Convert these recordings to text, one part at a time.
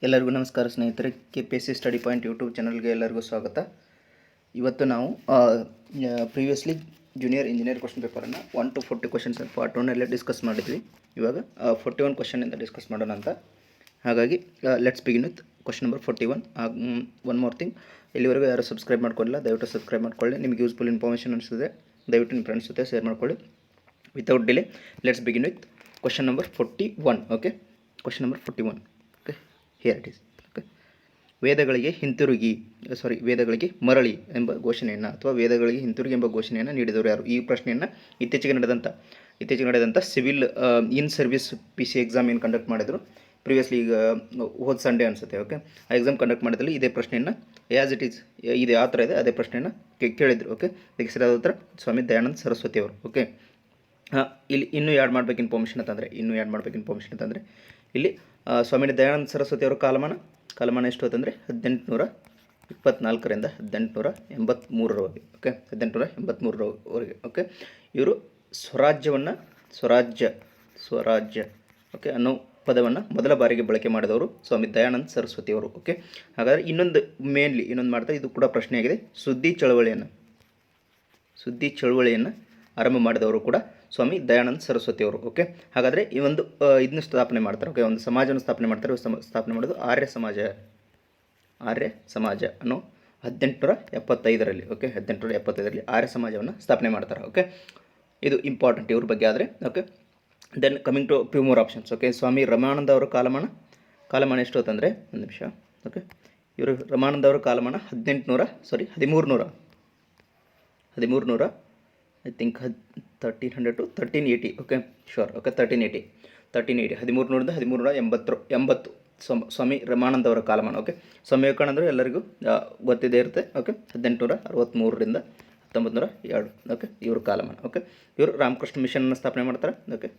ಎಲ್ಲರಿಗೂ ನಮಸ್ಕಾರ ಸ್ನೇಹಿತರೆ. KPSC ಸ್ಟಡಿ ಪಾಯಿಂಟ್ ಯೂಟ್ಯೂಬ್ ಚಾನಲ್ಗೆ ಎಲ್ಲರಿಗೂ ಸ್ವಾಗತ. ಇವತ್ತು ನಾವು ಪ್ರೀವಿಯಸ್ಲಿ ಜೂನಿಯರ್ ಇಂಜಿನಿಯರ್ ಕ್ವಶನ್ ಪೇಪರನ್ನು 1 to 40 ಕ್ವಶನ್ಸ್ ಪಾರ್ಟ್ 1 ಡಿಸ್ಕಸ್ ಮಾಡಿದ್ವಿ. ಇವಾಗ 41 ಕ್ವಶನಿಂದ ಡಿಸ್ಕಸ್ ಮಾಡೋಣ ಅಂತ. ಹಾಗಾಗಿ let's begin with question number 41. One more thing, ಇಲ್ಲಿವರೆಗೂ ಯಾರು ಸಬ್ಸ್ಕ್ರೈಬ್ ಮಾಡ್ಕೊಂಡಿಲ್ಲ ದಯವಿಟ್ಟು ಸಬ್ಸ್ಕ್ರೈಬ್ ಮಾಡ್ಕೊಳ್ಳಿ. ನಿಮಗೆ ಯೂಸ್ಫುಲ್ ಇನ್ಫಾರ್ಮೇಷನ್ ಅನಿಸಿದೆ ದಯವಿಟ್ಟು ನಿಮ್ಮ ಫ್ರೆಂಡ್ಸ್ ಜೊತೆ ಶೇರ್ ಮಾಡ್ಕೊಳ್ಳಿ. Without delay let's begin with question number 41. Okay, question number 41. Okay, here it is. Okay, ವೇದಗಳಿಗೆ ಮರಳಿ ಎಂಬ ಘೋಷಣೆಯನ್ನು ಅಥವಾ ವೇದಗಳಿಗೆ ಹಿಂತಿರುಗಿ ಎಂಬ ಘೋಷಣೆಯನ್ನು ನೀಡಿದವರು ಯಾರು? ಈ ಪ್ರಶ್ನೆಯನ್ನು ಇತ್ತೀಚೆಗೆ ನಡೆದಂಥ ಸಿವಿಲ್ ಇನ್ ಸರ್ವಿಸ್ PC ಎಕ್ಸಾಮ್ ಏನು ಕಂಡಕ್ಟ್ ಮಾಡಿದರು ಪ್ರಿವಿಯಸ್ಲಿ, ಈಗ ಹೋದ ಸಂಡೇ ಅನಿಸುತ್ತೆ. ಓಕೆ, ಆ ಎಕ್ಸಾಮ್ ಕಂಡಕ್ಟ್ ಮಾಡಿದಲ್ಲಿ ಇದೇ ಪ್ರಶ್ನೆಯನ್ನು ಆ್ಯಸ್ ಇಟ್ ಈಸ್ ಇದು ಯಾವ ಥರ ಇದೆ ಅದೇ ಪ್ರಶ್ನೆಯನ್ನು ಕೇಳಿದರು. ಓಕೆ, ಇದಕ್ಕೆ ಸರಿಯಾದ ಉತ್ತರ ಸ್ವಾಮಿ ದಯಾನಂದ ಸರಸ್ವತಿ ಅವರು. ಓಕೆ, ಇಲ್ಲಿ ಇನ್ನೂ ಆ್ಯಡ್ ಮಾಡಬೇಕು ಇನ್ಫಾರ್ಮೇಷನ್ ಅಂತಂದರೆ ಇಲ್ಲಿ ಸ್ವಾಮಿ ದಯಾನಂದ ಸರಸ್ವತಿ ಅವರ ಕಾಲಮಾನ ಎಷ್ಟು ಅಂತಂದರೆ 1824ರಿಂದ 1883ರವರೆಗೆ. ಓಕೆ, 1883ರವರೆಗೆ. ಓಕೆ, ಇವರು ಸ್ವರಾಜ್ಯ ಓಕೆ ಅನ್ನೋ ಪದವನ್ನು ಮೊದಲ ಬಾರಿಗೆ ಬಳಕೆ ಮಾಡಿದವರು ಸ್ವಾಮಿ ದಯಾನಂದ ಸರಸ್ವತಿ ಅವರು. ಓಕೆ, ಹಾಗಾದರೆ ಇನ್ನೊಂದು ಮಾಡ್ತಾರೆ, ಇದು ಕೂಡ ಪ್ರಶ್ನೆಯಾಗಿದೆ. ಸುದ್ದಿ ಚಳವಳಿಯನ್ನು ಆರಂಭ ಮಾಡಿದವರು ಕೂಡ ಸ್ವಾಮಿ ದಯಾನಂದ ಸರಸ್ವತಿ ಅವರು. ಓಕೆ, ಹಾಗಾದರೆ ಈ ಒಂದು ಇದನ್ನು ಸ್ಥಾಪನೆ ಮಾಡ್ತಾರೆ. ಓಕೆ, ಒಂದು ಸಮಾಜವನ್ನು ಸ್ಥಾಪನೆ ಮಾಡ್ತಾರೆ. ಸ್ಥಾಪನೆ ಮಾಡೋದು ಆರ್ಯ ಸಮಾಜ ಅನ್ನೋ 1875ರಲ್ಲಿ. ಓಕೆ, 1875ರಲ್ಲಿ ಆರ್ಯ ಸಮಾಜವನ್ನು ಸ್ಥಾಪನೆ ಮಾಡ್ತಾರೆ. ಓಕೆ, ಇದು ಇಂಪಾರ್ಟೆಂಟ್ ಇವ್ರ ಬಗ್ಗೆ. ಆದರೆ okay, then coming to few more options. Okay, Swami Ramananda ಅವರ ಕಾಲಮಾನ ಎಷ್ಟು ಅಂತಂದರೆ, ಒಂದು ನಿಮಿಷ. ಓಕೆ, ಇವರು ರಮಾನಂದ ಅವರ ಕಾಲಮಾನ 1300 I think 1300 to 1380. Okay, sure. Okay, 1380 1300ರಿಂದ 1380 ಸ್ವಾಮಿ ರಮಾನಂದ ಅವರ ಕಾಲಮಾನ. ಓಕೆ, ಸ್ವಾಮಿ ವಿವೇಕಾನಂದರು ಎಲ್ಲರಿಗೂ ಗೊತ್ತಿದೆ ಇರುತ್ತೆ. ಓಕೆ, 1863ರಿಂದ 1902. ಓಕೆ, ಇವ್ರ ಕಾಲಮಾನ. ಓಕೆ, ಇವರು ರಾಮಕೃಷ್ಣ ಮಿಷನನ್ನು ಸ್ಥಾಪನೆ ಮಾಡ್ತಾರೆ. ಓಕೆ,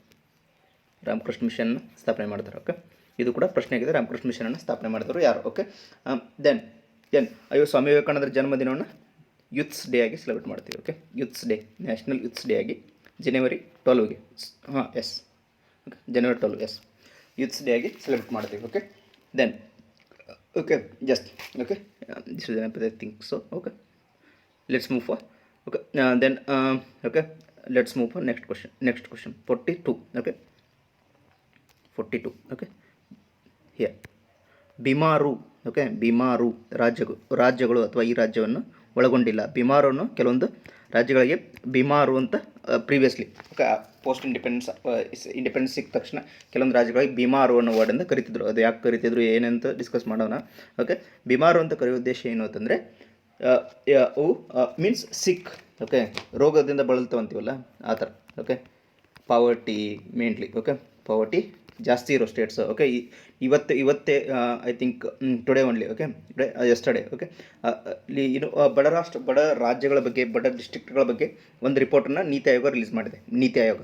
ಓಕೆ, ಇದು ಕೂಡ ಪ್ರಶ್ನೆ ಆಗಿದೆ. ರಾಮಕೃಷ್ಣ ಮಿಷನನ್ನು ಸ್ಥಾಪನೆ ಮಾಡಿದವರು ಯಾರು? ಓಕೆ, ದೆನ್ ಸ್ವಾಮಿ ವಿವೇಕಾನಂದರ ಜನ್ಮದಿನವನ್ನು ಯೂತ್ಸ್ ಡೇ ಆಗಿ ಸೆಲೆಬ್ರೇಟ್ ಮಾಡ್ತೀವಿ. Okay, youths day, national youths day ಆಗಿ ಜನವರಿ 12ಗೆ ಜನವರಿ 12 ಯೂತ್ಸ್ ಡೇ ಆಗಿ ಸೆಲೆಬ್ರೇಟ್ ಮಾಡ್ತೀವಿ. Okay, then okay this is I think so. Okay, let's move for. Okay, then okay, let's move for next question 42. Okay, 42. Okay, here BIMARU. Okay, BIMARU ರಾಜ್ಯಗಳು ಅಥವಾ ಈ ರಾಜ್ಯವನ್ನು ಒಳಗೊಂಡಿಲ್ಲ. ಬಿಮಾರನ್ನು ಕೆಲವೊಂದು ರಾಜ್ಯಗಳಿಗೆ ಬಿಮಾರು ಅಂತ ಪ್ರೀವಿಯಸ್ಲಿ ಓಕೆ ಪೋಸ್ಟ್ ಇಂಡಿಪೆಂಡೆನ್ಸ್ ಸಿಕ್ಕ ತಕ್ಷಣ ಕೆಲವೊಂದು ರಾಜ್ಯಗಳಿಗೆ ಬಿಮಾರು ಅನ್ನೋ ವರ್ಡಿಂದ ಕರಿತಿದ್ರು. ಅದು ಯಾಕೆ ಕರಿತಿದ್ರು ಏನಂತ ಡಿಸ್ಕಸ್ ಮಾಡೋಣ. ಓಕೆ, ಬಿಮಾರು ಅಂತ ಕರೆಯೋ ಉದ್ದೇಶ ಏನು ಅಂತಂದರೆ ಅವು ಮೀನ್ಸ್ ಸಿಕ್. ಓಕೆ, ರೋಗದಿಂದ ಬಳಲ್ತವಂತೀವಲ್ಲ ಆ ಥರ. Okay, poverty mainly. Okay, poverty ಜಾಸ್ತಿ ಇರೋ ಸ್ಟೇಟ್ಸ್. ಓಕೆ, ಇವತ್ತೇ I think today only. Okay, yesterday. Okay, ಇದು ಬಡ ರಾಜ್ಯಗಳ ಬಗ್ಗೆ, ಬಡ ಡಿಸ್ಟ್ರಿಕ್ಟ್ಗಳ ಬಗ್ಗೆ ಒಂದು ರಿಪೋರ್ಟನ್ನು ನೀತಿ ಆಯೋಗ ರಿಲೀಸ್ ಮಾಡಿದೆ. NITI Aayog.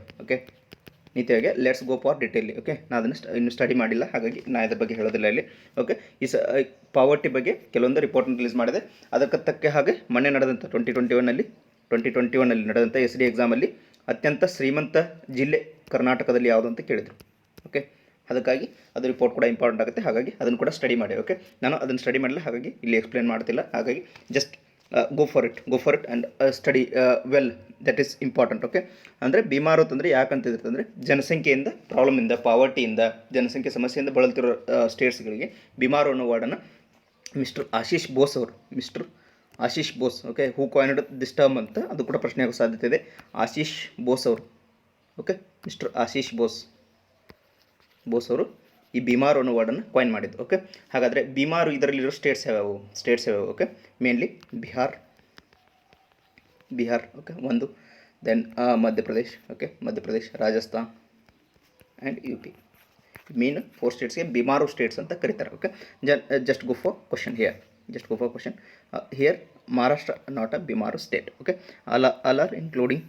Let's go for detail. Okay, ನಾನು ಅದನ್ನು ಇನ್ನು ಸ್ಟಡಿ ಮಾಡಿಲ್ಲ, ಹಾಗಾಗಿ ನಾನು ಇದ್ರ ಬಗ್ಗೆ ಹೇಳೋದಿಲ್ಲ ಇಲ್ಲಿ. ಓಕೆ, ಪಾವರ್ಟಿ ಬಗ್ಗೆ ಕೆಲವೊಂದು ರಿಪೋರ್ಟನ್ನು ರಿಲೀಸ್ ಮಾಡಿದೆ. ಅದಕ್ಕೆ ತಕ್ಕ ಹಾಗೆ ಮೊನ್ನೆ ನಡೆದಂಥ 2021ನಲ್ಲಿ ನಡೆದಂಥ SD ಎಕ್ಸಾಮಲ್ಲಿ ಅತ್ಯಂತ ಶ್ರೀಮಂತ ಜಿಲ್ಲೆ ಕರ್ನಾಟಕದಲ್ಲಿ ಯಾವುದು ಅಂತ ಕೇಳಿದರು. ಓಕೆ, ಅದಕ್ಕಾಗಿ ಅದು ರಿಪೋರ್ಟ್ ಕೂಡ ಇಂಪಾರ್ಟೆಂಟ್ ಆಗುತ್ತೆ. ಹಾಗಾಗಿ ಅದನ್ನು ಕೂಡ ಸ್ಟಡಿ ಮಾಡಿ. ಓಕೆ, ನಾನು ಅದನ್ನು ಸ್ಟಡಿ ಮಾಡಿಲ್ಲ, ಹಾಗಾಗಿ ಇಲ್ಲಿ ಎಕ್ಸ್ಪ್ಲೇನ್ ಮಾಡ್ತಿಲ್ಲ. ಹಾಗಾಗಿ just go for it and study well, that is important. Okay, ಅಂದರೆ ಬಿಮಾರು ಅಂತಂದರೆ ಯಾಕಂತಿರ್ತಂದರೆ ಜನಸಂಖ್ಯೆಯಿಂದ ಪ್ರಾಬ್ಲಮಿಂದ, ಪಾವರ್ಟಿಯಿಂದ, ಜನಸಂಖ್ಯೆ ಸಮಸ್ಯೆಯಿಂದ ಬಳಲ್ತಿರೋ ಸ್ಟೇಟ್ಸ್ಗಳಿಗೆ ಬಿಮಾರು ಅನ್ನೋ ವರ್ಡನ್ನು mister Ashish Bose. Okay, who coined this term ಅಂತ ಅದು ಕೂಡ ಪ್ರಶ್ನೆ ಆಗೋ ಸಾಧ್ಯತೆ ಇದೆ. ಆಶೀಶ್ ಬೋಸ್ ಅವರು. ಓಕೆ, ಮಿಸ್ಟರ್ ಆಶೀಶ್ ಬೋಸ್ ಅವರು ಈ ಬಿಮಾರು ಅನ್ನೋ ವರ್ಡನ್ನು ಕಾಯಿನ್ ಮಾಡಿದ್ದು. ಓಕೆ, ಹಾಗಾದರೆ ಬಿಮಾರು ಇದರಲ್ಲಿರೋ ಸ್ಟೇಟ್ಸ್ ಯಾವ್ಯಾವು? Okay, mainly Bihar. ಓಕೆ, ಒಂದು. Then Madhya Pradesh. Okay, Rajasthan and UP. Main 4 ಸ್ಟೇಟ್ಸ್ಗೆ ಬಿಮಾರು ಸ್ಟೇಟ್ಸ್ ಅಂತ ಕರೀತಾರೆ. Okay, just go for question here. Maharashtra not a Bimaru state. Okay, all are including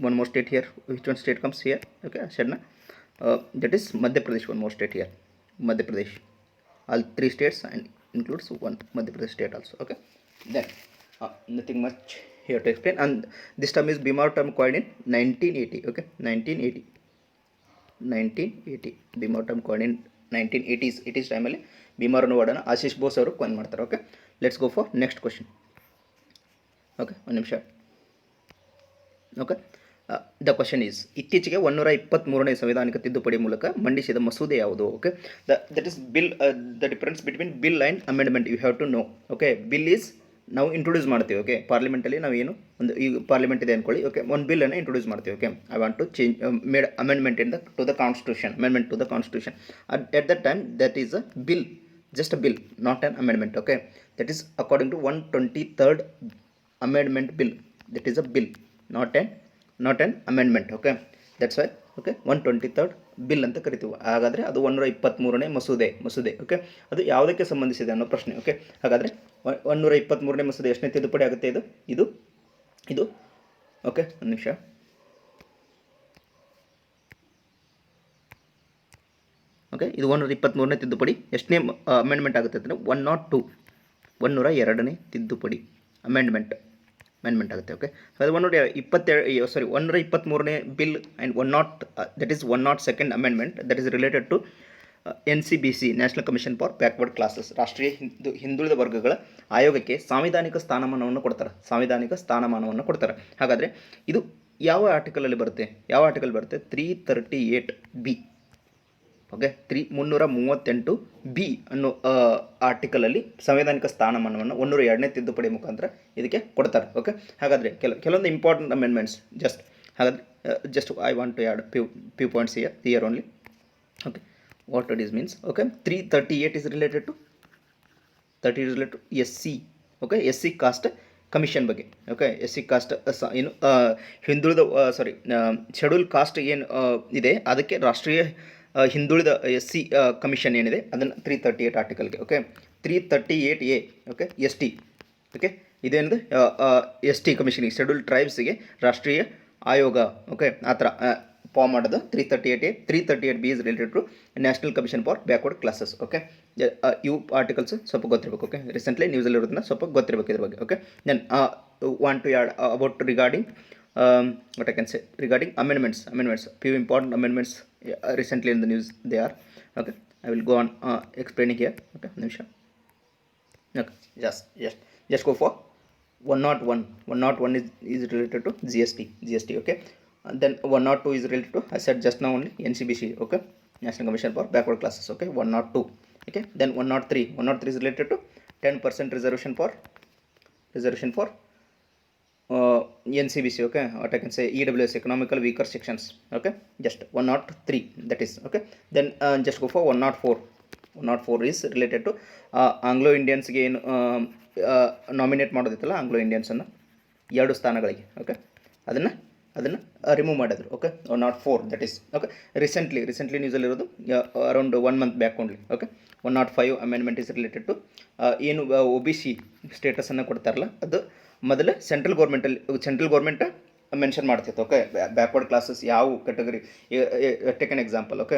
one more state here. Which one state comes here? Okay, Ashadna. That is Madhya Pradesh. One more state here, Madhya Pradesh. All 3 states and includes one Madhya Pradesh state also. Okay, then nothing much here to explain. And this term is Bimaru term coined in 1980. Okay, 1980 Bimaru term coined in 1980s ಟೈಮಲ್ಲಿ ಭೀಮರನ್ ಅವಾರ್ಡನ್ನು ಆಶೀಶ್ ಬೋಸ್ ಅವರು coin ಮಾಡ್ತಾರೆ. Okay, let's go for next question. Okay, ಒಂದು ನಿಮಿಷ. Okay, the question is, ಇತ್ತೀಚೆಗೆ 123ನೇ ಸಂವಿಧಾನಿಕ ತಿದ್ದುಪಡಿ ಮೂಲಕ ಮಂಡಿಸಿದ ಮಸೂದೆ ಯಾವುದು? Okay, that is bill. The difference between bill and amendment you have to know. Okay, bill is ನಾವು ಇಂಟ್ರೊಡ್ಯೂಸ್ ಮಾಡ್ತೀವಿ. ಓಕೆ, ಪಾರ್ಲಿಮೆಂಟಲ್ಲಿ ನಾವು ಏನು ಒಂದು ಈಗ ಪಾರ್ಲಿಮೆಂಟ್ ಇದೆ ಅಂದ್ಕೊಳ್ಳಿ. ಓಕೆ, ಒಂದು ಬಿಲ್ಲನ್ನು ಇಂಟ್ರೊಡ್ಯೂಸ್ ಮಾಡ್ತೀವಿ. Okay, I want to change made amendment to the constitution, amendment to the constitution. At that time that is a bill, just a bill, not an amendment. Okay, that is according to 123rd amendment bill. That is a bill, not an amendment. Okay, that's why. Okay, 123rd bill ಅಂತ ಕರಿತೀವಿ. ಹಾಗಾದರೆ ಅದು 123ನೇ ಮಸೂದೆ. Okay, ಅದು ಯಾವುದಕ್ಕೆ ಸಂಬಂಧಿಸಿದೆ ಅನ್ನೋ ಪ್ರಶ್ನೆ. ಓಕೆ, ಹಾಗಾದರೆ 123ನೇ ಮಸೂದೆ ಎಷ್ಟನೇ ತಿದ್ದುಪಡಿ ಆಗುತ್ತೆ? ಇದು ಓಕೆ, ಒಂದು ನಿಮಿಷ. ಓಕೆ, ಇದು 123ನೇ ತಿದ್ದುಪಡಿ ಎಷ್ಟನೇ ಅಮೆಂಡ್ಮೆಂಟ್ ಆಗುತ್ತೆ ಅಂದರೆ 102ನೇ ತಿದ್ದುಪಡಿ ಅಮೆಂಡ್ಮೆಂಟ್ ಆಗುತ್ತೆ. ಓಕೆ, ಅದು 123ನೇ bill and 102nd amendment that is related to NCBC, national commission for backward classes, ರಾಷ್ಟ್ರೀಯ ಹಿಂದುಳಿದ ವರ್ಗಗಳ ಆಯೋಗಕ್ಕೆ ಸಾಂವಿಧಾನಿಕ ಸ್ಥಾನಮಾನವನ್ನು ಕೊಡ್ತಾರೆ. ಹಾಗಾದರೆ ಇದು ಯಾವ ಆರ್ಟಿಕಲಲ್ಲಿ ಬರುತ್ತೆ? 338B. ಓಕೆ, 338B ಅನ್ನೋ ಆರ್ಟಿಕಲಲ್ಲಿ ಸಂವಿಧಾನಿಕ ಸ್ಥಾನಮಾನವನ್ನು 102ನೇ ತಿದ್ದುಪಡಿ ಮುಖಾಂತರ ಇದಕ್ಕೆ ಕೊಡ್ತಾರೆ. ಓಕೆ, ಹಾಗಾದರೆ ಕೆಲವೊಂದು important amendments just I want to add few points here only. Okay, what it is means. Okay, 338 is related to SC. Okay, SC caste commission ಬಗ್ಗೆ. ಓಕೆ, SC ಕಾಸ್ಟ್ ಏನು ಹಿಂದುಳಿದ ಶೆಡ್ಯೂಲ್ ಕಾಸ್ಟ್ ಏನು ಇದೆ ಅದಕ್ಕೆ ರಾಷ್ಟ್ರೀಯ ಹಿಂದುಳಿದ SC ಕಮಿಷನ್ ಏನಿದೆ ಅದನ್ನು 338 ಆರ್ಟಿಕಲ್ಗೆ. Okay, 338A. Okay, ST. Okay, ಇದೇನಿದೆ ST ಕಮಿಷನಿಗೆ, ಶೆಡ್ಯೂಲ್ ಟ್ರೈಬ್ಸ್ಗೆ ರಾಷ್ಟ್ರೀಯ ಆಯೋಗ. ಓಕೆ, ಆ ಥರ ಫಾರ್ಮ್ ಮಾಡೋದು 338A. 338B is related to national commission for backward classes. Okay, ಇವು ಆರ್ಟಿಕಲ್ಸ್ ಸ್ವಲ್ಪ ಗೊತ್ತಿರಬೇಕು. ಓಕೆ, ರೀಸೆಂಟ್ಲಿ ನ್ಯೂಸಲ್ಲಿ ಇರೋದನ್ನ ಸ್ವಲ್ಪ ಗೊತ್ತಿರಬೇಕು ಇದ್ರ ಬಗ್ಗೆ. Okay, then want to add about regarding what I can say regarding amendments. Few important amendments recently in the news they are. Okay, I will go on explaining here. Okay, nimisha. Okay, just go for 101 is related to GST. Okay, and then 102 is related to, I said just now only, NCBC. Okay, National Commission for Backward Classes. Okay, 102. Okay, then 103 is related to 10% reservation for NCBC. Okay, what I can say, EWS, economical weaker sections. Okay, just 103 that is. Okay, then just go for 104. 104 is related to Anglo Indians ಗೆ ಏನು nominate ಮಾಡೋದಿತ್ತಲ್ಲ, Anglo ಇಂಡಿಯನ್ಸನ್ನು 2 ಸ್ಥಾನಗಳಿಗೆ. Okay, ಅದನ್ನು remove ಮಾಡಿದ್ರು. Okay, 104 that is. Okay, recently ನ್ಯೂಸಲ್ಲಿರೋದು around 1 month back only. Okay, 105 amendment is related to ಏನು OBC ಸ್ಟೇಟಸನ್ನು ಕೊಡ್ತಾರಲ್ಲ, ಅದು ಮೊದಲು ಸೆಂಟ್ರಲ್ ಗೌರ್ಮೆಂಟ್ ಮೆನ್ಷನ್ ಮಾಡ್ತಿತ್ತು. ಓಕೆ, ಬ್ಯಾಕ್ವರ್ಡ್ ಕ್ಲಾಸಸ್ ಯಾವ category, take an example. Okay,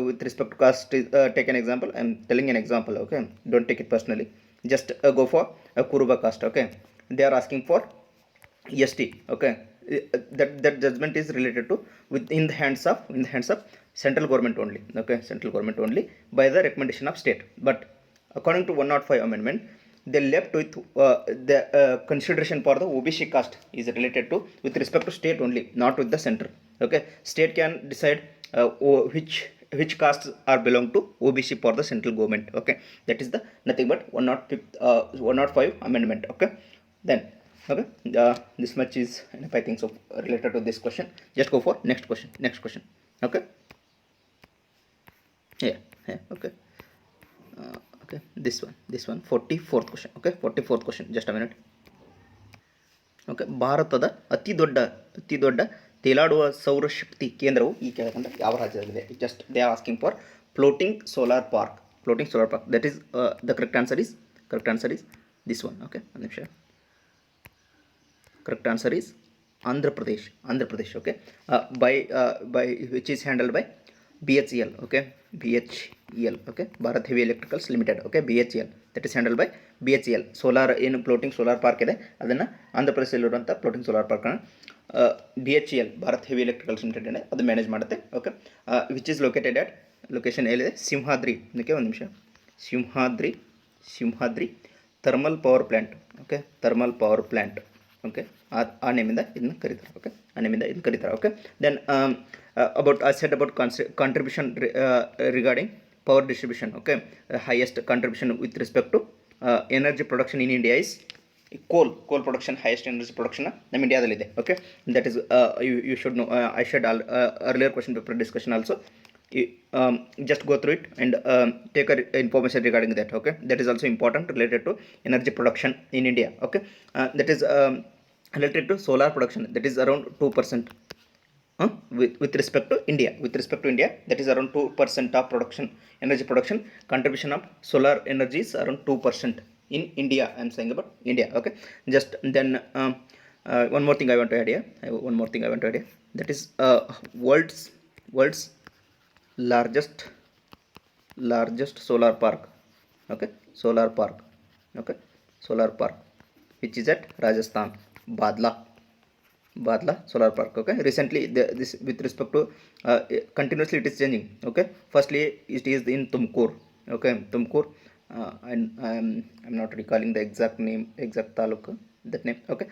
with respect to caste, take an example, I am telling an example. Okay, don't take it personally, just go for Kuruba caste. Okay, they are asking for ST. Okay, that judgment is related to in the hands of central government only. Okay, central government only by the recommendation of state. But according to 105 amendment, they left with the consideration for the OBC caste is related to with respect to state only, not with the center. Okay, state can decide which castes are belong to OBC for the central government. Okay, that is the nothing but 105 amendment. Okay, then okay, this much is enough, I think so, related to this question. Just go for next question. Okay, yeah, okay. Okay, this one 44th question. Okay, 44th question, just a minute. Okay, ಭಾರತದ ಅತಿ ದೊಡ್ಡ ತೇಲಾಡುವ ಸೌರಶಕ್ತಿ ಕೇಂದ್ರವು ಈ ಕೆಳಕಂಡ ಯಾವ ರಾಜ್ಯದಲ್ಲಿದೆ? Just they are asking for floating solar park. That is the correct answer is this one. Okay, ಒಂದು ನಿಮಿಷ. Correct answer is Andhra Pradesh. Okay, by which is handled by BHEL. Okay, BHEL. Okay, Bharat Heavy Electricals Limited. Okay, BHEL, that is handled by BHEL. Solar ಏನು floating solar park ಇದೆ ಅದನ್ನು ಆಂಧ್ರ ಪ್ರದೇಶದಲ್ಲಿರುವಂಥ floating solar ಪಾರ್ಕನ್ನು BHEL, Bharat heavy electricals limited ಅದು manage ಮಾಡುತ್ತೆ. Okay, which is located at location ಎಲ್ಲಿದೆ? Simhadri. Okay, ಒಂದು ನಿಮಿಷ. Simhadri thermal power plant. Okay, thermal power plant. Okay, ಆ ನೇಮಿಂದ ಇದನ್ನ ಕರೀತಾರೆ. ಓಕೆ, ಆ ನೇಮಿಂದ ಇದನ್ನ ಕರೀತಾರೆ. Okay, then about I said about contribution regarding power distribution. Okay, highest contribution with respect to energy production in India is coal production. Highest energy production ನಮ್ಮ ಇಂಡಿಯಾದಲ್ಲಿದೆ. Okay, that is you should know. I shared earlier question paper discussion also. Just go through it and take information regarding that. Okay, that is also important related to energy production in India. Okay, that is related to solar production, that is around 2%. With respect to India, that is around 2% of production, energy production. Contribution of solar energy is around 2% in India. I am saying about India. Okay, just then one more thing I want to add here. That is world's largest solar park. Okay, solar park, which is at Rajasthan, Badla Solar Park. Okay, recently this with respect to continuously it is changing. Okay, firstly it is in Tumkur. Okay, Tumkur, and I'm not recalling the exact name, exact taluk, that name. Okay,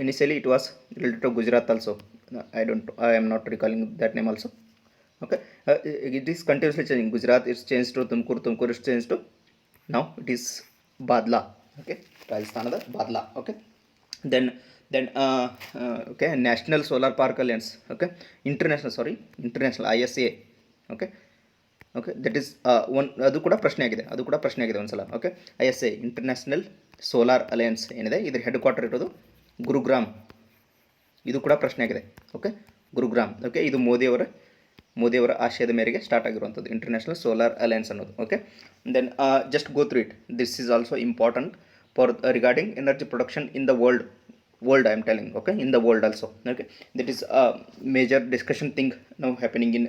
initially it was related to Gujarat also. I am not recalling that name also. Okay, it is continuously changing. Gujarat is changed to Tumkur is changed to, now it is Badla. Okay, Rajasthanada Badla. Okay, then okay, National Solar Park Alliance. Okay, international ISA. Okay, that is one, ಅದು ಕೂಡ ಪ್ರಶ್ನೆ ಆಗಿದೆ ಒಂದ್ಸಲ. Okay, ISA international solar alliance ಏನಿದೆ, ಇದ್ರ headquarter ಇರೋದು ಗುರುಗ್ರಾಮ್. ಇದು ಕೂಡ ಪ್ರಶ್ನೆ ಆಗಿದೆ. ಓಕೆ, ಗುರುಗ್ರಾಮ್. ಓಕೆ, ಇದು ಮೋದಿಯವರ ಆಶಯದ ಮೇರೆಗೆ ಸ್ಟಾರ್ಟ್ ಆಗಿರುವಂಥದ್ದು ಇಂಟರ್ನ್ಯಾಷನಲ್ ಸೋಲಾರ್ ಅಲಯನ್ಸ್ ಅನ್ನೋದು. Okay, then just go through it. This is also important for regarding energy production in the world. I am telling. Okay, in the world also. Okay, that is a major discussion thing now happening in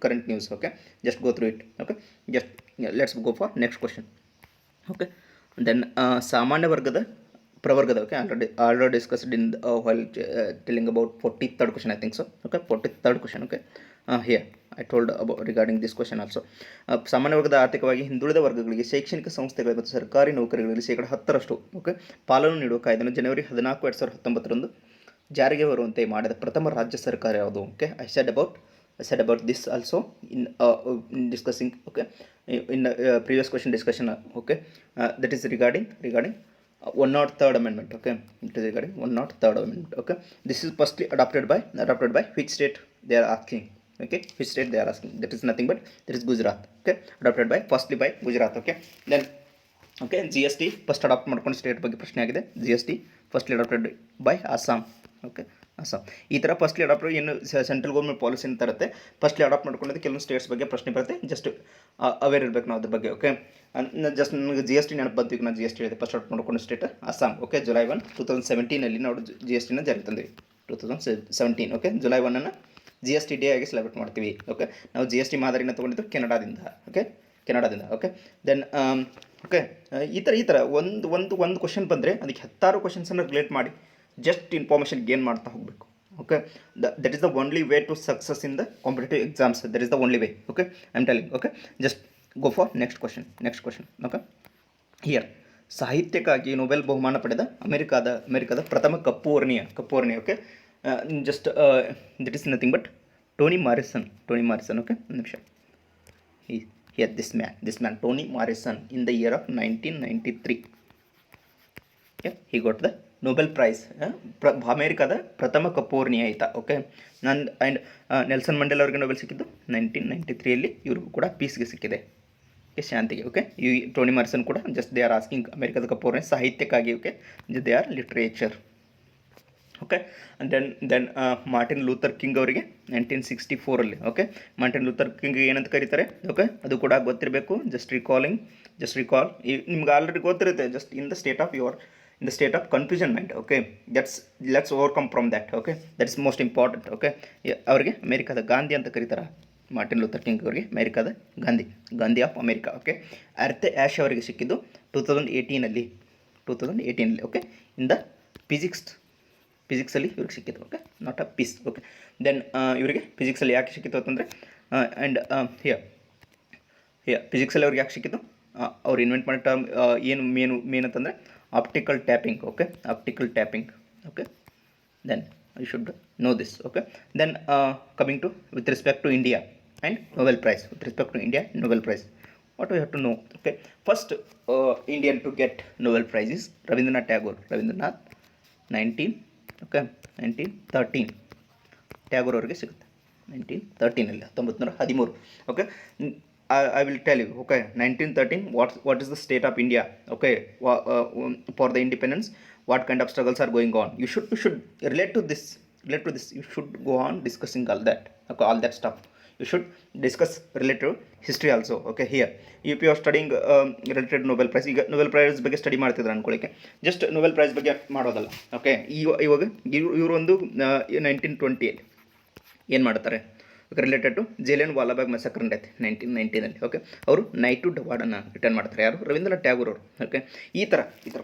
current news. Okay, just go through it. Okay, just let's go for next question. Okay, then ಸಾಮಾನ್ಯ ವರ್ಗದ ಪ್ರವರ್ಗದ. Okay, already discussed in while telling about 43rd question, I think so. Okay, 43rd question. Okay, here I told about regarding this question also. ಸಾಮಾನ್ಯ ವರ್ಗದ ಆರ್ಥಿಕವಾಗಿ ಹಿಂದುಳಿದ ವರ್ಗಗಳಿಗೆ ಶೈಕ್ಷಣಿಕ ಸಂಸ್ಥೆಗಳ ಮತ್ತು ಸರ್ಕಾರಿ ನೌಕರಿಗಳಲ್ಲಿ 10% ಓಕೆ ಪಾಲನ್ನು ನೀಡುವ ಕಾಯ್ದೆಯನ್ನು ಜನವರಿ 14, 2019 ಜಾರಿಗೆ ಬರುವಂತೆ ಮಾಡಿದ ಪ್ರಥಮ ರಾಜ್ಯ ಸರ್ಕಾರ ಯಾವುದು? Okay, I said about this also in discussing. Okay, in previous question discussion. Okay, that is regarding 103rd amendment. Okay, it is regarding 103rd amendment. Okay, this is firstly adopted by which state they are asking? Okay, which state they are asking? That is nothing but that is Gujarat. Okay, adopted by firstly by Gujarat. Okay, then okay, GST first adopt ಮಾಡ್ಕೊಂಡು state ಬಗ್ಗೆ ಪ್ರಶ್ನೆ ಆಗಿದೆ. GST firstly adopted by Assam. Okay, Assam. ಈ ಥರ firstly adopt ಏನು central government policy ಅಂತ ಇರುತ್ತೆ, firstly adapt ಮಾಡ್ಕೊಂಡಿದ್ದು ಕೆಲವೊಂದು ಸ್ಟೇಟ್ಸ್ ಬಗ್ಗೆ ಪ್ರಶ್ನೆ ಬರುತ್ತೆ. ಜಸ್ಟ್ ಅವೇರ್ ಇರಬೇಕು ನಾವು ಅದ್ರ ಬಗ್ಗೆ. ಓಕೆ, ಜಸ್ಟ್ ನನಗೆ GST ನೆನಪು ಬಂತು. ಈಗ ನಾನು GST ಹೇಳಿದೆ. ಫಸ್ಟ್ ಅಡಾಪ್ಟ್ ಮಾಡ್ಕೊಂಡು ಸ್ಟೇಟ್ ಅಸ್ಸಾಂ. ಓಕೆ, July 1, 2017 ನಾವು GSTನ ಜಾರಿಗೆ ತಂದ್ವಿ. 2017. ಓಕೆ, July 1 GST ಡೇ ಆಗಿ ಸೆಲೆಬ್ರೇಟ್ ಮಾಡ್ತೀವಿ. ಓಕೆ, ನಾವು GST ಮಾದರಿನ ತೊಗೊಂಡಿದ್ದು ಕೆನಡಾದಿಂದ. ಓಕೆ, ದೆನ್ ಓಕೆ, ಈ ಥರ ಒಂದು ಕ್ವಶನ್ ಬಂದರೆ ಅದಕ್ಕೆ 10 ಕ್ವಶನ್ಸನ್ನು ರಿಲೇಟ್ ಮಾಡಿ ಜಸ್ಟ್ ಇನ್ಫಾರ್ಮೇಷನ್ ಗೇನ್ ಮಾಡ್ತಾ ಹೋಗಬೇಕು. Okay, that is the only way to success in the competitive exams. That is the only way. Okay, I am telling. Okay, just go for next question. Okay, here ಸಾಹಿತ್ಯಕ್ಕಾಗಿ Nobel ಬಹುಮಾನ ಪಡೆದ ಅಮೆರಿಕಾದ ಪ್ರಥಮ ಕಪ್ಪು ವರ್ಣೀಯ. Okay, just that is nothing but Toni Morrison. Okay, ಒಂದು ನಿಮಿಷ. Here this man Toni Morrison in the year of 1993. Okay, he got the Nobel Prize. ಅಮೇರಿಕಾದ ಪ್ರಥಮ ಕಪ್ಪು ವರ್ಣೀಯ ಆಯಿತಾ. ಓಕೆ, ಆ್ಯಂಡ್ ನೆಲ್ಸನ್ ಮಂಡೇಲ ಅವರಿಗೆ ನೊಬೆಲ್ ಸಿಕ್ಕಿದ್ದು 1993 ಇವ್ರಿಗೂ ಕೂಡ ಪೀಸ್ಗೆ ಸಿಕ್ಕಿದೆ. ಓಕೆ, ಶಾಂತಿಗೆ. ಓಕೆ, ಈ ಟೋನಿ ಮಾರಿಸನ್ ಕೂಡ ಜಸ್ಟ್ ದೇ ಆರ್ ಆಸ್ಕಿಂಗ್ ಅಮೇರಿಕಾದ ಕಪ್ಪು ವರ್ಣೀಯ ಸಾಹಿತ್ಯಕ್ಕಾಗಿ. Okay, they are literature. Okay, then Martin Luther King ಅವರಿಗೆ 1964. ಓಕೆ, ಮಾರ್ಟಿನ್ ಲೂಥರ್ ಕಿಂಗ್ ಏನಂತ ಕರೀತಾರೆ? ಓಕೆ, ಅದು ಕೂಡ ಗೊತ್ತಿರಬೇಕು. Just recall. ನಿಮ್ಗೆ ಆಲ್ರೆಡಿ ಗೊತ್ತಿರುತ್ತೆ. Just in the state of confusion mind. Okay, let's overcome from that. Okay, that is most important. Okay, ಅವರಿಗೆ ಅಮೇರಿಕಾದ ಗಾಂಧಿ ಅಂತ ಕರೀತಾರೆ. ಮಾರ್ಟಿನ್ ಲೂಥರ್ ಕಿಂಗ್ ಅವರಿಗೆ ಅಮೇರಿಕಾದ Gandhi of America. Okay, Arthur Ash ಅವರಿಗೆ ಸಿಕ್ಕಿದ್ದು 2018. ಓಕೆ, ಇನ್ ದ ಫಿಸಿಕ್ಸಲ್ಲಿ ಇವ್ರಿಗೆ ಸಿಕ್ಕಿತ್ತು. Okay, not a peace. Okay, then ಇವರಿಗೆ ಫಿಸಿಕ್ಸಲ್ಲಿ ಯಾಕೆ ಸಿಕ್ಕಿತ್ತು ಅಂತಂದರೆ ಆ್ಯಂಡ್ ಹಿಯರ್ ಫಿಸಿಕ್ಸಲ್ಲಿ ಅವ್ರಿಗೆ ಯಾಕೆ ಸಿಕ್ಕಿತ್ತು? ಅವ್ರು ಇನ್ವೆಂಟ್ ಮಾಡಿದ ಟರ್ಮ್ ಏನು ಮೇನ್ ಅಂತಂದರೆ optical tapping. Okay, optical tapping. Okay, then you should know this. Okay, then coming to with respect to India and Nobel Prize. With respect to India, Nobel Prize, what we have to know? Okay, first Indian to get Nobel Prize is Rabindranath Tagore. Rabindranath 1913 Tagore ಅವರಿಗೆ ಸಿಗುತ್ತೆ 1913 1913. Okay, I will tell you. Okay, 1913, what is the state of India? Okay, for the independence, what kind of struggles are going on? You should relate to this. You should go on discussing all that. Okay, all that stuff you should discuss related to history also. Okay, here if you are studying related to Nobel Prize, ಈಗ Nobel Prize ಬಗ್ಗೆ study ಮಾಡ್ತಿದ್ರೆ ಅನ್ಕೊಳ್ಳಿಕ್ಕೆ, just Nobel Prize ಬಗ್ಗೆ ಮಾಡೋದಲ್ಲ. Okay, ಇವಾಗ ಇವರು ಒಂದು 1920 ಏನು ಮಾಡ್ತಾರೆ ರಿಲೇಟೆಡ್ ಟು ಜಲಿಯನ್ ವಾಲಾಬಾಗ್ ಮೆಸಕ್ರ್ ನಡೆಯುತ್ತೆ 1919. ಓಕೆ, ಅವರು ನೈಟ್ಹುಡ್ ಅವಾರ್ಡನ್ನು ರಿಟರ್ನ್ ಮಾಡ್ತಾರೆ. ಯಾರು? ರವೀಂದ್ರನಾಥ್ ಟ್ಯಾಗೋರ್ ಅವರು. ಓಕೆ, ಈ ಥರ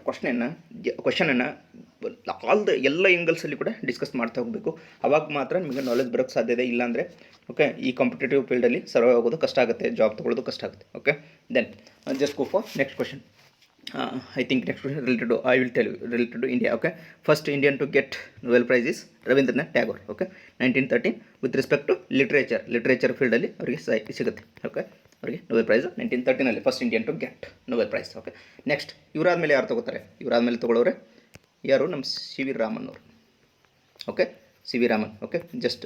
ಕ್ವಶನನ್ನು ಎಲ್ಲ ಆ್ಯಂಗಲ್ಸಲ್ಲಿ ಕೂಡ ಡಿಸ್ಕಸ್ ಮಾಡ್ತಾ ಹೋಗಬೇಕು. ಅವಾಗ ಮಾತ್ರ ನಿಮಗೆ ನಾಲೆಜ್ ಬರೋಕ್ಕೆ ಸಾಧ್ಯತೆ. ಇಲ್ಲಾಂದರೆ ಓಕೆ, ಈ ಕಾಂಪಿಟೇಟಿವ್ ಫೀಲ್ಡಲ್ಲಿ ಸರ್ವೈವ್ ಆಗೋದು ಕಷ್ಟ ಆಗುತ್ತೆ, ಜಾಬ್ ತೊಗೊಳ್ಳೋದು ಕಷ್ಟ ಆಗುತ್ತೆ. Okay, then just go for next question. I think next question related to, I will tell you, related to India. Okay, first Indian to get Nobel Prize is Rabindranath Tagore. Okay, 1913. With respect to literature field ಅಲ್ಲಿ ಅವರಿಗೆ ಸಿಗುತ್ತೆ. Okay, ಅವರಿಗೆ Nobel Prize 1913 ಅಲ್ಲಿ first Indian to get Nobel Prize. Okay, next ಇವರಾದ್ಮೇಲೆ ಯಾರು ತಗೋತಾರೆ? ಇವರಾದ್ಮೇಲೆ ತಗೊಳ್ಳೋರೆ ಯಾರು? ನಮ್ಮ ಸಿ ವಿ ರಾಮನ್ ಅವರು. Okay, C V Raman. Okay, just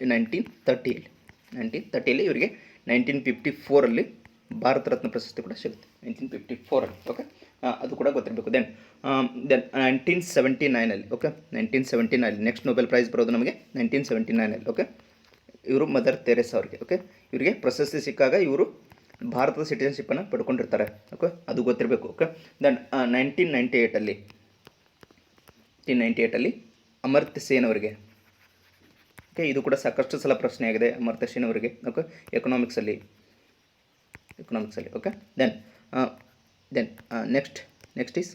1930 ಇವರಿಗೆ 1954 ಭಾರತ ರತ್ನ ಪ್ರಶಸ್ತಿ ಕೂಡ ಸಿಗುತ್ತೆ 1954. ಓಕೆ, ಅದು ಕೂಡ ಗೊತ್ತಿರಬೇಕು. Then 1979. Okay, 1979 next Nobel Prize ಬರೋದು ನಮಗೆ 1979. ಓಕೆ, ಇವರು ಮದರ್ ತೆರೇಸಾ ಅವರಿಗೆ. ಓಕೆ, ಇವರಿಗೆ ಪ್ರಶಸ್ತಿ ಸಿಕ್ಕಾಗ ಇವರು ಭಾರತದ ಸಿಟಿಜನ್ಶಿಪ್ಪನ್ನು ಪಡ್ಕೊಂಡಿರ್ತಾರೆ. ಓಕೆ, ಅದು ಗೊತ್ತಿರಬೇಕು. ಓಕೆ, ದೆನ್ 1998 ಅಮರ್ತ್ಯ ಸೇನ್ ಅವರಿಗೆ. ಓಕೆ, ಇದು ಕೂಡ ಸಾಕಷ್ಟು ಸಲ ಪ್ರಶ್ನೆ ಆಗಿದೆ ಅಮರ್ತ್ಯ ಸೇನ್ ಅವರಿಗೆ. ಓಕೆ, ಎಕನಾಮಿಕ್ಸಲ್ಲಿ. Okay, then next is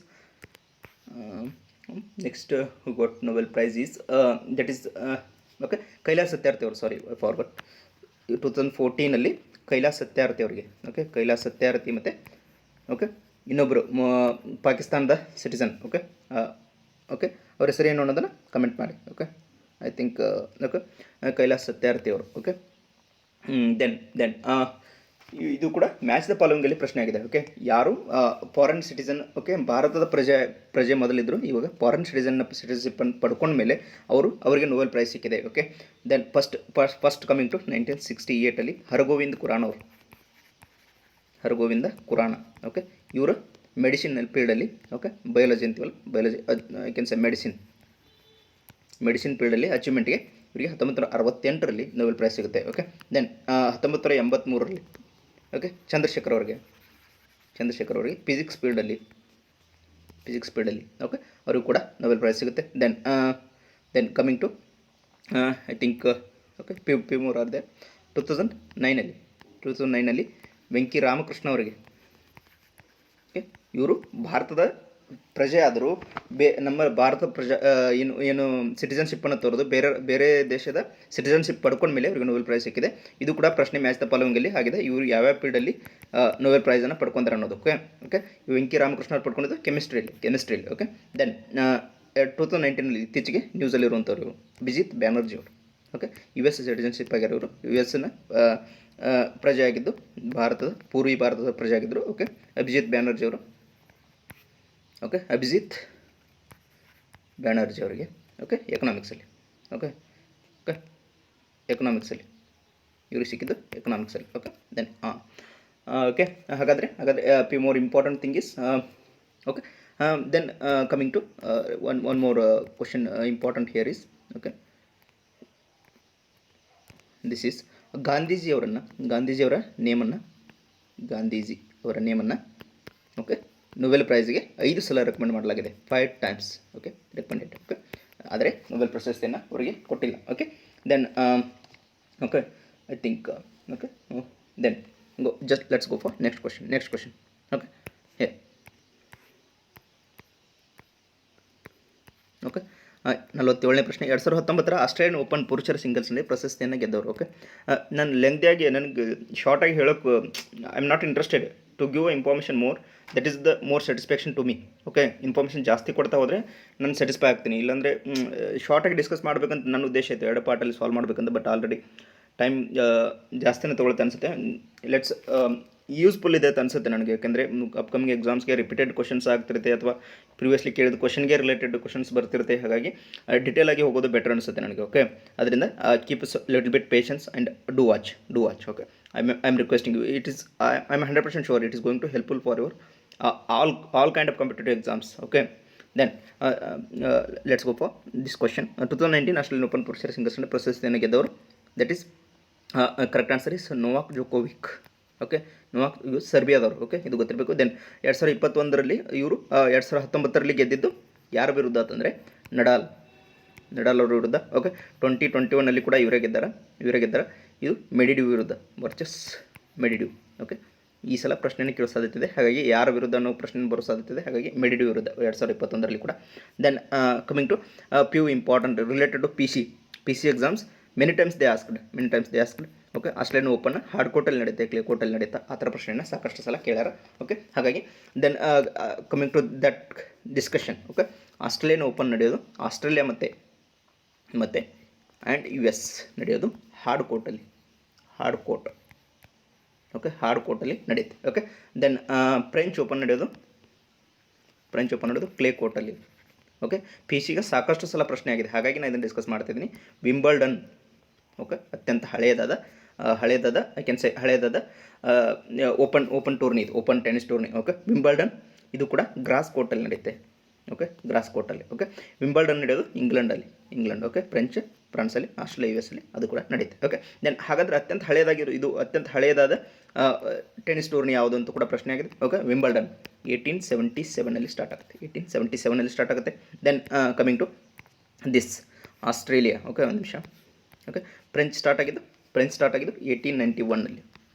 next who got Nobel Prize is that is okay, Kailash Satyarthi ಅವರು. ಸಾರಿ, ಫಾರ್ವರ್ಡ್. 2014 ಕೈಲಾಸ್ ಸತ್ಯಾರ್ಥಿ ಅವರಿಗೆ. ಓಕೆ, ಕೈಲಾಸ್ ಸತ್ಯಾರ್ಥಿ ಮತ್ತು ಓಕೆ ಇನ್ನೊಬ್ಬರು ಪಾಕಿಸ್ತಾನದ ಸಿಟಿಸನ್. ಓಕೆ, ಅವ್ರ ಹೆಸರು ಏನು ಅನ್ನೋದನ್ನು ಕಮೆಂಟ್ ಮಾಡಿ. Okay, I think okay, Kailash Satyarthi ಅವರು. ಓಕೆ, ದೆನ್ ಇದು ಕೂಡ ಮ್ಯಾಚ್ ದ ಫಾಲೋವಿಂಗಲ್ಲಿ ಪ್ರಶ್ನೆ ಆಗಿದೆ. ಓಕೆ, ಯಾರು ಫಾರಿನ್ ಸಿಟಿಸನ್? ಓಕೆ, ಭಾರತದ ಪ್ರಜೆ ಮೊದಲಿದ್ದರು, ಇವಾಗ ಫಾರಿನ್ ಸಿಟಿಸನ್ಶಿಪ್ಪನ್ನು ಪಡ್ಕೊಂಡ ಮೇಲೆ ಅವರಿಗೆ Nobel Prize ಸಿಕ್ಕಿದೆ. Okay, then first coming to 1968 Hargobind Khorana. Okay, ಇವರು ಮೆಡಿಸಿನ್ ಫೀಲ್ಡಲ್ಲಿ. ಓಕೆ, ಬಯಾಲಜಿ ಅಂತೀವಲ್ಲ, biology I can say medicine ಫೀಲ್ಡಲ್ಲಿ ಅಚೀವ್ಮೆಂಟ್ಗೆ ಇವರಿಗೆ 1968 Nobel Prize ಸಿಗುತ್ತೆ. ಓಕೆ, ದೆನ್ 1983 ಓಕೆ, ಚಂದ್ರಶೇಖರ್ ಅವರಿಗೆ ಫಿಸಿಕ್ಸ್ ಫೀಲ್ಡಲ್ಲಿ. ಓಕೆ, ಅವ್ರಿಗೂ ಕೂಡ Nobel Prize ಸಿಗುತ್ತೆ. Then coming to I think okay ಪಿ ಮೂರ್ ಆಗಿದೆ 2009 ವೆಂಕಿ ರಾಮಕೃಷ್ಣ ಅವರಿಗೆ. ಓಕೆ, ಇವರು ಭಾರತದ ಪ್ರಜೆ ಆದರೂ ನಮ್ಮ ಭಾರತ ಏನು ಸಿಟಿಸನ್ಶಿಪ್ಪನ್ನು ತೋರೋದು ಬೇರೆ ದೇಶದ ಸಿಟಿಸನ್ಶಿಪ್ ಪಡ್ಕೊಂಡ ಮೇಲೆ ಅವರಿಗೆ Nobel Prize ಸಿಕ್ಕಿದೆ. ಇದು ಕೂಡ ಪ್ರಶ್ನೆ ಮ್ಯಾಚ್ ದ ಫಾಲೋವಿಂಗಲ್ಲಿ ಆಗಿದೆ. ಇವರು ಯಾವ್ಯಾವ ಫೀಲ್ಡಲ್ಲಿ Nobel Prize ಪಡ್ಕೊಂತಾರೆ ಅನ್ನೋದು. ಓಕೆ, ವೆಂಕಿ ರಾಮಕೃಷ್ಣ ಅವ್ರು ಪಡ್ಕೊಂಡಿದ್ದು ಕೆಮಿಸ್ಟ್ರಿಯಲ್ಲಿ. ಓಕೆ, ದೆನ್ 2019 ಇತ್ತೀಚೆಗೆ ನ್ಯೂಸಲ್ಲಿರುವಂಥವ್ರು ಇವರು ಅಭಿಜಿತ್ ಬ್ಯಾನರ್ಜಿ ಅವರು. ಓಕೆ, US ಸಿಟಿಸನ್ಶಿಪ್ ಆಗ್ಯಾರ ಇವರು. US ಪ್ರಜೆ ಆಗಿದ್ದು ಪೂರ್ವಿ ಭಾರತದ ಪ್ರಜೆ ಆಗಿದ್ದರು. ಓಕೆ, ಅಭಿಜಿತ್ ಬ್ಯಾನರ್ಜಿ ಅವರು. ಓಕೆ, ಅಭಿಜಿತ್ ಬ್ಯಾನರ್ಜಿ ಅವರಿಗೆ. ಓಕೆ, ಎಕನಾಮಿಕ್ಸಲ್ಲಿ. ಓಕೆ, ಎಕನಾಮಿಕ್ಸಲ್ಲಿ ಇವ್ರಿಗೆ ಸಿಕ್ಕಿದ್ದು ಎಕನಾಮಿಕ್ಸಲ್ಲಿ. ಓಕೆ, ದೆನ್ ಓಕೆ, ಹಾಗಾದರೆ P more important thing is okay, then coming to one more question important here is. Okay, this is ಗಾಂಧೀಜಿಯವರ ನೇಮನ್ನು ಓಕೆ Nobel Prizeಗೆ 5 ಸಲ ರೆಕಮೆಂಡ್ ಮಾಡಲಾಗಿದೆ. 5 times. Okay, recommended. ಓಕೆ, ಆದರೆ Nobel ಪ್ರಶಸ್ತಿಯನ್ನು ಅವರಿಗೆ ಕೊಟ್ಟಿಲ್ಲ. Okay, then okay I think okay then let's go for next question. Okay, 47ನೇ ಪ್ರಶ್ನೆ 2019 ಆಸ್ಟ್ರೇಲಿಯನ್ ಓಪನ್ ಪುರುಷರ ಸಿಂಗಲ್ಸ್ನಲ್ಲಿ ಪ್ರಶಸ್ತಿಯನ್ನು ಗೆದ್ದವರು. ಓಕೆ, ನಾನು ಲೆಂಗ್ದಿಯಾಗಿ ನನಗೆ ಶಾರ್ಟಾಗಿ ಹೇಳೋಕ್ಕೆ I am not interested to give information more, that is the more satisfaction to me. Okay, information ಜಾಸ್ತಿ ಕೊಡ್ತಾ ಹೋದರೆ ನಾನು ಸ್ಯಾಟಿಸ್ಫೈ ಆಗ್ತೀನಿ, ಇಲ್ಲಾಂದರೆ ಶಾರ್ಟಾಗಿ ಡಿಸ್ಕಸ್ ಮಾಡಬೇಕಂತ ನನ್ನ ಉದ್ದೇಶ ಇತ್ತು, 2 ಪಾರ್ಟಲ್ಲಿ ಸಾಲ್ವ್ ಮಾಡಬೇಕಂತ. ಬಟ್ ಆಲ್ರೆಡಿ ಟೈಮ್ ಜಾಸ್ತಿನೇ ತೊಗೊಳುತ್ತೆ ಅನಿಸುತ್ತೆ. ಲೆಟ್ಸ್ ಯೂಸ್ಫುಲ್ ಇದೆ ಅಂತ ಅನಿಸುತ್ತೆ ನನಗೆ, ಯಾಕೆಂದರೆ ಅಪ್ಕಮಿಂಗ್ ಎಕ್ಸಾಮ್ಸ್ಗೆ ರಿಪೀಟೆಡ್ ಕ್ವಶನ್ಸ್ ಆಗ್ತಿರುತ್ತೆ ಅಥವಾ ಪ್ರಿವಿಯಸ್ಲಿ ಕೇಳಿದ ಕ್ವಶನ್ಗೆ ರಿಲೇಟೆಡ್ ಕ್ವಶನ್ಸ್ ಬರ್ತಿರುತ್ತೆ. ಹಾಗಾಗಿ ಡಿಟೇಲ್ ಆಗಿ ಹೋಗೋದು ಬೆಟರ್ ಅನಿಸುತ್ತೆ ನನಗೆ. ಓಕೆ, ಅದರಿಂದ keep little bit patience and do watch. Okay, I am requesting you. I am 100% sure it is going to helpful for your all kind of competitive exams. Okay, then let's go for this question. 2019 Australian Open ಪುರುಷರ singles ಪ್ರಶಸ್ತಿಯನ್ನು ಗೆದ್ದವರು, that is correct answer is Novak Djokovic. Okay, Novak ಇವರು ಸರ್ಬಿಯಾದವರು. Okay, ಇದು ಗೊತ್ತಿರಬೇಕು. Then 2021 ಇವರು 2019 ಗೆದ್ದಿದ್ದು ಯಾರ ವಿರುದ್ಧ ಅಂತಂದರೆ ನಡಾಲ್ ಅವ್ರ ವಿರುದ್ಧ. ಓಕೆ, 2021 ಕೂಡ ಇವರೇ ಗೆದ್ದಾರ. ಇದು ಮೆಡಿಡಿವ್ ವಿರುದ್ಧ ವರ್ಚಸ್ ಮೆಡಿಡಿವ್. ಓಕೆ, ಈ ಸಲ ಪ್ರಶ್ನೆನೇ ಕೇಳೋ ಸಾಧ್ಯತೆ ಇದೆ, ಹಾಗಾಗಿ ಯಾರ ವಿರುದ್ಧ ಅನ್ನೋ ಪ್ರಶ್ನೆ ಬರೋ ಸಾಧ್ಯತೆ ಇದೆ. ಹಾಗಾಗಿ ಮೆಡಿಡಿವ್ ವಿರುದ್ಧ 2021 ಕೂಡ. Then coming to few important related to P C exams. Many times they asked. Okay, Australian Open hard ಕೋರ್ಟಲ್ಲಿ ನಡೆಯುತ್ತೆ, ಕ್ಲೇ ಕೋರ್ಟಲ್ಲಿ ನಡೆಯುತ್ತಾ, ಆ ಥರ ಪ್ರಶ್ನೆಯನ್ನು ಸಾಕಷ್ಟು ಸಲ ಕೇಳ್ಯಾರ. ಓಕೆ, ಹಾಗಾಗಿ then coming to that discussion. Okay, Australian Open ನಡೆಯೋದು ಆಸ್ಟ್ರೇಲಿಯಾ ಮತ್ತು ಆ್ಯಂಡ್ US ನಡೆಯೋದು ಹಾರ್ಡ್ ಕೋರ್ಟ್. ಓಕೆ, ಹಾರ್ಡ್ ಕೋರ್ಟಲ್ಲಿ ನಡೆಯುತ್ತೆ. ಓಕೆ, ದೆನ್ ಫ್ರೆಂಚ್ ಓಪನ್ ನಡೆಯೋದು ಕ್ಲೇ ಕೋರ್ಟಲ್ಲಿ. ಓಕೆ, PCಗೆ ಸಾಕಷ್ಟು ಸಲ ಪ್ರಶ್ನೆ ಆಗಿದೆ, ಹಾಗಾಗಿ ನಾನು ಇದನ್ನು ಡಿಸ್ಕಸ್ ಮಾಡ್ತಿದ್ದೀನಿ. ವಿಂಬಲ್ಡನ್. ಓಕೆ, ಅತ್ಯಂತ ಹಳೆಯದಾದ ಐ ಕ್ಯಾನ್ ಸೇ ಹಳೆಯದಾದ ಓಪನ್ ಟೂರ್ನಿ ಇದು, open tennis tourney. Okay, Wimbledon ಇದು ಕೂಡ ಗ್ರಾಸ್ ಕೋರ್ಟಲ್ಲಿ ನಡೆಯುತ್ತೆ. ಓಕೆ, ಗ್ರಾಸ್ ಕೋರ್ಟಲ್ಲಿ. ಓಕೆ, ವಿಂಬಲ್ಡನ್ ನಡೆಯೋದು ಇಂಗ್ಲೆಂಡ್. ಓಕೆ, ಫ್ರಾನ್ಸಲ್ಲಿ, ಆಸ್ಟ್ರೇಲಿಯಾ, US ಅಲ್ಲಿ ಅದು ಕೂಡ ನಡೆಯುತ್ತೆ. ಓಕೆ, ದೆನ್ ಹಾಗಾದರೆ ಅತ್ಯಂತ ಹಳೆಯದಾದ ಟೆನ್ನಿಸ್ ಟೂರ್ನಿ ಯಾವುದು ಅಂತ ಕೂಡ ಪ್ರಶ್ನೆ ಆಗಿದೆ. ಓಕೆ, ವಿಂಬಲ್ಡನ್ 1877 ಸ್ಟಾರ್ಟ್ ಆಗುತ್ತೆ. Then coming to this Australia. Okay, ಒಂದು ನಿಮಿಷ. ಓಕೆ, ಫ್ರೆಂಚ್ ಸ್ಟಾರ್ಟ್ ಆಗಿದ್ದು 1891.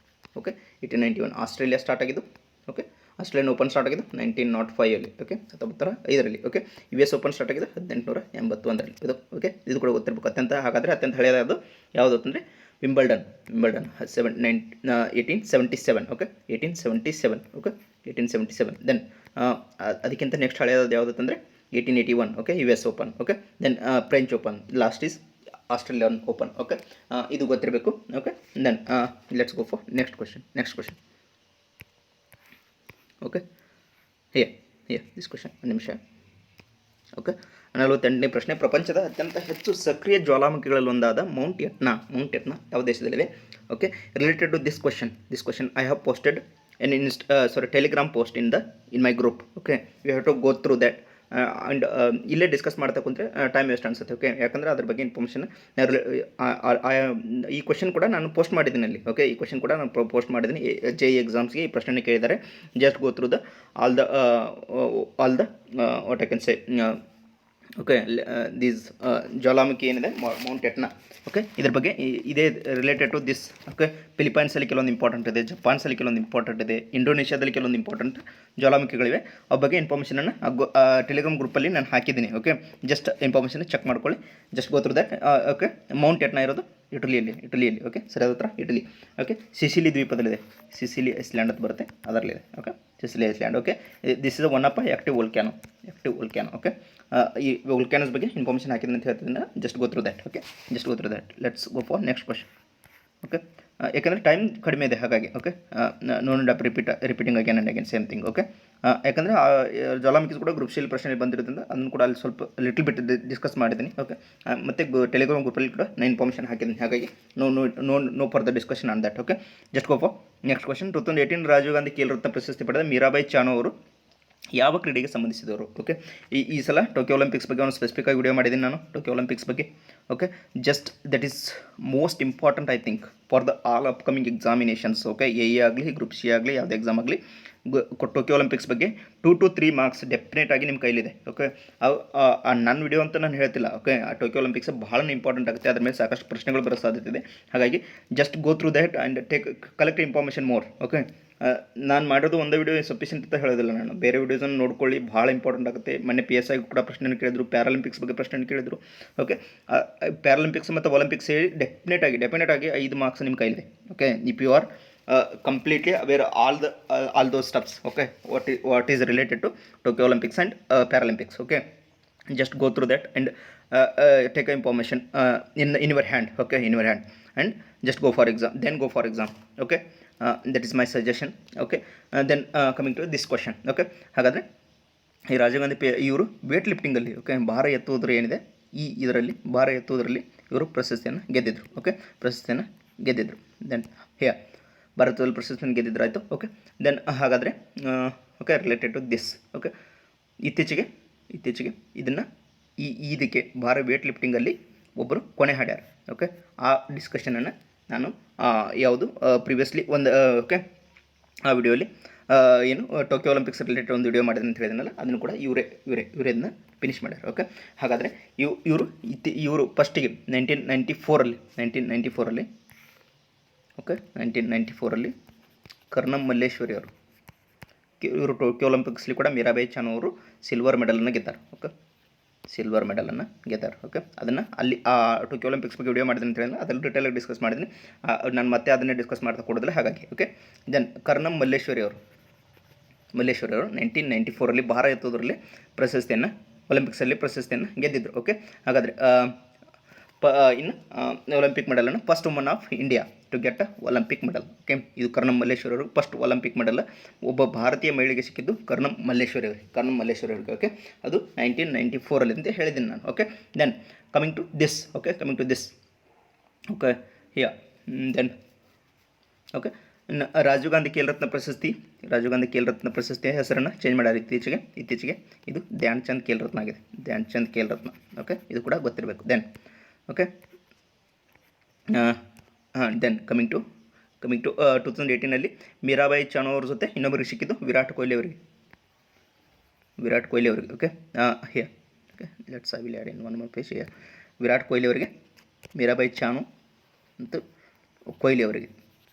ಓಕೆ, 1891 ಆಸ್ಟ್ರೇಲಿಯಾ ಸ್ಟಾರ್ಟ್ ಆಗಿದ್ದು. ಓಕೆ, ಆಸ್ಟ್ರೇಲಿಯನ್ ಓಪನ್ ಸ್ಟಾರ್ಟ್ ಆಗಿದ್ದು 1905. Okay, 1905. Okay, US Open start ಆಗಿದ್ದು 1881. ಇದು ಓಕೆ, ಇದು ಕೂಡ ಗೊತ್ತಿರಬೇಕು. ಅತ್ಯಂತ ಹಳೆಯದಾದ ಯಾವುದು ಅಂತಂದರೆ ವಿಂಬಲ್ಡನ್ 1877. ಓಕೆ, 1877. ಓಕೆ, 1877. ದೆನ್ ಅದಕ್ಕಿಂತ ನೆಕ್ಸ್ಟ್ ಹಳೆಯದಾದ ಯಾವುದು ಅಂತಂದರೆ 1881. Okay, US Open. Okay, then French Open. Last is Australian Open. Okay, ಇದು ಗೊತ್ತಿರಬೇಕು. Okay, then let's go for next question. Okay, this question. ಒಂದು ನಿಮಿಷ. ಓಕೆ, 48ನೇ ಪ್ರಶ್ನೆ. ಪ್ರಪಂಚದ ಅತ್ಯಂತ ಹೆಚ್ಚು ಸಕ್ರಿಯ ಜ್ವಾಲಾಮುಖಿಗಳಲ್ಲಿ ಒಂದಾದ ಮೌಂಟ್ ಎಟ್ನಾ ಯಾವ ದೇಶದಲ್ಲಿದೆ? Okay, related to this question I have posted Telegram post in my group. Okay, you have to go through that and ಇಲ್ಲೇ ಡಿಸ್ಕಸ್ ಮಾಡ್ತಾ ಕುಂತ್ರೆ ಟೈಮ್ ವೇಸ್ಟ್ ಅನಿಸುತ್ತೆ. ಓಕೆ, ಯಾಕಂದರೆ ಅದ್ರ ಬಗ್ಗೆ ಇನ್ಫಾರ್ಮೇಷನ್ ಈ ಕ್ವಶನ್ ಕೂಡ ನಾನು ಪೋಸ್ಟ್ ಮಾಡಿದ್ದೀನಿ ಅಲ್ಲಿ. ಓಕೆ, ಈ ಕ್ವಶನ್ ಕೂಡ ನಾನು ಪೋಸ್ಟ್ ಮಾಡಿದ್ದೀನಿ. JEE ಎಕ್ಸಾಮ್ಸ್ಗೆ ಈ ಪ್ರಶ್ನೆ ಕೇಳಿದ್ದಾರೆ. Just go through the all the what I can say. Okay, these ಜ್ವಾಲಾಮುಖಿ ಏನಿದೆ ಮೌಂಟ್ ಎಟ್ನಾ. ಓಕೆ, ಇದ್ರ ಬಗ್ಗೆ ಇದೇ ರಿಲೇಟೆಡ್ ಟು ದಿಸ್. ಓಕೆ, ಫಿಲಿಪೈನ್ಸಲ್ಲಿ ಕೆಲವೊಂದು ಇಂಪಾರ್ಟೆಂಟ್ ಇದೆ, ಜಪಾನ್ಸಲ್ಲಿ ಕೆಲವೊಂದು ಇಂಪಾರ್ಟೆಂಟ್ ಇದೆ, ಇಂಡೋನೇಷ್ಯಾದಲ್ಲಿ ಕೆಲವೊಂದು ಇಂಪಾರ್ಟೆಂಟ್ ಜ್ವಾಲಾಮುಖಿಗಳಿವೆ. ಆ ಬಗ್ಗೆ ಇನ್ಫಾರ್ಮೇಷನನ್ನು ಟೆಲಿಗ್ರಾಮ್ ಗ್ರೂಪಲ್ಲಿ ನಾನು ಹಾಕಿದ್ದೀನಿ. ಓಕೆ, ಜಸ್ಟ್ ಇನ್ಫಾರ್ಮೇಷನ್ ಚೆಕ್ ಮಾಡ್ಕೊಳ್ಳಿ. Just go through that. Okay, Mount Etna ಇರೋದು ಇಟಲಿಯಲ್ಲಿ. ಓಕೆ, ಸರಿಯಾದ ಉತ್ತರ ಇಟಲಿ. ಓಕೆ, ಸಿಸಿಲಿ ದ್ವೀಪದಲ್ಲಿದೆ. ಸಿಸಿಲಿ ಐಸ್ಲ್ಯಾಂಡ್ ಅಂತ ಬರುತ್ತೆ, ಅದರಲ್ಲಿದೆ. Okay, Sicily island. Okay, this is one of active volcano. Okay, ಈ ವೋಲ್ಕ್ಯಾನೋಸ್ ಬಗ್ಗೆ ಇನ್ಫಾರ್ಮೇಷನ್ ಹಾಕಿದ್ದೀನಿ ಅಂತ ಹೇಳ್ತಿದ್ದೀನಿ. Just go through that. Okay, let's go for next question. Okay, ಯಾಕಂದರೆ ಟೈಮ್ ಕಡಿಮೆ ಇದೆ, ಹಾಗಾಗಿ. Okay, no need of repeating again and again same thing. Okay, ಯಾಕಂದರೆ ಜ್ವಾಲಾಮುಖೀಸ್ ಕೂಡ ಗ್ರೂಪ್ ಸಿ ಪ್ರಶ್ನೆ ಬಂದಿರೋದ್ರಿಂದ ಅದನ್ನು ಕೂಡ ಅಲ್ಲಿ ಸ್ವಲ್ಪ ಲಿಟಲ್ ಬಿಟ್ ಡಿಸ್ಕಸ್ ಮಾಡಿದ್ದೀನಿ. ಓಕೆ, ಮತ್ತು ಟೆಲಿಗ್ರಾಮ್ ಗ್ರೂಪಲ್ಲಿ ಕೂಡ ನಾನು ಇನ್ಫಾರ್ಮೇಷನ್ ಹಾಕಿದ್ದೀನಿ, ಹಾಗಾಗಿ no further discussion on that. Okay, just go for next question. 2018 Rajiv Gandhi Khel Ratna ಪ್ರಶಸ್ತಿ ಪಡೆದ ಮೀರಾಬಾಯಿ ಚಾನು ಅವರು ಯಾವ ಕ್ರೀಡೆಗೆ ಸಂಬಂಧಿಸಿದವರು? ಓಕೆ, ಈ ಸಲ ಟೋಕಿಯೋ ಒಲಿಂಪಿಕ್ಸ್ ಬಗ್ಗೆ ಒಂದು ಸ್ಪೆಸಿಫಿಕ್ ಆಗಿ ವಿಡಿಯೋ ಮಾಡಿದ್ದೀನಿ ನಾನು, ಟೋಕಿಯೋ ಒಲಿಂಪಿಕ್ಸ್ ಬಗ್ಗೆ. Okay, just that is most important I think for the all upcoming examinations. Okay, AE ಆಗಲಿ, ಗ್ರೂಪ್ C ಆಗಲಿ, ಯಾವುದೇ ಎಕ್ಸಾಮ್ ಆಗಲಿ, ಟೋಕಿಯೋ ಒಲಿಂಪಿಕ್ಸ್ ಬಗ್ಗೆ 2 to 3 ಮಾರ್ಕ್ಸ್ ಡೆಫಿನೆಟ್ ಆಗಿ ನಿಮ್ಮ ಕೈಲಿದೆ. ಓಕೆ, ನನ್ನ ವಿಡಿಯೋ ಅಂತ ನಾನು ಹೇಳ್ತಿಲ್ಲ. ಓಕೆ, ಆ ಟೋಕಿಯೋ ಒಲಿಂಪಿಕ್ಸ್ ಬಹಳ ಇಂಪಾರ್ಟೆಂಟ್ ಆಗುತ್ತೆ, ಅದ್ರ ಮೇಲೆ ಸಾಕಷ್ಟು ಪ್ರಶ್ನೆಗಳು ಬರೋ ಸಾಧ್ಯತೆ ಇದೆ. ಹಾಗಾಗಿ just go through that and collect information more. Okay, ನಾನು ಮಾಡೋದು ಒಂದು ವಿಡಿಯೋ ಸಫಿಷಿಯಂಟ್ ಅಂತ ಹೇಳೋದಿಲ್ಲ, ನಾನು ಬೇರೆ ವೀಡಿಯೋಸನ್ನು ನೋಡ್ಕೊಳ್ಳಿ, ಭಾಳ ಇಂಪಾರ್ಟೆಂಟ್ ಆಗುತ್ತೆ. ಮೊನ್ನೆ PSI ಕೂಡ ಪ್ರಶ್ನೆಯನ್ನು ಕೇಳಿದ್ರು, ಪ್ಯಾರಾಲಿಂಪಿಕ್ಸ್ ಬಗ್ಗೆ ಪ್ರಶ್ನೆಯನ್ನು ಕೇಳಿದರು. ಓಕೆ, ಪ್ಯಾರಾಲಿಂಪಿಕ್ಸ್ ಮತ್ತು ಒಲಿಂಪಿಕ್ಸ್ ಹೇಳಿ ಡೆಫಿನೆಟ್ ಆಗಿ 5 ಮಾರ್ಕ್ಸ್ ನಿಮ್ಮ ಕೈಲಿದೆ. Okay, if you are completely aware all those stuffs. Okay, what is related to Tokyo Olympics and Paralympics. Okay, just go through that and take information in your hand. Okay, in your hand, and just go for exam. Okay, that is my suggestion. Okay, then coming to this question. Okay, ಹಾಗಾದರೆ ಈ ರಾಜೀವ್ ಗಾಂಧಿ ಇವರು wait ಲಿಫ್ಟಿಂಗಲ್ಲಿ, okay, ಭಾರ ಎತ್ತುವುದ್ರ ಏನಿದೆ ಇದರಲ್ಲಿ ಭಾರ ಎತ್ತುವುದರಲ್ಲಿ ಇವರು ಪ್ರಶಸ್ತಿಯನ್ನು ಗೆದ್ದಿದ್ರು. Okay, ಪ್ರಶಸ್ತಿಯನ್ನು ಗೆದ್ದಿದ್ರು. ದೆನ್ ಭಾರತದಲ್ಲಿ ಪ್ರಶಸ್ತಿಯನ್ನು ಗೆದ್ದಿದ್ರಾಯಿತು. ಓಕೆ, ದೆನ್ ಹಾಗಾದರೆ okay, related to this. Okay, ಇತ್ತೀಚೆಗೆ ಇದನ್ನು ಇದಕ್ಕೆ ಭಾರ ವೇಟ್ ಲಿಫ್ಟಿಂಗಲ್ಲಿ ಒಬ್ಬರು ಕೊನೆ ಹಾಡ್ಯಾರ. ಓಕೆ, ಆ ಡಿಸ್ಕಷನನ್ನು ನಾನು ಯಾವುದು ಪ್ರಿವಿಯಸ್ಲಿ ಒಂದು ಓಕೆ ಆ ವಿಡಿಯೋಲಿ ಏನು ಟೋಕಿಯೋ ಒಲಿಂಪಿಕ್ಸ್ ರಿಲೇಟೆಡ್ ಒಂದು ವಿಡಿಯೋ ಮಾಡಿದೆ ಅಂತ ಹೇಳಿದ್ನಲ್ಲ, ಅದನ್ನು ಕೂಡ ಇವರೇ ಫಿನಿಷ್ ಮಾಡ್ಯಾರ. ಓಕೆ, ಹಾಗಾದರೆ ಇವರು ಫಸ್ಟಿಗೆ 1994 ಓಕೆ 1994 ಕರ್ನಂ ಮಲ್ಲೇಶ್ವರಿ ಅವರು, ಇವರು ಟೋಕಿಯೋ ಒಲಿಂಪಿಕ್ಸ್ಲಿ ಕೂಡ ಮೀರಾಬಾಯಿ ಚಾನು ಅವರು ಸಿಲ್ವರ್ ಮೆಡಲನ್ನು ಗೆದ್ದಾರೆ. ಓಕೆ, ಸಿಲ್ವರ್ ಮೆಡಲನ್ನು ಗೆದ್ದಾರೆ. ಓಕೆ, ಅದನ್ನು ಅಲ್ಲಿ ಆ ಟೋಕಿಯೋ ಒಲಿಂಪಿಕ್ಸ್ ಬಗ್ಗೆ ವಿಡಿಯೋ ಮಾಡಿದ್ದೀನಿ ಅಂತ ಹೇಳಿದ್ರೆ ಅದರಲ್ಲಿ ಡಿಟೇಲಾಗಿ ಡಿಸ್ಕಸ್ ಮಾಡಿದ್ದೀನಿ. ನಾನು ಮತ್ತೆ ಅದನ್ನೇ ಡಿಸ್ಕಸ್ ಮಾಡ್ತಾ ಕೊಡೋದಿಲ್ಲ, ಹಾಗಾಗಿ. ಓಕೆ, ದೆನ್ ಕರ್ನಂ ಮಲ್ಲೇಶ್ವರಿ ಅವರು 1994 ಭಾರ ಎತ್ತುವುದರಲ್ಲಿ ಒಲಿಂಪಿಕ್ಸಲ್ಲಿ ಪ್ರಶಸ್ತಿಯನ್ನು ಗೆದ್ದಿದ್ದರು. ಓಕೆ, ಹಾಗಾದರೆ ಇನ್ನು ಒಲಿಂಪಿಕ್ ಮೆಡಲನ್ನು first woman of India to get Olympic medal. Okay, ಇದು ಕರ್ನಂ ಮಲ್ಲೇಶ್ವರಿ ಅವರು ಫಸ್ಟ್ ಒಲಿಂಪಿಕ್ ಮೆಡಲ್ ಒಬ್ಬ ಭಾರತೀಯ ಮಹಿಳೆಗೆ ಸಿಕ್ಕಿದ್ದು ಕರ್ನಂ ಮಲ್ಲೇಶ್ವರಿ ಅವರಿಗೆ. ಓಕೆ, ಅದು 1994 ಅಂತ ಹೇಳಿದ್ದೀನಿ ನಾನು. Okay, then coming to this. Okay, here then okay, Rajiv Gandhi Khel Ratna ಪ್ರಶಸ್ತಿಯ ಹೆಸರನ್ನು ಚೇಂಜ್ ಮಾಡ್ಯಾರ ಇತ್ತೀಚೆಗೆ. ಇದು ಧ್ಯಾನ್ ಚಂದ್ ಖೇಲ್ ರತ್ನ ಆಗಿದೆ. ಓಕೆ, ಇದು ಕೂಡ ಗೊತ್ತಿರಬೇಕು. Then okay, then coming to 2018 Mirabai Chanu ಅವ್ರ ಜೊತೆ ಇನ್ನೊಬ್ಬರಿಗೆ ಸಿಕ್ಕಿದ್ದು ವಿರಾಟ್ ಕೊಹ್ಲಿ ಅವರಿಗೆ. Okay, here okay, let's I will add in one more page here. Virat Kohli ಅವರಿಗೆ, ಮೀರಾಬಾಯಿ ಚಾನು ಮತ್ತು ಕೊಹ್ಲಿ ಅವರಿಗೆ.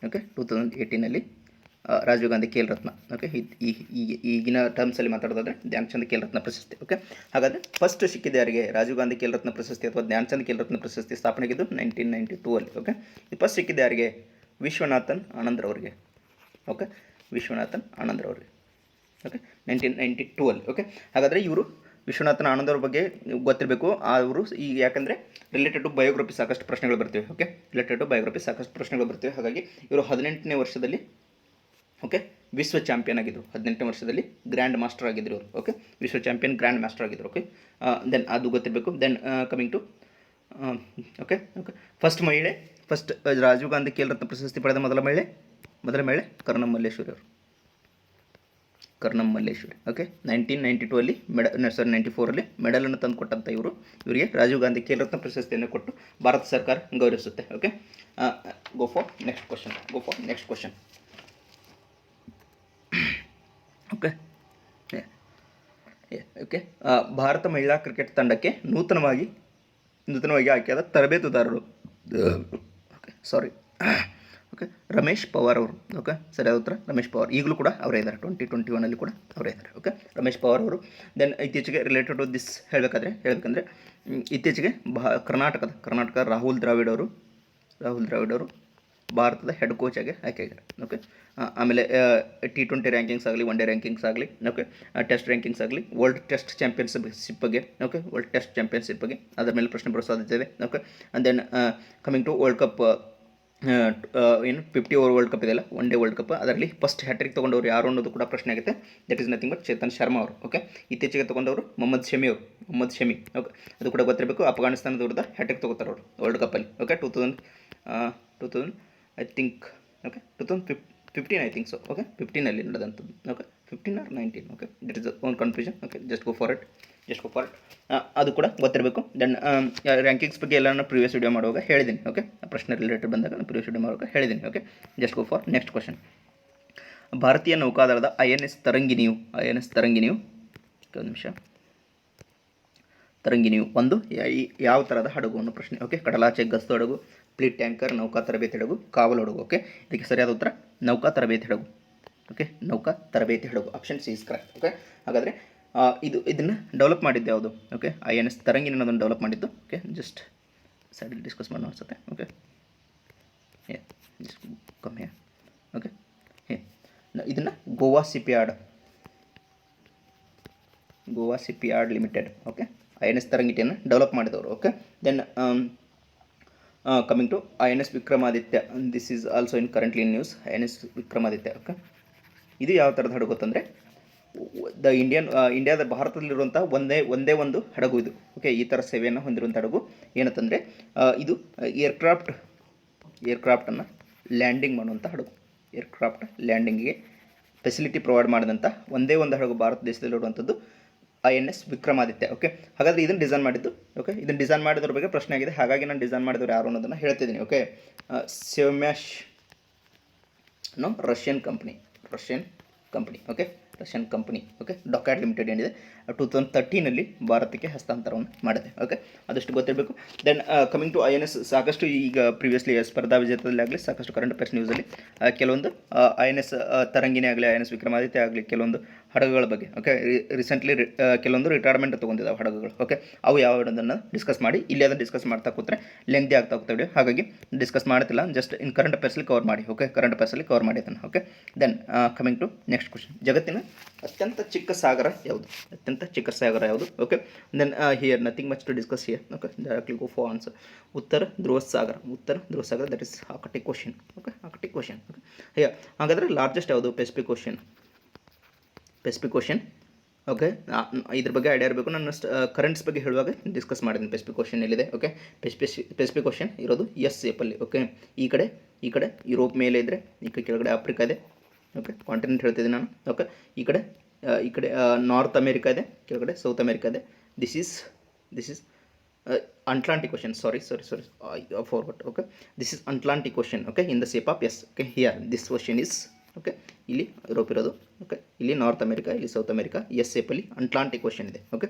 ಓಕೆ, 2018 ರಾಜೀವ್ ಗಾಂಧಿ ಖೇಲ್ ರತ್ನ. ಓಕೆ, ಈಗಿನ ಟರ್ಮ್ಸಲ್ಲಿ ಮಾತಾಡೋದಾದರೆ ಧ್ಯಾನ್ ಚಂದ್ ಖೇಲ್ ರತ್ನ ಪ್ರಶಸ್ತಿ. ಓಕೆ, ಹಾಗಾದರೆ ಫಸ್ಟ್ ಸಿಕ್ಕಿದೆ ಯಾರಿಗೆ ರಾಜೀವ್ ಗಾಂಧಿ ಖೇಲ್ ರತ್ನ ಪ್ರಶಸ್ತಿ ಅಥವಾ ಧ್ಯಾನ್ ಚಂದ್ ಖೇಲ್ ರತ್ನ ಪ್ರಶಸ್ತಿ ಸ್ಥಾಪನೆಗಿದ್ದು 1992. ಓಕೆ, ಫಸ್ಟ್ ಸಿಕ್ಕಿದೆ ಯಾರಿಗೆ ವಿಶ್ವನಾಥನ್ ಆನಂದ್ ಅವರಿಗೆ. Okay, okay, 1992. ಓಕೆ, ಹಾಗಾದರೆ ಇವರು ವಿಶ್ವನಾಥನ್ ಆನಂದ್ ಅವ್ರ ಬಗ್ಗೆ ಗೊತ್ತಿರಬೇಕು. ಅವರು ಈಗ ಯಾಕಂದರೆ ರಿಲೇಟೆಡ್ ಟು ಬಯೋಗ್ರಫಿ ಸಾಕಷ್ಟು ಪ್ರಶ್ನೆಗಳು ಬರ್ತವೆ. ಓಕೆ, ಹಾಗಾಗಿ ಇವರು 18ನೇ ವರ್ಷದಲ್ಲಿ ಓಕೆ ವಿಶ್ವ ಚಾಂಪಿಯನ್ ಆಗಿದ್ದರು. 18ನೇ ವರ್ಷದಲ್ಲಿ ಗ್ರ್ಯಾಂಡ್ ಮಾಸ್ಟರ್ ಆಗಿದ್ದರು ಅವರು. ಓಕೆ, ವಿಶ್ವ ಚಾಂಪಿಯನ್ ಗ್ರ್ಯಾಂಡ್ ಮಾಸ್ಟರ್ ಆಗಿದ್ದರು. ಓಕೆ, ದೆನ್ ಅದು ಗೊತ್ತಿರಬೇಕು. Then coming to okay first Rajiv Gandhi Khel Ratna ಪ್ರಶಸ್ತಿ ಪಡೆದ ಮೊದಲ ಮಹಿಳೆ ಕರ್ನಂ ಮಲ್ಲೇಶ್ವರಿ. ಓಕೆ, 1992 94 ಮೆಡಲನ್ನು ತಂದು ಕೊಟ್ಟಂಥ ಇವರಿಗೆ ರಾಜೀವ್ ಗಾಂಧಿ ಖೇಲ್ ರತ್ನ ಪ್ರಶಸ್ತಿಯನ್ನು ಕೊಟ್ಟು ಭಾರತ ಸರ್ಕಾರ ಗೌರವಿಸುತ್ತೆ. Okay, go for next question. Okay, Bharat ಮಹಿಳಾ ಕ್ರಿಕೆಟ್ ತಂಡಕ್ಕೆ ನೂತನವಾಗಿ ಆಯ್ಕೆಯಾದ ತರಬೇತುದಾರರು ಓಕೆ ರಮೇಶ್ ಪವಾರ್ ಅವರು. ಓಕೆ, ಸರಿಯಾದ ಉತ್ತರ ರಮೇಶ್ ಪವಾರ್. ಈಗಲೂ ಕೂಡ ಅವರೇ ಇದ್ದಾರೆ, 2021 ಕೂಡ ಅವರೇ ಇದ್ದಾರೆ. ಓಕೆ, ರಮೇಶ್ ಪವಾರ್ ಅವರು. ದೆನ್ ಇತ್ತೀಚೆಗೆ ರಿಲೇಟೆಡ್ ಟು ದಿಸ್ ಹೇಳಬೇಕಂದ್ರೆ ಇತ್ತೀಚೆಗೆ ಕರ್ನಾಟಕ ರಾಹುಲ್ ದ್ರಾವಿಡ್ ಅವರು ಭಾರತದ ಹೆಡ್ ಕೋಚ್ ಆಗಿ ಆಯ್ಕೆಯಾಗಿದ್ದಾರೆ. ಓಕೆ, ಆಮೇಲೆ T20 ರ್ಯಾಂಕಿಂಗ್ಸ್ ಆಗಲಿ, ಒನ್ ಡೇ ರ್ಯಾಂಕಿಂಗ್ಸ್ ಆಗಲಿ, ಓಕೆ, ಟೆಸ್ಟ್ ರ್ಯಾಂಕಿಂಗ್ಸ್ ಆಗಲಿ, ವರ್ಲ್ಡ್ ಟೆಸ್ಟ್ ಚಾಂಪಿಯನ್ಶಿಪ್ ಬಗ್ಗೆ, ಅದರ ಮೇಲೆ ಪ್ರಶ್ನೆ ಬರೋ ಸಾಧ್ಯತೆ ಇದೆ. Okay, and then coming to world cup, ಏನು 50 ಓವರ್ ವರ್ಲ್ಡ್ ಕಪ್ ಇದೆಯಲ್ಲ, ಒನ್ ಡೇ ವರ್ಲ್ಡ್ ಕಪ್, ಅದರಲ್ಲಿ ಫಸ್ಟ್ ಹ್ಯಾಟ್ರಿಕ್ ತೊಗೊಂಡವರು ಯಾರು ಅನ್ನೋದು ಕೂಡ ಪ್ರಶ್ನೆ ಆಗುತ್ತೆ. That is nothing but Chetan Sharma ಅವರು. ಓಕೆ, ಇತ್ತೀಚೆಗೆ ತೊಗೊಂಡವರು ಮೊಹಮ್ಮದ್ ಶಮಿ. ಓಕೆ, ಅದು ಕೂಡ ಗೊತ್ತಿರಬೇಕು. ಅಫ್ಘಾನಿಸ್ತಾನದ ವಿರುದ್ಧ ಹ್ಯಾಟ್ರಿಕ್ ತೊಗೋತಾರೆ ಅವರು ವರ್ಲ್ಡ್ ಕಪ್ಪಲ್ಲಿ. Okay, 2000 I think. Okay, 2015 I think so. Okay, 15 ನಡೆದಂಥದ್ದು. Okay, 15 or 19. Okay, that is one confusion. Okay, just go for it. ಅದು ಕೂಡ ಗೊತ್ತಿರಬೇಕು. ದೆನ್ ರ್ಯಾಂಕಿಂಗ್ಸ್ ಬಗ್ಗೆ ಎಲ್ಲ ನಾನು ಪ್ರೀವಿಯಸ್ ವಿಡಿಯೋ ಮಾಡುವಾಗ ಹೇಳಿದ್ದೀನಿ. ಓಕೆ, ಪ್ರಶ್ನೆ ರಿಲೇಟೆಡ್ ಬಂದಾಗ ನಾನು ಪ್ರೀವಿಯಸ್ ವಿಡಿಯೋ ಮಾಡುವಾಗ ಹೇಳಿದ್ದೀನಿ. Okay, just go for next question. ಭಾರತೀಯ ನೌಕಾದಳದ INS ತರಂಗಿಣಿಯು ಒಂದು ನಿಮಿಷ. ತರಂಗಿಣಿಯು ಒಂದು ಯಾವ ಥರದ ಹಡಗು ಅನ್ನೋ ಪ್ರಶ್ನೆ. ಓಕೆ, ಕಡಲಾಚೆ ಗಸ್ತು ಹಡಗು, ಫ್ಲೀಟ್ ಟ್ಯಾಂಕರ್, ನೌಕಾ ತರಬೇತಿ ಹಡಗು, ಕಾವಲು ಹಡಗು. ಓಕೆ, ಇದಕ್ಕೆ ಸರಿಯಾದ ಉತ್ತರ ನೌಕಾ ತರಬೇತಿ ಹಡಗು. ಓಕೆ ನೌಕಾ ತರಬೇತಿ ಹಡಗು option C is correct. Okay ಹಾಗಾದರೆ ಇದನ್ನು ಡೆವಲಪ್ ಮಾಡಿದ್ದು ಯಾವುದು? ಓಕೆ INS ತರಂಗಿಣಿ ಅನ್ನೋದನ್ನು ಡೆವಲಪ್ ಮಾಡಿದ್ದು. ಓಕೆ ಜಸ್ಟ್ ಸೈಡಲ್ಲಿ ಡಿಸ್ಕಸ್ ಮಾಡೋಣ ಅನ್ಸುತ್ತೆ. ಓಕೆ ಜಸ್ಟ್ ಕಮ್ಮಿ. ಓಕೆ ಇದನ್ನು Goa shipyard limited okay INS ತರಂಗಿಣಿಯನ್ನು ಡೆವಲಪ್ ಮಾಡಿದವರು. Okay then coming to INS Vikramaditya, this is also in currently in news. INS Vikramaditya okay ಇದು ಯಾವ ಥರದ ಹಡಗು ಅಂತಂದರೆ ಇಂಡಿಯಾದ ಭಾರತದಲ್ಲಿರುವಂಥ ಒಂದೇ ಒಂದು ಹಡಗು ಇದು. ಓಕೆ ಈ ಥರ ಸೇವೆಯನ್ನು ಹೊಂದಿರುವಂಥ ಹಡಗು ಏನಂತಂದರೆ ಇದು ಏರ್ಕ್ರಾಫ್ಟನ್ನು ಲ್ಯಾಂಡಿಂಗ್ ಮಾಡುವಂಥ ಹಡಗು. ಏರ್ಕ್ರಾಫ್ಟ್ ಲ್ಯಾಂಡಿಂಗಿಗೆ ಫೆಸಿಲಿಟಿ ಪ್ರೊವೈಡ್ ಮಾಡಿದಂಥ ಒಂದೇ ಒಂದು ಹಡಗು ಭಾರತ ದೇಶದಲ್ಲಿರುವಂಥದ್ದು INS ವಿಕ್ರಮಾದಿತ್ಯ. ಓಕೆ ಹಾಗಾದರೆ ಇದನ್ನು ಡಿಸೈನ್ ಮಾಡಿದ್ದು. ಓಕೆ ಇದನ್ನು ಡಿಸೈನ್ ಮಾಡಿದ್ರ ಬಗ್ಗೆ ಪ್ರಶ್ನೆ ಆಗಿದೆ, ಹಾಗಾಗಿ ನಾನು ಡಿಸೈನ್ ಮಾಡಿದವರು ಯಾರು ಅನ್ನೋದನ್ನು ಹೇಳ್ತಿದ್ದೀನಿ. Okay Sevmash Russian company. Okay Russian company. Okay dockyard limited ಏನಿದೆ 2013 ಭಾರತಕ್ಕೆ ಹಸ್ತಾಂತರವನ್ನು ಮಾಡಿದೆ. ಓಕೆ ಅದಷ್ಟು ಗೊತ್ತಿರಬೇಕು. ದೆನ್ ಕಮಿಂಗ್ ಟು INS ಸಾಕಷ್ಟು ಈಗ ಪ್ರಿವಿಯಸ್ಲಿ ಸ್ಪರ್ಧಾ ವಿಜೇತದಲ್ಲಿ ಆಗಲಿ ಸಾಕಷ್ಟು ಕರೆಂಟ್ ಅಫೇರ್ಸ್ ನ್ಯೂಸಲ್ಲಿ ಕೆಲವೊಂದು INS ತರಂಗಿಣಿ ಆಗಲಿ INS ವಿಕ್ರಮಾದಿತ್ಯ ಆಗಲಿ ಕೆಲವೊಂದು ಹಡಗುಗಳ ಬಗ್ಗೆ ಓಕೆ ರೀಸೆಂಟ್ಲಿ ಕೆಲವೊಂದು ರಿಟೈರ್ಮೆಂಟ್ ತೊಗೊಂಡಿದ್ದಾವೆ ಹಡಗುಗಳು. ಓಕೆ ಅವು ಯಾವುದನ್ನು ಡಿಸ್ಕಸ್ ಮಾಡಿ ಇಲ್ಲಿ ಅದನ್ನು ಡಿಸ್ಕಸ್ ಮಾಡ್ತಾ ಕೂತ್ರೆ ಲೆಂದಿ ಆಗ್ತಾ ಹೋಗ್ತಾ ವಿಡಿಯೋ, ಹಾಗಾಗಿ ಡಿಸ್ಕಸ್ ಮಾಡ್ತಿಲ್ಲ, ಜಸ್ಟ್ ಇನ್ ಕರೆಂಟ್ ಅಫೇರ್ಸಲ್ಲಿ ಕವರ್ ಮಾಡಿ. ಓಕೆ ಕರೆಂಟ್ ಅಫೇರ್ಸಲ್ಲಿ ಕವರ್ ಮಾಡಿ ಅದನ್ನು. Okay then coming to next question, ಜಗತ್ತಿನ ಅತ್ಯಂತ ಚಿಕ್ಕ ಸಾಗರ ಯಾವುದು? Okay then here nothing much to discuss here. Okay directly go for answer. ಉತ್ತರ ಧ್ರುವ ಸಾಗರ that is Arctic question. Okay Arctic question. Okay ಹಾಗಾದರೆ ಲಾರ್ಜೆಸ್ಟ್ ಯಾವುದು? Pacific question. ಓಕೆ ಇದ್ರ ಬಗ್ಗೆ ಐಡಿಯಾ ಇರಬೇಕು. ನಾನು ಕರೆಂಟ್ಸ್ ಬಗ್ಗೆ ಹೇಳುವಾಗ ಡಿಸ್ಕಸ್ ಮಾಡಿದ್ದೀನಿ. ಪೆಸಿಫಿಕ್ ಕ್ವಶನ್ ಎಲ್ಲಿದೆ? ಓಕೆ ಪೆಸಿಫಿಕ್ ಕ್ವಶನ್ ಇರೋದು ಎಸ್ ಶೇಪಲ್ಲಿ. ಓಕೆ ಈ ಕಡೆ ಯುರೋಪ್ ಮೇಲೆ ಇದ್ದರೆ ಈ ಕಡೆ ಕೆಳಗಡೆ ಆಫ್ರಿಕಾ ಇದೆ. ಓಕೆ ಕಾಂಟಿನೆಂಟ್ ಹೇಳ್ತಿದ್ದೀನಿ ನಾನು. ಓಕೆ ಈ ಕಡೆ ನಾರ್ತ್ ಅಮೇರಿಕಾ ಇದೆ, ಕೆಳಗಡೆ ಸೌತ್ ಅಮೇರಿಕಾ ಇದೆ. This is Atlantic ocean. Sorry forward. Okay this is Atlantic ocean. Okay in the shape of S. Okay here this ocean is okay ಇಲ್ಲಿ Europe ಇರೋದು. Okay ಇಲ್ಲಿ ನಾರ್ತ್ ಅಮೇರಿಕಾ, ಇಲ್ಲಿ South America. S ಶೇಪಲ್ಲಿ Atlantic ocean ಇದೆ. Okay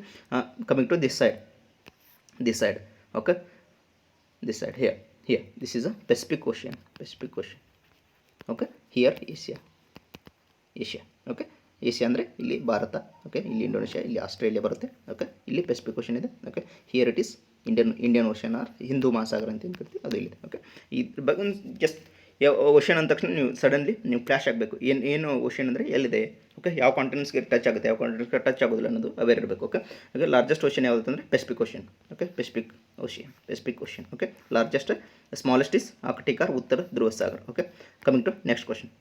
coming to this side. Okay this side here this is a Pacific ocean. Okay here Asia. Okay Asia ಅಂದರೆ ಇಲ್ಲಿ ಭಾರತ. Okay ಇಲ್ಲಿ ಇಂಡೋನೇಷ್ಯಾ, ಇಲ್ಲಿ ಆಸ್ಟ್ರೇಲಿಯಾ ಬರುತ್ತೆ. ಓಕೆ ಇಲ್ಲಿ ಪೆಸಿಫಿಕ್ ಓಷನ್ ಇದೆ. Okay here it is Indian ocean or ಹಿಂದೂ ಮಹಾಸಾಗರ ಅಂತ ಏನು ಕರಿತೀವಿ ಅದು ಇಲ್ಲಿದೆ. ಓಕೆ ಇದ್ರ ಬಗ್ಗೆ ಜಸ್ಟ್ ಓಷನ್ ಅಂದ ತಕ್ಷಣ ನೀವು ಸಡನ್ಲಿ ಫ್ಲ್ಯಾಶ್ ಆಗಬೇಕು. ಏನು ಓಷನ್ ಅಂದರೆ ಎಲ್ಲಿದೆ? ಓಕೆ ಯಾವ ಕಾಂಟಿನೆಂಟ್ಸ್ಗೆ ಟಚ್ ಆಗುತ್ತೆ, ಯಾವ ಕಾಂಟಿನೆಂಟ್ಸ್ಗೆ ಟಚ್ ಆಗೋದಿಲ್ಲ ಅನ್ನೋದು ಅವೇರ್ ಇರಬೇಕು. ಓಕೆ ಲಾರ್ಜೆಸ್ಟ್ ಓಷನ್ ಯಾವುದು ಅಂದರೆ Pacific ocean. Okay Pacific ocean. Okay largest, smallest is Arctic or ಉತ್ತರ ಧ್ರುವ ಸಾಗರ. Okay coming to next question,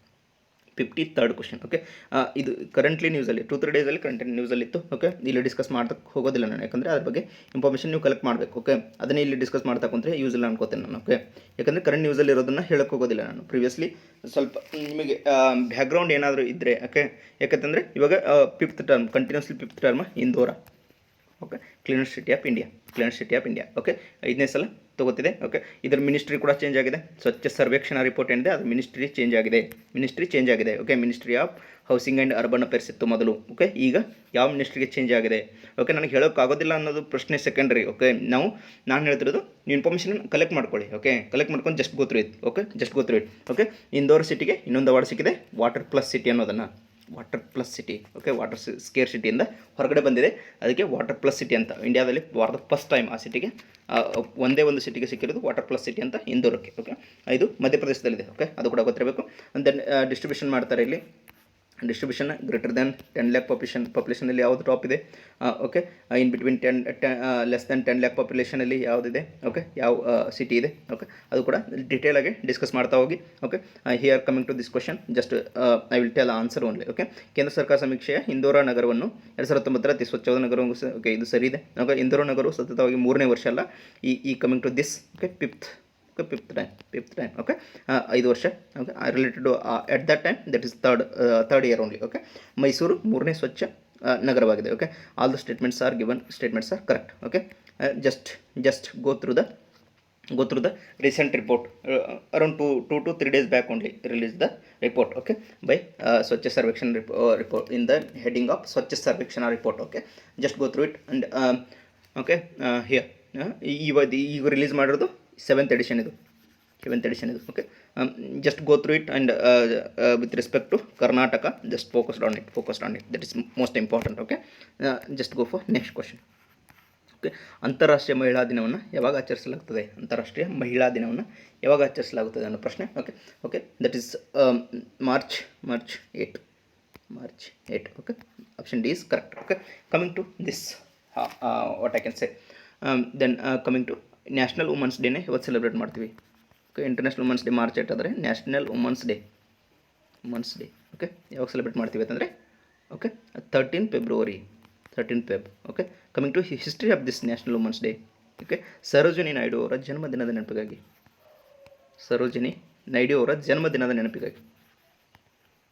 53rd question. Okay ಇದು ಕರೆಂಟ್ಲಿ ನ್ಯೂಸಲ್ಲಿ 2-3 ಡೇಸಲ್ಲಿ ಕರೆಂಟ್ ನ್ಯೂಸಲ್ಲಿತ್ತು. ಓಕೆ ಇಲ್ಲಿ ಡಿಸ್ಕಸ್ ಮಾಡೋಕ್ಕೆ ಹೋಗೋದಿಲ್ಲ ನಾನು, ಯಾಕಂದರೆ ಅದ್ರ ಬಗ್ಗೆ ಇನ್ಫಾರ್ಮೇಷನ್ ನೀವು ಕಲೆಕ್ಟ್ ಮಾಡಬೇಕು. ಓಕೆ ಅದನ್ನೇ ಇಲ್ಲಿ ಡಿಸ್ಕಸ್ ಮಾಡ್ತಾ ಕುಂತ್ರೆ ಯೂಸ್ ಇಲ್ಲ ಅನ್ಕೋತೇನೆ ನಾನು. ಓಕೆ ಯಾಕಂದರೆ ಕರೆಂಟ್ ನ್ಯೂಸಲ್ಲಿ ಇರೋದನ್ನು ಹೇಳಕ್ಕೆ ಹೋಗೋದಿಲ್ಲ ನಾನು. ಪ್ರಿವಿಯಸ್ಲಿ ಸ್ವಲ್ಪ ನಿಮಗೆ ಬ್ಯಾಕ್ಗ್ರೌಂಡ್ ಏನಾದರೂ ಇದ್ದರೆ ಓಕೆ, ಯಾಕಂತಂದರೆ ಇವಾಗ 5th term continuously 5th term Indore. Okay cleaner city of India. Okay 5ನೇ ಸಲ ತಗೋತಿದೆ. ಓಕೆ ಇದರ ಮಿನಿಸ್ಟ್ರಿ ಕೂಡ ಚೇಂಜ್ ಆಗಿದೆ. ಸ್ವಚ್ಛ ಸರ್ವೇಕ್ಷಣಾ ರಿಪೋರ್ಟ್ ಏನಿದೆ ಅದು ಮಿನಿಸ್ಟ್ರಿ ಚೇಂಜ್ ಆಗಿದೆ. Okay ministry of housing and urban affairs ಇತ್ತು ಮೊದಲು. ಓಕೆ ಈಗ ಯಾವ ಮಿನಿಸ್ಟ್ರಿಗೆ ಚೇಂಜ್ ಆಗಿದೆ? ಓಕೆ ನನಗೆ ಹೇಳೋಕ್ಕಾಗೋದಿಲ್ಲ ಅನ್ನೋದು ಪ್ರಶ್ನೆ ಸೆಕೆಂಡ್ರಿ. ಓಕೆ ನಾನು ಹೇಳ್ತಿರೋದು ನೀವು ಇನ್ಫಾರ್ಮೇಷನ್ ಕಲೆಕ್ಟ್ ಮಾಡ್ಕೊಳ್ಳಿ. ಓಕೆ ಕಲೆಕ್ಟ್ ಮಾಡ್ಕೊಂಡು just go through it. Okay Indore ಸಿಟಿಗೆ ಇನ್ನೊಂದು ಅವಾರ್ಡ್ ಸಿಕ್ಕಿದೆ, ವಾಟರ್ ಪ್ಲಸ್ ಸಿಟಿ ಅನ್ನೋದನ್ನು. ಓಕೆ ವಾಟರ್ ಸ್ಕೇರ್ ಸಿಟಿಯಿಂದ ಹೊರಗಡೆ ಬಂದಿದೆ, ಅದಕ್ಕೆ ವಾಟರ್ ಪ್ಲಸ್ ಸಿಟಿ ಅಂತ. ಇಂಡಿಯಾದಲ್ಲಿ ಫಸ್ಟ್ ಟೈಮ್ ಆ ಸಿಟಿಗೆ ಒಂದೇ ಒಂದು ಸಿಟಿಗೆ ಸಿಕ್ಕಿರೋದು ವಾಟರ್ ಪ್ಲಸ್ ಸಿಟಿ ಅಂತ ಇಂದೋರಕ್ಕೆ. ಓಕೆ ಇದು ಮಧ್ಯಪ್ರದೇಶದಲ್ಲಿದೆ. ಓಕೆ ಅದು ಕೂಡ ಗೊತ್ತಿರಬೇಕು. ದೆನ್ ಡಿಸ್ಟ್ರಿಬ್ಯೂಷನ್ ಮಾಡ್ತಾರೆ ಇಲ್ಲಿ. ಡಿಸ್ಟ್ರಿಬ್ಯೂಷನ್ ಗ್ರೇಟರ್ ದ್ಯಾನ್ 10 lakh ಪಾಪ್ಯುಲೇಷನಲ್ಲಿ ಯಾವುದು ಟಾಪ್ ಇದೆ? Okay in between less than 10 lakh ಪಾಪ್ಯುಲೇಷನಲ್ಲಿ ಯಾವುದಿದೆ? ಓಕೆ ಯಾವ ಸಿಟಿ ಇದೆ? ಓಕೆ ಅದು ಕೂಡ ಡಿಟೇಲಾಗಿ ಡಿಸ್ಕಸ್ ಮಾಡ್ತಾ ಹೋಗಿ. Okay here coming to this question, just I will tell answer only. Okay ಕೇಂದ್ರ ಸರ್ಕಾರ ಸಮೀಕ್ಷೆಯ ಇಂದೋರ ನಗರವನ್ನು 2019 ಅತಿ ಸ್ವಚ್ಛವಾದ ನಗರ. ಓಕೆ ಇದು ಸರಿ ಇದೆ. ಓಕೆ ಇಂದೋರ ನಗರವು ಸತತವಾಗಿ 3ನೇ ವರ್ಷ ಅಲ್ಲ, ಈ coming to this okay fifth time. Okay 5 ವರ್ಷ. Okay related to at that time that is third year only. Okay Mysuru 3ನೇ ಸ್ವಚ್ಛ ನಗರವಾಗಿದೆ. Okay all the statements are correct. Okay just go through the recent report around 2 to 3 days back only released the report. Okay by Swachh Sarvekshana report in the heading of Swachh Sarvekshana report. Okay just go through it and okay here ಈಗ release ಮಾಡಿರೋದು 7th edition. ಇದು 7th edition ಇದು. Okay, just go through it and with respect to Karnataka just focused on it, that is most important. Okay, just go for next question. Okay, ಅಂತಾರಾಷ್ಟ್ರೀಯ ಮಹಿಳಾ ದಿನವನ್ನು ಯಾವಾಗ ಆಚರಿಸಲಾಗುತ್ತದೆ? ಅಂತಾರಾಷ್ಟ್ರೀಯ ಮಹಿಳಾ ದಿನವನ್ನು ಯಾವಾಗ ಆಚರಿಸಲಾಗುತ್ತದೆ ಅನ್ನೋ ಪ್ರಶ್ನೆ. Okay okay that is March 8. Okay, option D is correct. Okay, coming to this what I can say, then coming to national women's ಡೇನೇ ಇವತ್ತು ಸೆಲೆಬ್ರೇಟ್ ಮಾಡ್ತೀವಿ. Okay, international women's day March 8 ಆದರೆ ನ್ಯಾಷನಲ್ ವುಮೆನ್ಸ್ ಡೇ ಓಕೆ ಯಾವಾಗ celebrate ಮಾಡ್ತೀವಿ ಅಂತಂದರೆ okay 13 February. Okay, coming to history of this national women's day. Okay, Sarojini Naidu ಅವರ ಜನ್ಮದಿನದ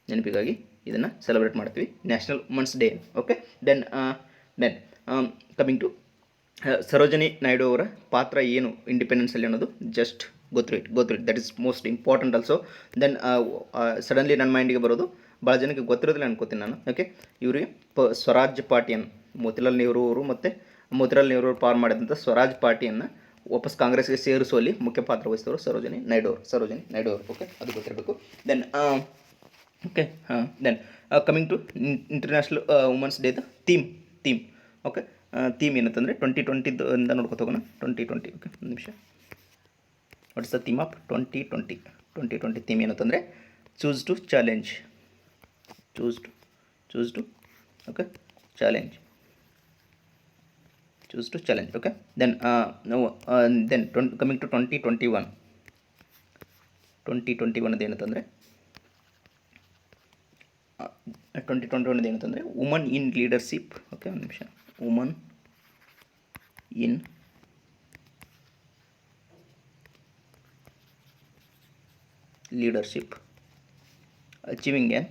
ನೆನಪಿಗಾಗಿ ಇದನ್ನು ಸೆಲೆಬ್ರೇಟ್ ಮಾಡ್ತೀವಿ, national women's day. Okay, then coming to Sarojini Naidu ಅವರ ಪಾತ್ರ ಏನು ಇಂಡಿಪೆಂಡೆನ್ಸಲ್ಲಿ ಅನ್ನೋದು just go through it, that is most important also. Then suddenly ನನ್ನ ಮೈಂಡಿಗೆ ಬರೋದು ಭಾಳ ಜನಕ್ಕೆ ಗೊತ್ತಿರೋದಿಲ್ಲ ಅನ್ಕೋತೀನಿ ನಾನು. ಓಕೆ, ಇವರಿಗೆ ಸ್ವರಾಜ್ ಪಾರ್ಟಿಯನ್ನು ಮೋತಿಲಾಲ್ ನೆಹರು ಅವರು ಮತ್ತು ಮೋತಿಲಾಲ್ ನೆಹರು ಅವರು ಪಾರ್ ಮಾಡಿದಂಥ ಸ್ವರಾಜ್ ಪಾರ್ಟಿಯನ್ನು ವಾಪಸ್ ಕಾಂಗ್ರೆಸ್ಗೆ ಸೇರಿಸುವಲ್ಲಿ ಮುಖ್ಯ ಪಾತ್ರ ವಹಿಸಿದವರು ಸರೋಜಿನಿ ನಾಯ್ಡು ಅವರು. ಓಕೆ, ಅದು ಗೊತ್ತಿರಬೇಕು. Then okay then coming to international women's ಡೇದ ಥೀಮ್. ಓಕೆ, ಥೀಮ್ ಏನಂತಂದರೆ 2020 ಇಂದ ನೋಡ್ಕೊತ ಹೋಗೋಣ. 2020. ಓಕೆ, ಒಂದು ನಿಮಿಷ. What is the theme of 2020 theme ಏನಂತಂದರೆ choose to challenge. Okay, challenge. Okay, then coming to 2021 ಅದೇನಂತಂದರೆ 2021 ಏನಂತಂದರೆ ವುಮನ್ ಇನ್ ಲೀಡರ್ಶಿಪ್. ಓಕೆ, ಒಂದು ನಿಮಿಷ. Woman in leadership achieving an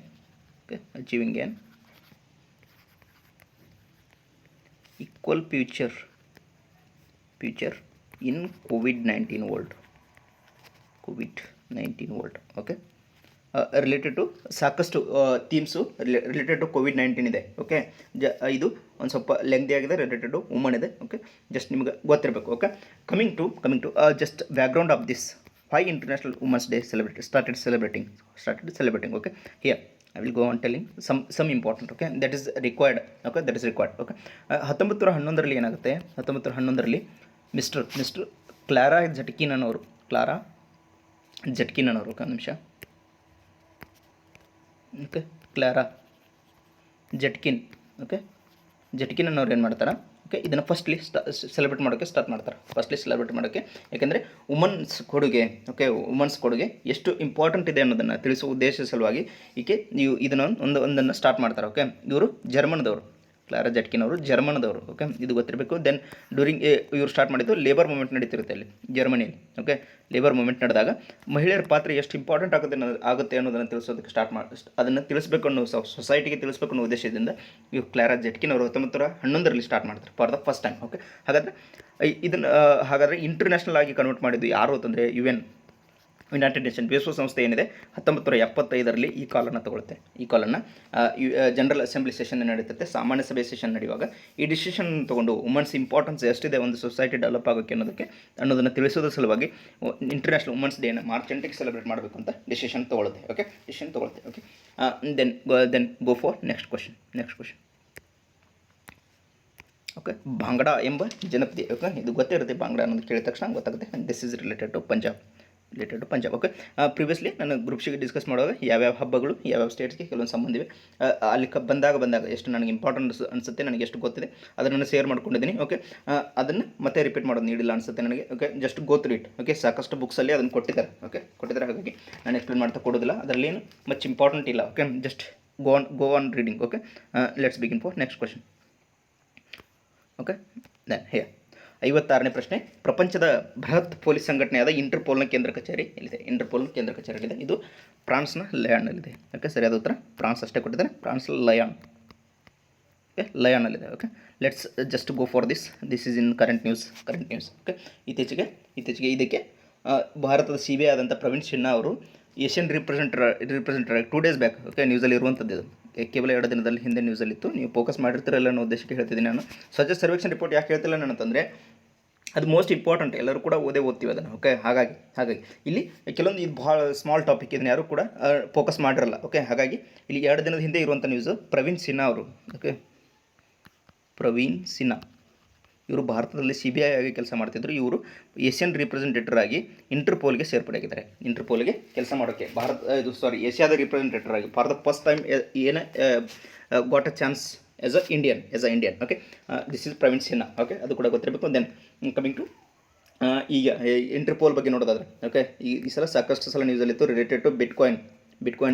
equal future in COVID-19 world. Okay, related to ಸಾಕಷ್ಟು themes related to COVID-19 ಇದೆ. Okay, ಇದು ಒಂದು ಸ್ವಲ್ಪ lengthy ಆಗಿದೆ, ರಿಲೇಟೆಡ್ ಟು ವುಮನ್ ಇದೆ. ಓಕೆ, ಜಸ್ಟ್ ನಿಮ್ಗೆ ಗೊತ್ತಿರಬೇಕು. Okay, coming to just background of this, why International Women's Day started celebrating. Okay, here I will go on telling some important. Okay, that is required. Okay, 1911 ಏನಾಗುತ್ತೆ, 1911 mister Clara ಜಟ್ಕಿನ್ ಅನ್ನೋರು. Okay, ನಿಮಿಷ. Okay, Clara Zetkin. Okay, Zetkin ಅನ್ನೋರು ಏನು ಮಾಡ್ತಾರೆ, okay, ಇದನ್ನು firstly celebrate ಮಾಡೋಕ್ಕೆ start ಮಾಡ್ತಾರೆ. ಯಾಕೆಂದರೆ ವುಮನ್ಸ್ ಕೊಡುಗೆ ಎಷ್ಟು ಇಂಪಾರ್ಟೆಂಟ್ ಇದೆ ಅನ್ನೋದನ್ನು ತಿಳಿಸುವ ಉದ್ದೇಶದ ಸಲುವಾಗಿ ಈಕೆ ನೀವು ಇದನ್ನು ಒಂದನ್ನು ಸ್ಟಾರ್ಟ್ ಮಾಡ್ತಾರೆ. ಓಕೆ, ಇವರು ಜರ್ಮನ್ದವರು, ಕ್ಲಾರಾ ಜಟ್ಕಿನ್ ಅವರು ಜರ್ಮನ್ದವರು. ಓಕೆ, ಇದು ಗೊತ್ತಿರಬೇಕು. ದೆನ್ ಡ್ಯೂರಿಂಗ್ ಇವರು ಸ್ಟಾರ್ಟ್ ಮಾಡಿದ್ದು ಲೇಬರ್ ಮೂವ್ಮೆಂಟ್ ನಡೀತಿರುತ್ತೆ ಅಲ್ಲಿ ಜರ್ಮನಿಯಲ್ಲಿ. ಓಕೆ, ಲೇಬರ್ ಮೂವ್ಮೆಂಟ್ ನಡೆದಾಗ ಮಹಿಳೆಯರ ಪಾತ್ರ ಎಷ್ಟು ಇಂಪಾರ್ಟೆಂಟ್ ಆಗುತ್ತೆ ಅನ್ನೋದನ್ನು ತಿಳಿಸೋದಕ್ಕೆ ಅದನ್ನು ತಿಳಿಸ್ಬೇಕು ಅನ್ನೋ ಸೊಸೈಟಿಗೆ ತಿಳಿಸ್ಬೇಕು ಅನ್ನೋ ಉದ್ದೇಶದಿಂದ ಇವರು ಕ್ಲಾರಾ ಜಟ್ಕಿನ್ ಅವರು 1911 ಸ್ಟಾರ್ಟ್ ಮಾಡ್ತಾರೆ for the first time. Okay, ಹಾಗಾದರೆ ಇಂಟರ್ನ್ಯಾಷನಲ್ ಆಗಿ ಕನ್ವರ್ಟ್ ಮಾಡಿದ್ದು ಯಾರು ಅಂತಂದರೆ ಯುನೈಟೆಡ್ ನೇಷನ್ ವಿಶ್ವಸಂಸ್ಥೆ ಏನಿದೆ 1975 ಈ ಕಾಲನ್ನು ತಗೊಳುತ್ತೆ. ಈ ಕಾಲನ್ನು ಜನರಲ್ ಅಸೆಂಬ್ಲಿ ಸೆಷನ್ ನಡೀತೈತೆ, ಸಾಮಾನ್ಯ ಸಭೆ ಸೆಷನ್ ನಡೆಯುವಾಗ ಈ ಡಿಸಿಷನ್ ತೊಗೊಂಡು ವುಮನ್ಸ್ ಇಂಪಾರ್ಟೆನ್ಸ್ ಎಷ್ಟಿದೆ ಒಂದು ಸೊಸೈಟಿ ಡೆವಲಪ್ ಆಗೋಕ್ಕೆ ಅನ್ನೋದನ್ನು ತಿಳಿಸೋದ್ರ ಸಲುವಾಗಿ ಇಂಟರ್ನ್ಯಾಷನಲ್ ವುಮನ್ಸ್ ಡೇನ ಮಾರ್ಚ್ 8 ಸೆಲೆಬ್ರೇಟ್ ಮಾಡಬೇಕು ಅಂತ ಡಿಸಿಷನ್ ತೊಗೊಳುತ್ತೆ. Okay, then go for next question. Okay, Bhangra ಎಂಬ ಜನಪದಿ. ಓಕೆ, ಇದು ಗೊತ್ತಿರುತ್ತೆ, ಭಾಂಗ್ಡಾ ಅನ್ನೋದು ಕೇಳಿದ ತಕ್ಷಣ ಗೊತ್ತಾಗುತ್ತೆ. This is related to Punjab. Okay, previously ನಾನು ಗ್ರೂಪ್ ಸಿಗೆ ಡಿಸ್ಕಸ್ ಮಾಡುವಾಗ ಯಾವ್ಯಾವ ಹಬ್ಬಗಳು ಯಾವ್ಯಾವ ಸ್ಟೇಟ್ಸ್ಗೆ ಕೆಲವೊಂದು ಸಂಬಂಧ ಇವೆ, ಅಲ್ಲಿ ಬಂದಾಗ ಎಷ್ಟು ನನಗೆ ಇಂಪಾರ್ಟೆಂಟ್ ಅನಿಸುತ್ತೆ, ನನಗೆ ಎಷ್ಟು ಗೊತ್ತಿದೆ ಅದನ್ನು ಶೇರ್ ಮಾಡ್ಕೊಂಡಿದ್ದೀನಿ. ಓಕೆ, ಅದನ್ನು ಮತ್ತೆ ರಿಪೀಟ್ ಮಾಡೋದು ನೀಡಿಲ್ಲ ಅನಿಸುತ್ತೆ ನನಗೆ. Okay, just go through it. Okay, ಸಾಕಷ್ಟು ಬುಕ್ಸಲ್ಲಿ ಅದನ್ನು ಕೊಟ್ಟಿದ್ದಾರೆ, ಹಾಗಾಗಿ ನಾನು ಎಕ್ಸ್ಪ್ಲೇನ್ ಮಾಡ್ತಾ ಕೊಡೋದಿಲ್ಲ, ಅದರಲ್ಲಿ ಏನು ಮಚ್ ಇಂಪಾರ್ಟೆಂಟ್ ಇಲ್ಲ. Okay, just go on reading. Okay, let's begin for next question. Okay, then here 56ನೇ ಪ್ರಶ್ನೆ. ಪ್ರಪಂಚದ ಬೃಹತ್ ಪೊಲೀಸ್ ಸಂಘಟನೆಯಾದ ಇಂಟರ್ಪೋಲ್ನ ಕೇಂದ್ರ ಕಚೇರಿ ಎಲ್ಲಿದೆ? ಇದು ಫ್ರಾನ್ಸ್ನ ಲಯಾನ್ನಲ್ಲಿದೆ. ಓಕೆ, ಸರಿಯಾದ ಉತ್ತರ ಫ್ರಾನ್ಸ್ ಅಷ್ಟೇ ಕೊಟ್ಟಿದ್ದಾರೆ, ಫ್ರಾನ್ಸ್ ಲಯಾನ್. ಓಕೆ, ಲಯಾನಲ್ಲಿದೆ. Okay, let's just go for this is in current news. Okay, ಇತ್ತೀಚೆಗೆ ಇದಕ್ಕೆ ಭಾರತದ CBI ಆದಂಥ ಪ್ರವೀಣ್ ಸಿನ್ಹಾ ಅವರು Asian representer 2 days back. Okay, ನ್ಯೂಸಲ್ಲಿ ಇರುವಂಥದ್ದು ಇದು, ಕೇವಲ 2 ದಿನದಲ್ಲಿ ಹಿಂದೆ ನ್ಯೂಸಲ್ಲಿತ್ತು. ನೀವು ಫೋಕಸ್ ಮಾಡಿರ್ತೀರಲ್ಲ ಅನ್ನೋ ಉದ್ದೇಶಕ್ಕೆ ಹೇಳ್ತಿದ್ದೀನಿ ನಾನು. ಸ್ವಚ್ಛ ಸರ್ವೇಕ್ಷಣ್ ರಿಪೋರ್ಟ್ ಯಾಕೆ ಹೇಳ್ತಿಲ್ಲ ನಾನು ಅಂತಂದರೆ ಅದು ಮೋಸ್ಟ್ ಇಂಪಾರ್ಟೆಂಟ್, ಎಲ್ಲರೂ ಕೂಡ ಓದ್ತೀವಿ ಅದನ್ನು. ಓಕೆ, ಹಾಗಾಗಿ ಇಲ್ಲಿ ಕೆಲವೊಂದು ಇದು ಭಾಳ ಸ್ಮಾಲ್ ಟಾಪಿಕ್, ಇದನ್ನು ಯಾರು ಕೂಡ ಫೋಕಸ್ ಮಾಡಿರಲ್ಲ. ಓಕೆ, ಹಾಗಾಗಿ ಇಲ್ಲಿ 2 ದಿನದ ಹಿಂದೆ ಇರುವಂಥ ನ್ಯೂಸು, ಪ್ರವೀಣ್ ಸಿನ್ಹಾ ಅವರು. ಓಕೆ, ಪ್ರವೀಣ್ ಸಿನ್ಹಾ ಇವರು ಭಾರತದಲ್ಲಿ CBI ಆಗಿ ಕೆಲಸ ಮಾಡ್ತಿದ್ರು. ಇವರು ಏಷ್ಯನ್ ರಿಪ್ರೆಸೆಂಟೇಟರ್ ಆಗಿ ಇಂಟರ್ಪೋಲ್ಗೆ ಸೇರ್ಪಡೆಯಾಗಿದ್ದಾರೆ. ಇಂಟರ್ಪೋಲ್ಗೆ ಕೆಲಸ ಮಾಡೋಕ್ಕೆ ಏಷ್ಯಾದ ರಿಪ್ರೆಸೆಂಟೇಟರ್ ಆಗಿ ಫಾರ್ ದ ಫಸ್ಟ್ ಟೈಮ್ ಏನು got a chance as a Indian. Okay, this is Praveen Sinha. Okay, ಅದು ಕೂಡ ಗೊತ್ತಿರಬೇಕು. ದೆನ್ ಕಮಿಂಗ್ ಟು ಈಗ ಇಂಟರ್ಪೋಲ್ ಬಗ್ಗೆ ನೋಡೋದಾದ್ರೆ, ಓಕೆ, ಈ ಸಲ ಸಾಕಷ್ಟು ಸಲ ನ್ಯೂಸಲ್ಲಿತ್ತು ರಿಲೇಟೆಡ್ ಟು ಬಿಟ್ಕಾಯಿನ್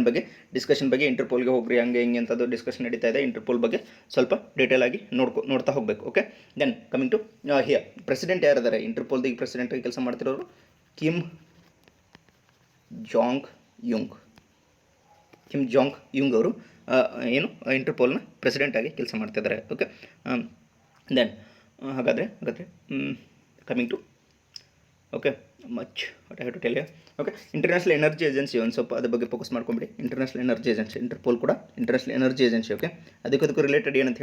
ಬಗ್ಗೆ ಡಿಸ್ಕಷನ್ ಬಗ್ಗೆ. ಇಂಟರ್ಪೋಲ್ಗೆ ಹೋಗ್ರಿ ಹಂಗೆ ಹಿಂಗೆ ಅಂತದ್ದು ಡಿಸ್ಕಷನ್ ನಡೀತಾ ಇದೆ. ಇಂಟರ್ಪೋಲ್ ಬಗ್ಗೆ ಸ್ವಲ್ಪ ಡೀಟೇಲ್ ಆಗಿ ನೋಡ್ತಾ ಹೋಗಬೇಕು. Okay, then coming to here president ಯಾರಿದ್ದಾರೆ ಇಂಟರ್ಪೋಲ್ದು ಈಗ ಪ್ರೆಸಿಡೆಂಟಾಗಿ ಕೆಲಸ ಮಾಡ್ತಿರೋರು? ಕಿಮ್ ಜಾಂಗ್ ಯುಂಗ್ ಅವರು ಏನು ಇಂಟರ್ಪೋಲ್ನ ಪ್ರೆಸಿಡೆಂಟಾಗಿ ಕೆಲಸ ಮಾಡ್ತಿದ್ದಾರೆ. ಓಕೆ, ದೆನ್ ಹಾಗಾದರೆ coming to okay much what I have to tell you. Okay, international energy agency ಒಂದು ಸ್ವಲ್ಪ ಅದ್ರ ಬಗ್ಗೆ ಫೋಕಸ್ ಮಾಡ್ಕೊಂಬಿಡಿ. ಇಂಟರ್ನ್ಯಾಷನಲ್ ಎನರ್ಜಿ ಏಜೆನ್ಸಿ, ಇಂಟರ್ಪೋಲ್ ಕೂಡ ಇಂಟರ್ನ್ಯಾಷನಲ್ ಎನರ್ಜಿ ಏಜೆನ್ಸಿ. ಓಕೆ, ಅದಕ್ಕೂ ರಿಲೇಟೆಡ್ ಏನಂತ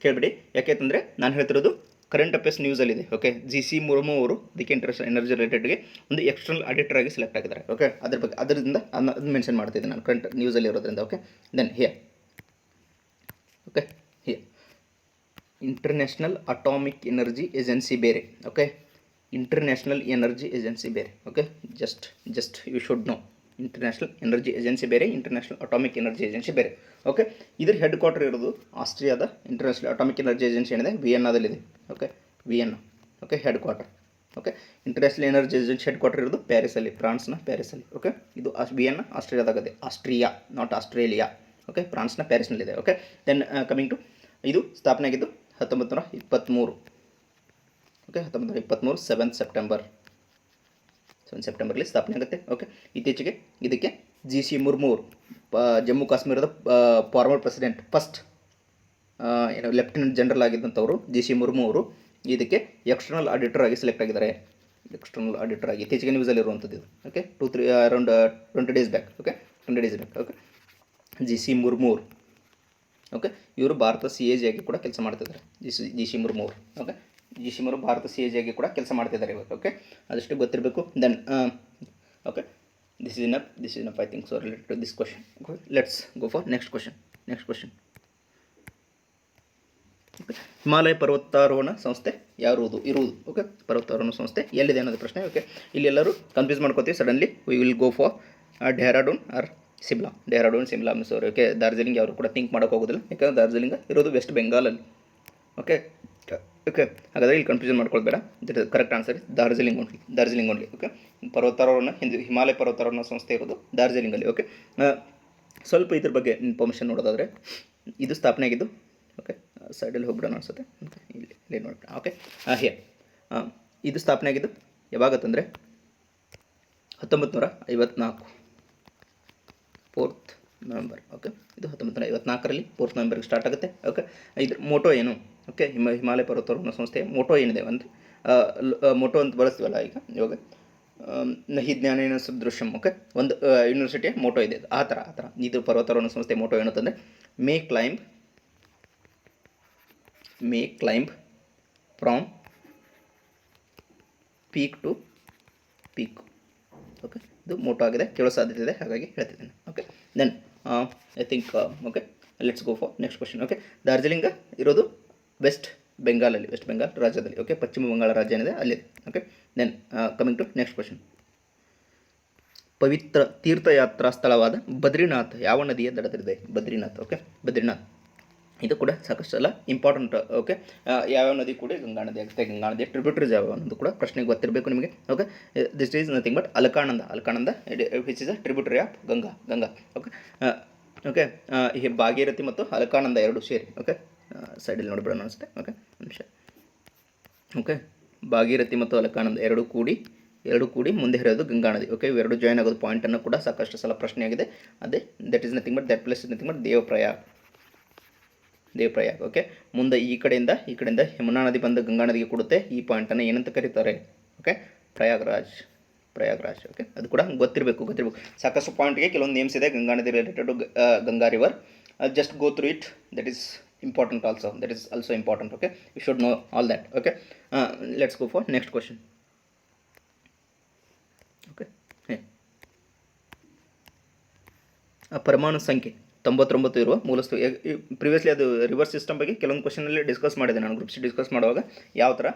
ಕೇಳಬೇಡಿ. ಯಾಕೆಂತಂದರೆ ನಾನು ಹೇಳ್ತಿರೋದು ಕರೆಂಟ್ ಅಫೇರ್ಸ್ ನ್ಯೂಸಲ್ಲಿದೆ. ಓಕೆ, GC ಮುರ್ಮು ಅವರು ಅದಕ್ಕೆ ಇಂಟರ್ನ್ಯಾಷನಲ್ ಎನರ್ಜಿ ರಿಲೇಟೆಡ್ಗೆ ಒಂದು ಎಕ್ಸ್ಟರ್ನಲ್ ಆಡಿಟರ್ ಆಗಿ ಸೆಲೆಕ್ಟ್ ಆಗಿದ್ದಾರೆ. ಓಕೆ, ಅದರಿಂದ ಅದನ್ನು ಮೆನ್ಷನ್ ಮಾಡ್ತಿದ್ದೆ ನಾನು ಕರೆಂಟ್ ನ್ಯೂಸಲ್ಲಿ ಇರೋದ್ರಿಂದ. Okay, then here international atomic energy agency ಬೇರೆ. ಓಕೆ, ಇಂಟರ್ನ್ಯಾಷನಲ್ ಎನರ್ಜಿ ಏಜೆನ್ಸಿ ಬೇರೆ. Okay, just you should know, international energy agency ಬೇರೆ, ಇಂಟರ್ನ್ಯಾಷನಲ್ ಅಟಾಮಿಕ್ ಎನರ್ಜಿ ಏಜೆನ್ಸಿ ಬೇರೆ. ಓಕೆ, ಇದ್ರ ಹೆಡ್ ಕ್ವಾರ್ಟರ್ ಇರೋದು ಆಸ್ಟ್ರಿಯಾದ ಇಂಟರ್ನ್ಯಾಷನಲ್ ಅಟಾಮಿಕ್ ಎನರ್ಜಿ ಏಜೆನ್ಸಿ ಏನಿದೆ ವಿಯೆನ್ನಾದಲ್ಲಿದೆ. Okay, Vienna. Okay, headquarter. Okay, international energy agency headquarter ಇರೋದು ಪ್ಯಾರಿಸಲ್ಲಿ, ಫ್ರಾನ್ಸ್ನ ಪ್ಯಾರಿಸಲ್ಲಿ. ಓಕೆ, ಇದು ವಿಯೆನ್ನಾ ಆಸ್ಟ್ರಿಯಾದಾಗದೆ, ಆಸ್ಟ್ರಿಯಾ ನಾಟ್ ಆಸ್ಟ್ರೇಲಿಯಾ. ಓಕೆ, ಫ್ರಾನ್ಸ್ನ ಪ್ಯಾರಿಸ್ನಲ್ಲಿದೆ. ಓಕೆ, ದೆನ್ ಕಮಿಂಗ್ ಟು ಇದು ಸ್ಥಾಪನೆ ಆಗಿದ್ದು 1923. ಓಕೆ, 1923 7 ಸೆಪ್ಟೆಂಬರ್ಲಿ ಸ್ಥಾಪನೆ ಆಗುತ್ತೆ. ಓಕೆ, ಇತ್ತೀಚೆಗೆ ಇದಕ್ಕೆ GC ಮುರ್ಮು ಅವರು ಜಮ್ಮು ಕಾಶ್ಮೀರದ former president, first lieutenant general ಆಗಿದ್ದಂಥವರು GC ಮುರ್ಮು ಅವರು ಇದಕ್ಕೆ ಎಕ್ಸ್ಟರ್ನಲ್ ಆಡಿಟರ್ ಆಗಿ ಸೆಲೆಕ್ಟ್ ಆಗಿದ್ದಾರೆ. ಎಕ್ಸ್ಟರ್ನಲ್ ಆಡಿಟರ್ ಆಗಿ ಇತ್ತೀಚೆಗೆ ನ್ಯೂಸಲ್ಲಿ ಇರುವಂಥದ್ದು ಇದು. Okay, 2-3 around 20 days back. Okay, 20 days back. Okay, GC Murmu ಅವರು. ಓಕೆ, ಇವರು ಭಾರತ CAG ಆಗಿ ಕೂಡ ಕೆಲಸ ಮಾಡ್ತಿದ್ದಾರೆ. GC ಮುರ್ಮು ಅವರು. Okay, GC Murmu Bharat CAG ಆಗಿ ಕೂಡ ಕೆಲಸ ಮಾಡ್ತಿದ್ದಾರೆ ಇವಾಗ. ಓಕೆ, ಅದಷ್ಟು ಗೊತ್ತಿರಬೇಕು. Then okay, this is enough I think so related to this question. Okay, let's go for next question. Okay, Himalaya ಪರ್ವತಾರೋಹಣ ಸಂಸ್ಥೆ ಇರುವುದು. ಓಕೆ, ಪರ್ವತಾರೋಹಣ ಸಂಸ್ಥೆ ಎಲ್ಲಿದೆ ಅನ್ನೋದು ಪ್ರಶ್ನೆ. ಓಕೆ, ಇಲ್ಲಿ ಎಲ್ಲರೂ ಕನ್ಫ್ಯೂಸ್ ಮಾಡ್ಕೋತೀವಿ suddenly. We will go for Dehradun or Shimla Mussoorie. Okay, Darjeeling ಯಾರು ಕೂಡ ಥಿಂಕ್ ಮಾಡೋಕೆ ಹೋಗೋದಿಲ್ಲ, ಯಾಕಂದರೆ ಡಾರ್ಜಿಲಿಂಗ್ ಇರೋದು ವೆಸ್ಟ್ ಬೆಂಗಾಲಲ್ಲಿ. ಓಕೆ, ಹಾಗಾದರೆ ಇಲ್ಲಿ ಕನ್ಫ್ಯೂಷನ್ ಮಾಡ್ಕೊಳ್ಬೇಡ. That is correct answer is Darjeeling only. Okay, Himalaya ಪರ್ವತಾರೋಹಣ ಸಂಸ್ಥೆ ಇರೋದು ಡಾರ್ಜಿಲಿಂಗಲ್ಲಿ. ಓಕೆ, ಸ್ವಲ್ಪ ಇದ್ರ ಬಗ್ಗೆ ಇನ್ಫಾರ್ಮೇಷನ್ ನೋಡೋದಾದರೆ, ಇದು ಸ್ಥಾಪನೆ ಆಗಿದ್ದು, ಓಕೆ ಸೈಡಲ್ಲಿ ಹೋಗ್ಬಿಡೋಣ ಅನ್ಸುತ್ತೆ. ಇಲ್ಲಿ ನೋಡ್ಬಿಡ. ಓಕೆ, ಇದು ಸ್ಥಾಪನೆ ಆಗಿದ್ದು ಯಾವಾಗತ್ತಂದರೆ 1954 4th ನವೆಂಬರ್. ಓಕೆ, ಇದು 1954ರಲ್ಲಿ 4th ನವೆಂಬರ್ಗೆ ಸ್ಟಾರ್ಟ್ ಆಗುತ್ತೆ. ಓಕೆ, ಇದ್ರ ಮೋಟೋ ಏನು? ಓಕೆ, ಹಿಮಾಲಯ ಪರ್ವತಾರೋಹಣ ಸಂಸ್ಥೆಯ ಮೋಟೋ ಏನಿದೆ ಅಂದರೆ ಮೋಟೋ ಅಂತ ಬಳಸ್ತೀವಲ್ಲ ಇವಾಗ ನಹಿ ಜ್ಞಾನೇನ ಸದೃಶ್ಯಂ. ಓಕೆ, ಒಂದು ಯೂನಿವರ್ಸಿಟಿಯ ಮೋಟೋ ಇದೆ, ಆ ಥರ ಇದು ಪರ್ವತಾರೋಹಣ ಸಂಸ್ಥೆ ಮೋಟೋ ಏನಂತಂದರೆ may climb from peak to peak. Okay, ಇದು ಮೋಟೋ ಆಗಿದೆ, ಕೇಳೋ ಸಾಧ್ಯತೆ ಇದೆ, ಹಾಗಾಗಿ ಹೇಳ್ತಿದ್ದೇನೆ. Okay, then I think okay let's go for next question. Okay, Darjeeling ಇರೋದು ವೆಸ್ಟ್ ಬೆಂಗಾಲ್ ರಾಜ್ಯದಲ್ಲಿ. ಓಕೆ, ಪಶ್ಚಿಮ ಬಂಗಾಳ ರಾಜ್ಯ ಏನಿದೆ ಅಲ್ಲಿದೆ. Okay, then coming to next question. ಪವಿತ್ರ ತೀರ್ಥಯಾತ್ರಾ ಸ್ಥಳವಾದ ಬದ್ರಿನಾಥ್ ಯಾವ ನದಿಯ ದಡದಲ್ಲಿದೆ? ಬದ್ರಿನಾಥ್. ಓಕೆ, ಬದ್ರಿನಾಥ್ ಇದು ಕೂಡ ಸಾಕಷ್ಟು ಸಲ ಇಂಪಾರ್ಟೆಂಟ್. ಓಕೆ, ಯಾವ್ಯಾವ ನದಿ ಕೂಡ ಗಂಗಾ ನದಿ ಆಗುತ್ತೆ, ಗಂಗಾ ನದಿಯ ಟ್ರಿಬ್ಯೂಟರೀಸ್ ಯಾವ ಅನ್ನೋದು ಕೂಡ ಪ್ರಶ್ನೆಗೆ ಗೊತ್ತಿರಬೇಕು ನಿಮಗೆ. Okay, this is nothing but Alaknanda which is a tributary of Ganga. Okay, ಈ ಭಾಗೀರಥಿ ಮತ್ತು ಅಲಕಾನಂದ ಎರಡು ಸೇರಿ. ಓಕೆ, ಸೈಡಲ್ಲಿ ನೋಡಿಬಿಡೋಣ ಅನಿಸುತ್ತೆ. ಓಕೆ, ನಿಮಿಷ. ಓಕೆ, ಭಾಗೀರಥಿ ಮತ್ತು ಅಲಕಾನಂದ ಎರಡು ಕೂಡಿ ಮುಂದೆ ಹರಿಯೋದು ಗಂಗಾ ನದಿ. ಓಕೆ, ಇವೆರಡು ಜಾಯಿನ್ ಆಗೋದು ಪಾಯಿಂಟನ್ನು ಕೂಡ ಸಾಕಷ್ಟು ಸಲ ಪ್ರಶ್ನೆಯಾಗಿದೆ. ಅದೇ that is nothing but that place is nothing but Devprayag. Okay, ಮುಂದೆ ಈ ಕಡೆಯಿಂದ ಯಮುನಾ ನದಿ ಬಂದು ಗಂಗಾ ನದಿಗೆ ಕೊಡುತ್ತೆ. ಈ ಪಾಯಿಂಟನ್ನು ಏನಂತ ಕರೀತಾರೆ? ಓಕೆ, ಪ್ರಯಾಗ್ರಾಜ್. ಓಕೆ, ಅದು ಕೂಡ ಗೊತ್ತಿರಬೇಕು. ಸಾಕಷ್ಟು ಪಾಯಿಂಟ್ಗೆ ಕೆಲವೊಂದು ನೇಮ್ಸ್ ಇದೆ ಗಂಗಾ ನದಿ related Ganga river. Just go through it. That is important also. That is also important. Okay, you should know all that. Okay, let's go for next question. Okay, ಪರಮಾಣು ಸಂಖ್ಯೆ 99 ಇರುವ ಮೂಲಸ್ತು. ಪ್ರಿವಿಯಸ್ಲಿ ಅದು ರಿವರ್ಸ್ ಸಿಸ್ಟಮ್ ಬಗ್ಗೆ ಕೆಲವೊಂದು ಕ್ವಶನಲ್ಲಿ discuss ಮಾಡಿದೆ ನಾನು groups discuss ಮಾಡುವಾಗ. ಯಾವ ಥರ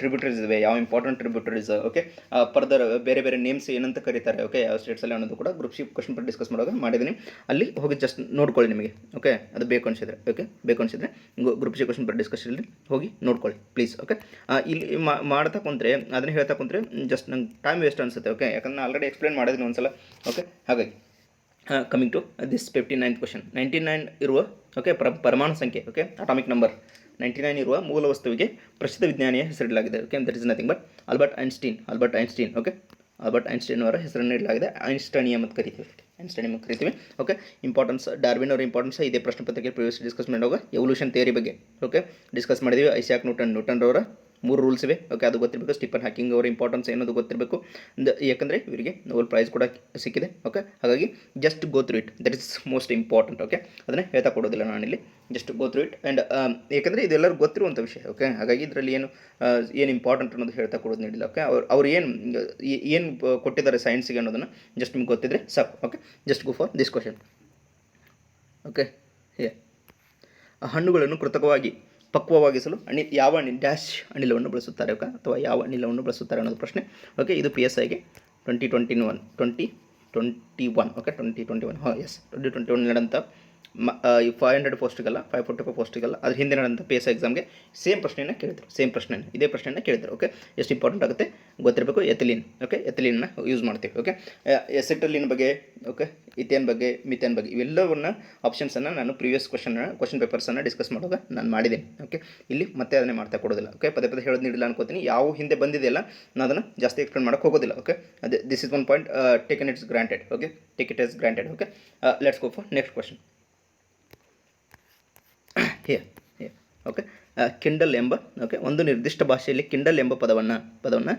ಟ್ರಿಬ್ಯೂಟರೀಸ್ ಇವೆ, ಯಾವ ಇಂಪಾರ್ಟೆಂಟ್ ಟ್ರಿಬ್ಯೂಟರೀಸ್, ಓಕೆ, ಫರ್ದರ್ ಬೇರೆ ಬೇರೆ ನೇಮ್ಸ್ ಏನಂತ ಕರೀತಾರೆ, ಓಕೆ, ಯಾವ ಸ್ಟೇಟ್ಸಲ್ಲಿ ಅನ್ನೋದು ಕೂಡ group C question paper discuss ಮಾಡುವಾಗ ಮಾಡಿದ್ದೀನಿ. ಅಲ್ಲಿ ಹೋಗಿ ಜಸ್ಟ್ ನೋಡ್ಕೊಳ್ಳಿ ನಿಮಗೆ. ಓಕೆ, ಅದು ಬೇಕು ಅನಿಸಿದ್ರೆ, ಓಕೆ, ಬೇಕು ಅನಿಸಿದ್ರೆ ಗ್ರೂಪ್ ಸಿ ಕ್ವಶನ್ ಪೇಪರ್ ಡಿಸ್ಕಷನಲ್ಲಿ ಹೋಗಿ ನೋಡ್ಕೊಳ್ಳಿ ಪ್ಲೀಸ್. ಓಕೆ, ಇಲ್ಲಿ ಮಾಡ್ತಾ ಕುಂತ್ರೆ, ಅದನ್ನು ಹೇಳ್ತಾ ಕುಂತ್ರೆ ಜಸ್ಟ್ ನಂಗೆ ಟೈಮ್ ವೇಸ್ಟ್ ಅನಿಸುತ್ತೆ. ಓಕೆ, ಯಾಕಂದ್ರೆ ನಾನು ಆಲ್ರೆಡಿ ಎಕ್ಸ್ಪ್ಲೇನ್ ಮಾಡಿದ್ದೀನಿ ಒಂದ್ಸಲ. ಓಕೆ, ಹಾಗಾಗಿ coming to this 59th question. 99 ಇರುವ, ಓಕೆ, ಪರಮಾಣು ಸಂಖ್ಯೆ, ಓಕೆ, ಅಟಾಮಿಕ್ ನಂಬರ್ 99 ಇರುವ ಮೂಲ ವಸ್ತುವಿಗೆ ಪ್ರಸಿದ್ಧ ವಿಜ್ಞಾನಿಯ ಹೆಸರಿಡಲಾಗಿದೆ. Okay, that is nothing but Albert Einstein. Okay, Albert Einstein ಅವರ ಹೆಸರನ್ನು ಇಡಲಾಗಿದೆ. ಐನ್ಸ್ಟೈನಿಯಂ ಅಂತ ಕರಿತೀವಿ. ಓಕೆ, ಇಂಪಾರ್ಟೆನ್ಸ್, ಡಾರ್ವಿನ್ ಅವರ ಇಂಪಾರ್ಟೆನ್ಸ್ ಇದೇ ಪ್ರಶ್ನೆ ಪತ್ರಿಕೆ ಪ್ರಿವಿಯಸ್ ಡಿಸ್ಕಸ್ ಮಾಡುವಾಗ ಎವಲ್ಯೂಷನ್ ಥಿಯರಿ ಬಗ್ಗೆ, ಓಕೆ, ಡಿಸ್ಕಸ್ ಮಾಡಿದ್ದೀವಿ. ಐಸಾಕ್ ನ್ಯೂಟನ್ ಅವರ 3 ರೂಲ್ಸ್ ಇವೆ. ಓಕೆ, ಅದು ಗೊತ್ತಿರಬೇಕು. ಸ್ಟೀಫನ್ ಹಾಕಿಂಗ್ ಅವರ ಇಂಪಾರ್ಟೆನ್ಸ್ ಏನದು ಗೊತ್ತಿರಬೇಕು. ಯಾಕಂದರೆ ಇವರಿಗೆ ನೋಬೆಲ್ ಪ್ರೈಸ್ ಕೂಡ ಸಿಕ್ಕಿದೆ. ಓಕೆ, ಹಾಗಾಗಿ just go through it, that is most important. Okay, ಅದನ್ನೇ ಹೇಳ್ತಾ ಕೊಡೋದಿಲ್ಲ ನಾನಿಲ್ಲಿ, just go through it. And ಯಾಕಂದರೆ ಇದೆಲ್ಲರೂ ಗೊತ್ತಿರುವಂಥ ವಿಷಯ. ಓಕೆ, ಹಾಗಾಗಿ ಇದರಲ್ಲಿ ಏನು ಇಂಪಾರ್ಟೆಂಟ್ ಅನ್ನೋದು ಹೇಳ್ತಾ ಕೊಡೋದು ನೀಡಿಲ್ಲ. ಓಕೆ, ಅವ್ರು ಏನು ಕೊಟ್ಟಿದ್ದಾರೆ ಸೈನ್ಸಿಗೆ ಅನ್ನೋದನ್ನು ಜಸ್ಟ್ ನಿಮ್ಗೆ ಗೊತ್ತಿದ್ರೆ ಸಾಕು. Okay, just go for this question. Okay, ಹಣ್ಣುಗಳನ್ನು ಕೃತಕವಾಗಿ ಪಕ್ವವಾಗಿಸಲು ಯಾವ ಡ್ಯಾಶ್ ಅನಿಲವನ್ನು ಬಳಸುತ್ತಾರೆ, ಓಕೆ, ಅಥವಾ ಯಾವ ಅನಿಲವನ್ನು ಬಳಸುತ್ತಾರೆ ಅನ್ನೋದು ಪ್ರಶ್ನೆ. ಓಕೆ, ಇದು PSIಗೆ 2021 ಓಕೆ, 2021 ಎಸ್ 2021 ನಡೆದಂಥ 500 ಪೋಸ್ಟ್ಗಲ್ಲ, 545 ಪೋಸ್ಟ್ಗಲ್ಲ, ಅದ್ರ ಹಿಂದೆ ನಡೆದಂಥ PSI ಎಕ್ಸಾಮ್ಗೆ ಸೇಮ್ ಪ್ರಶ್ನೆಯನ್ನು ಕೇಳಿದ್ರು. ಇದೇ ಪ್ರಶ್ನೆಯನ್ನು ಕೇಳಿದ್ರು. ಓಕೆ, ಎಷ್ಟು ಇಂಪಾರ್ಟೆಂಟ್ ಆಗುತ್ತೆ ಗೊತ್ತಿರಬೇಕು. ಎಥಿಲಿನ್, ಓಕೆ, ಎಥಿಲಿನ್ನ ಯೂಸ್ ಮಾಡ್ತೀವಿ. ಓಕೆ, ಎಸಿಟಲಿನ್ ಬಗ್ಗೆ, ಓಕೆ, ಇಥೇನ್ ಬಗ್ಗೆ, ಮಿಥೇನ್ ಬಗ್ಗೆ, ಇವೆಲ್ಲವನ್ನ ಆಪ್ಷನ್ಸನ್ನು ನಾನು ಪ್ರೀವಿಯಸ್ ಕ್ವಶನ್ ಪೇಪರ್ಸನ್ನು ಡಿಸ್ಕಸ್ ಮಾಡುವಾಗ ನಾನು ಮಾಡಿದ್ದೀನಿ. ಓಕೆ, ಇಲ್ಲಿ ಮತ್ತೆ ಅದನ್ನೇ ಮಾಡ್ತಾ ಕೊಡೋದಿಲ್ಲ. ಓಕೆ, ಪದೇ ಹೇಳೋದು ನೀಡಿಲ್ಲ ಅನ್ಕೋತೀನಿ. ಯಾವ ಹಿಂದೆ ಬಂದಿದೆಯಲ್ಲ ನಾನು ಅದನ್ನು ಜಾಸ್ತಿ ಎಕ್ಸ್ಪ್ಲೇನ್ ಮಾಡೋಕ್ಕೆ ಹೋಗೋದಿಲ್ಲ. Okay, this is one point, take it granted. Okay, take it as granted. Okay, let's go for next question. Okay, Kindle ಎಂಬ, ಓಕೆ, ಒಂದು ನಿರ್ದಿಷ್ಟ ಭಾಷೆಯಲ್ಲಿ ಕಿಂಡಲ್ ಎಂಬ ಪದವನ್ನು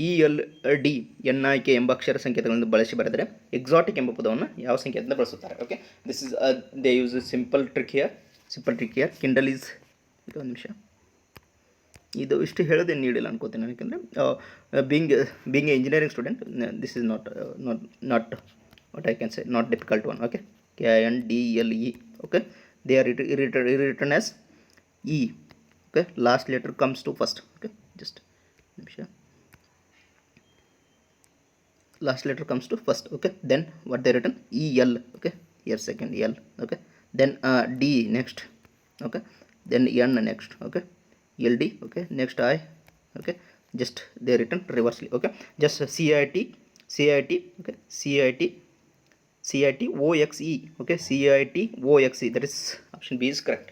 ELDNIK ಎಂಬ ಅಕ್ಷರ ಸಂಕೇತಗಳನ್ನು ಬಳಸಿ ಬರೆದರೆ ಎಕ್ಸಾಟಿಕ್ ಎಂಬ ಪದವನ್ನು ಯಾವ ಸಂಕೇತದಿಂದ ಬಳಸುತ್ತಾರೆ. Okay, this is they use simple trick here. Kindle is, ಒಂದು ನಿಮಿಷ, ಇದು ಇಷ್ಟು ಹೇಳೋದೇನು ನೀಡಿಲ್ಲ ಅನ್ಕೋತೀನಿ. ಯಾಕೆಂದರೆ being E engineering student, this is not what I can say, not difficult one. Okay, KINDLE. Okay, they are written as E. Okay, last letter comes to first. Okay, just last letter comes to first. Okay, then what they written, EL. Okay, here second L. Okay, then D next. Okay, then N next. Okay, LD. Okay, next I. Okay, just they written reversely. Okay, just CIT. Okay, CITOXE. Okay, CITOXE. That is option B is correct.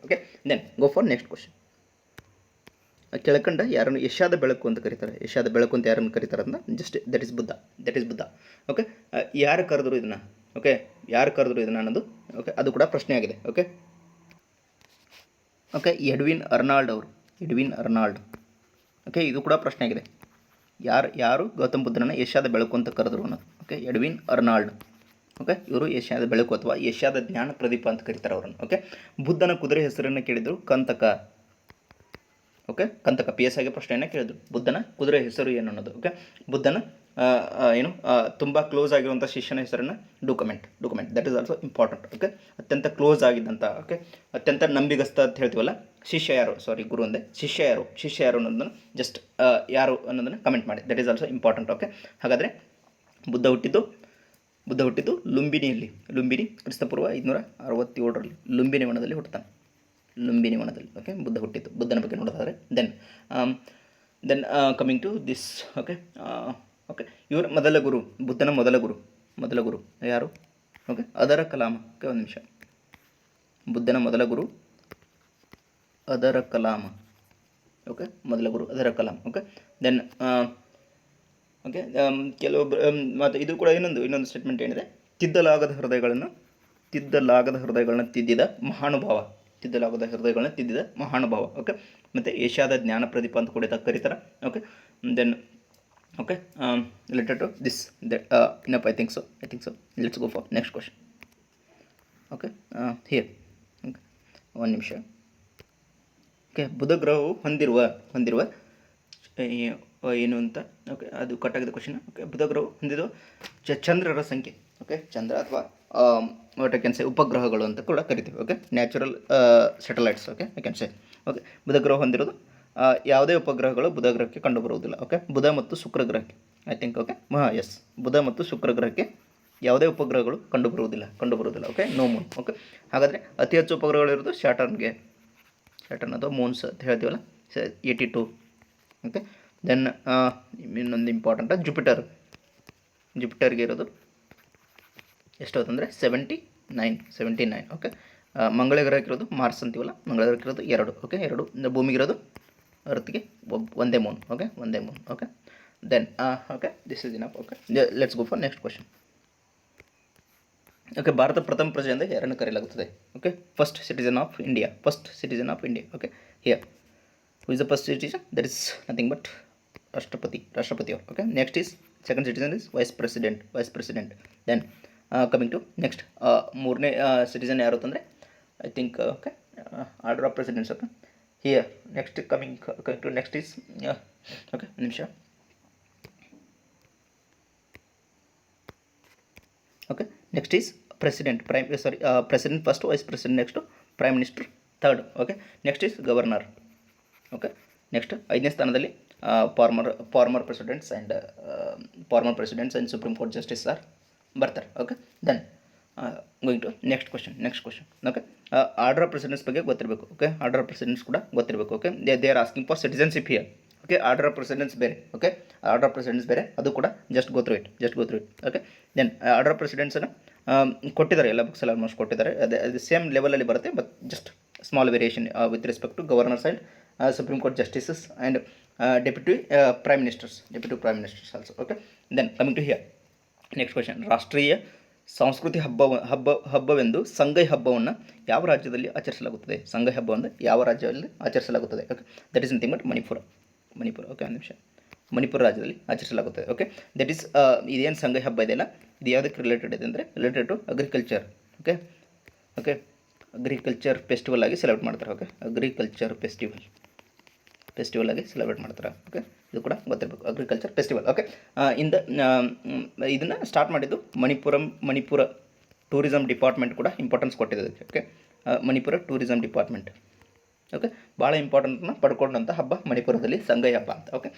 Okay, then go for next question. ಕೆಳಕಂಡ ಯಾರನ್ನು ಯಶಾದ ಬೆಳಕು ಅಂತ ಕರೀತಾರೆ. ಯಶಾದ ಬೆಳಕು ಅಂತ ಯಾರನ್ನು ಕರೀತಾರೆ ಅಂತ just that is Buddha. Okay, ಯಾರು ಕರೆದ್ರು ಇದನ್ನು? ಓಕೆ, ಯಾರು ಕರೆದ್ರು ಇದನ್ನು ಅನ್ನೋದು, ಓಕೆ, ಅದು ಕೂಡ ಪ್ರಶ್ನೆ ಆಗಿದೆ. Okay, Edwin Arnold. ಓಕೆ, ಇದು ಕೂಡ ಪ್ರಶ್ನೆ ಆಗಿದೆ. ಯಾರು ಗೌತಮ್ ಬುದ್ಧನನ್ನು ಏಷ್ಯಾದ ಬೆಳಕು ಅಂತ ಕರೆದ್ರು ಅನ್ನೋದು. Okay, Edwin Arnold. ಓಕೆ, ಇವರು ಏಷ್ಯಾದ ಬೆಳಕು ಅಥವಾ ಏಷ್ಯಾದ ಜ್ಞಾನ ಪ್ರದೀಪ ಅಂತ ಕರೀತಾರೆ ಅವರನ್ನು. ಓಕೆ, ಬುದ್ಧನ ಕುದುರೆ ಹೆಸರನ್ನು ಕೇಳಿದರು ಕಂತಕ. ಓಕೆ, ಕಂತಕ PSIಗೆ ಪ್ರಶ್ನೆಯನ್ನು ಕೇಳಿದ್ರು, ಬುದ್ಧನ ಕುದುರೆ ಹೆಸರು ಏನು ಅನ್ನೋದು. ಓಕೆ, ಬುದ್ಧನ ತುಂಬ ಕ್ಲೋಸ್ ಆಗಿರುವಂಥ ಶಿಷ್ಯನ ಹೆಸರನ್ನು document. That is also important. Okay, ಅತ್ಯಂತ ಕ್ಲೋಸ್ ಆಗಿದ್ದಂಥ, ಓಕೆ, ಅತ್ಯಂತ ನಂಬಿಗಸ್ತ ಅಂತ ಹೇಳ್ತೀವಲ್ಲ, ಶಿಷ್ಯ ಯಾರು, ಸಾರಿ ಗುರು ಅಂದೆ, ಶಿಷ್ಯ ಯಾರು ಅನ್ನೋದನ್ನು ಜಸ್ಟ್ ಯಾರು ಅನ್ನೋದನ್ನು ಕಮೆಂಟ್ ಮಾಡಿ. That is also important. Okay, ಹಾಗಾದರೆ ಬುದ್ಧ ಹುಟ್ಟಿದ್ದು ಲುಂಬಿನಿಯಲ್ಲಿ. ಕ್ರಿಸ್ತಪೂರ್ವ 567ರಲ್ಲಿ ಲುಂಬಿನಿ ವನದಲ್ಲಿ ಹುಟ್ಟುತ್ತಾನೆ. ಓಕೆ, ಬುದ್ಧ ಹುಟ್ಟಿದ್ದು, ಬುದ್ಧನ ಬಗ್ಗೆ ನೋಡೋದಾದರೆ then coming to this. Okay, ಇವರು ಬುದ್ಧನ ಮೊದಲ ಗುರು ಯಾರು? ಓಕೆ, ಅದರ ಕಲಾಮ. ಓಕೆ, ಒಂದು ನಿಮಿಷ, ಬುದ್ಧನ ಮೊದಲ ಗುರು ಅದರ ಕಲಾಮ. ಓಕೆ, ಮೊದಲ ಗುರು ಅದರ ಕಲಾಂ. ಓಕೆ, ದೆನ್ ಓಕೆ, ಕೆಲವೊಬ್ಬರು ಮತ್ತು ಇದು ಕೂಡ ಇನ್ನೊಂದು ಸ್ಟೇಟ್ಮೆಂಟ್ ಏನಿದೆ, ತಿದ್ದಲಾಗದ ಹೃದಯಗಳನ್ನು ತಿದ್ದಿದ ಮಹಾನುಭಾವ. ಓಕೆ, ಮತ್ತು ಏಷ್ಯಾದ ಜ್ಞಾನ ಪ್ರದೀಪ ಅಂತ ಕೂಡ ಕರೀತಾರೆ. Okay, then okay, related to this enough, I think so. Let's go for next question. Okay, here. Okay, ಒಂದು ನಿಮಿಷ. ಓಕೆ, ಬುಧ ಗ್ರಹವು ಹೊಂದಿರುವ ಏನು ಅಂತ, ಓಕೆ ಅದು ಕಟ್ಟಾಗಿದೆ ಕ್ವಶನ್. ಓಕೆ, ಬುಧ ಗ್ರಹವು ಹೊಂದಿರುವ ಚಂದ್ರರ ಸಂಖ್ಯೆ. ಓಕೆ, ಚಂದ್ರ ಅಥವಾ ವಾಟ್ ಐ ಕ್ಯಾನ್ ಸೇ ಉಪಗ್ರಹಗಳು ಅಂತ ಕೂಡ ಕರಿತೀವಿ. Okay, natural satellites. Okay, I can say. Okay, ಬುಧ ಗ್ರಹ ಹೊಂದಿರೋದು ಯಾವುದೇ ಉಪಗ್ರಹಗಳು ಬುಧ ಗ್ರಹಕ್ಕೆ ಕಂಡುಬರುವುದಿಲ್ಲ. ಓಕೆ, ಬುಧ ಮತ್ತು ಶುಕ್ರ ಗ್ರಹಕ್ಕೆ ಐ ಥಿಂಕ್. ಓಕೆ, ಎಸ್, ಬುಧ ಮತ್ತು ಶುಕ್ರ ಗ್ರಹಕ್ಕೆ ಯಾವುದೇ ಉಪಗ್ರಹಗಳು ಕಂಡುಬರುವುದಿಲ್ಲ. Okay, no Moon. ಓಕೆ, ಹಾಗಾದರೆ ಅತಿ ಹೆಚ್ಚು ಉಪಗ್ರಹಗಳಿರೋದು ಸ್ಯಾಟರ್ನ್ ಅಥವಾ ಮೂನ್ಸ್ ಅಂತ ಹೇಳ್ತೀವಲ್ಲ, 82. ಓಕೆ, ದೆನ್ ಇನ್ನೊಂದು ಇಂಪಾರ್ಟೆಂಟ್ ಜುಪಿಟರ್ಗೆ ಇರೋದು ಎಷ್ಟೊತ್ತಂದರೆ 79. ಓಕೆ, ಮಂಗಳ ಗ್ರಹಕ್ಕೆ ಇರೋದು ಮಾರ್ಸ್ ಅಂತೀವಲ್ಲ, ಮಂಗಳ ಗ್ರಹಕ್ಕೆ ಇರೋದು 2. ಓಕೆ, 2. ಭೂಮಿಗಿರೋದು ಅರ್ತ್ಗೆ ಒಂದೇ ಮೂನ್. ಓಕೆ, ಒಂದೇ moon. Okay, then okay, this is enough. Okay, let's go for next question. Okay, ಭಾರತ ಪ್ರಥಮ ಪ್ರಜೆ ಎಂದು ಯಾರನ್ನು ಕರೆಯಲಾಗುತ್ತದೆ? ಓಕೆ, first citizen of India. Okay, here who is the first citizen? That is nothing but ರಾಷ್ಟ್ರಪತಿ ಅವರು. Okay, next is second citizen is vice president. Then coming to next ಮೂರನೇ ಸಿಟಿಜನ್ ಯಾರು ಅಂತಂದರೆ I think. Okay, order of presidents. Okay, here next coming to next is okay, ಒಂದು ನಿಮಿಷ. Okay, next is president first, vice president next, prime minister third. Okay, next is governor. Okay, next 5ನೇ ಸ್ಥಾನದಲ್ಲಿ former presidents and supreme court justice ಬರ್ತಾರೆ. Okay, then going to next question. Okay, order of presidents ಬಗ್ಗೆ ಗೊತ್ತಿರಬೇಕು. Okay, order of presidents ಕೂಡ ಗೊತ್ತಿರಬೇಕು. Okay, they are asking for citizenship here. Okay, order of presidents ಬೇರೆ. Okay, order of presidents ಬೇರೆ, ಅದು ಕೂಡ just go through it. Okay, then order of ಪ್ರೆಸಿಡೆಂಟ್ಸನ್ನು ಕೊಟ್ಟಿದ್ದಾರೆ, ಎಲ್ಲ ಬುಕ್ಸ್ ಎಲ್ಲ ಆಲ್ಮೋಸ್ಟ್ ಕೊಟ್ಟಿದ್ದಾರೆ. ಅದು ಸೇಮ್ ಲೆವೆಲಲ್ಲಿ ಬರುತ್ತೆ, but just small variation with respect to governors and supreme court justices and deputy prime ministers also. Okay, then coming to here next question. ರಾಷ್ಟ್ರೀಯ ಸಂಸ್ಕೃತಿ ಹಬ್ಬವೆಂದು ಸಂಗೈ ಹಬ್ಬವನ್ನು ಯಾವ ರಾಜ್ಯದಲ್ಲಿ ಆಚರಿಸಲಾಗುತ್ತದೆ? ಸಂಗೈ ಹಬ್ಬವನ್ನು ಯಾವ ರಾಜ್ಯದಲ್ಲಿ ಆಚರಿಸಲಾಗುತ್ತದೆ? Okay, that is nothing but Manipur. Okay, ಒಂದು ನಿಮಿಷ. ಮಣಿಪುರ ರಾಜ್ಯದಲ್ಲಿ ಆಚರಿಸಲಾಗುತ್ತದೆ. ಓಕೆ, ದಟ್ ಈಸ್ ಇದೇನು ಸಂಗೈ ಹಬ್ಬ ಇದೆಯಲ್ಲ, ಇದು ಯಾವುದಕ್ಕೆ ರಿಲೇಟೆಡ್ ಇದೆ ಅಂದರೆ related to agriculture. Okay, agriculture festival ಆಗಿ ಸೆಲೆಬ್ರೇಟ್ ಮಾಡ್ತಾರೆ. ಓಕೆ, ಅಗ್ರಿಕಲ್ಚರ್ ಫೆಸ್ಟಿವಲ್ ಆಗಿ ಸೆಲೆಬ್ರೇಟ್ ಮಾಡ್ತಾರೆ. ಓಕೆ, ಇದು ಕೂಡ ಗೊತ್ತಿರಬೇಕು, ಅಗ್ರಿಕಲ್ಚರ್ ಫೆಸ್ಟಿವಲ್. ಓಕೆ, ಇದನ್ನು ಸ್ಟಾರ್ಟ್ ಮಾಡಿದ್ದು ಮಣಿಪುರ ಟೂರಿಸಮ್ ಡಿಪಾರ್ಟ್ಮೆಂಟ್ ಕೂಡ ಇಂಪಾರ್ಟೆನ್ಸ್ ಕೊಟ್ಟಿದೆ ಅದಕ್ಕೆ. Okay, Manipur tourism department. Okay, ಭಾಳ ಇಂಪಾರ್ಟೆಂಟನ್ನು ಪಡ್ಕೊಂಡಂಥ ಹಬ್ಬ ಮಣಿಪುರದಲ್ಲಿ ಸಂಗೈ ಹಬ್ಬ ಅಂತ. ಓಕೆ,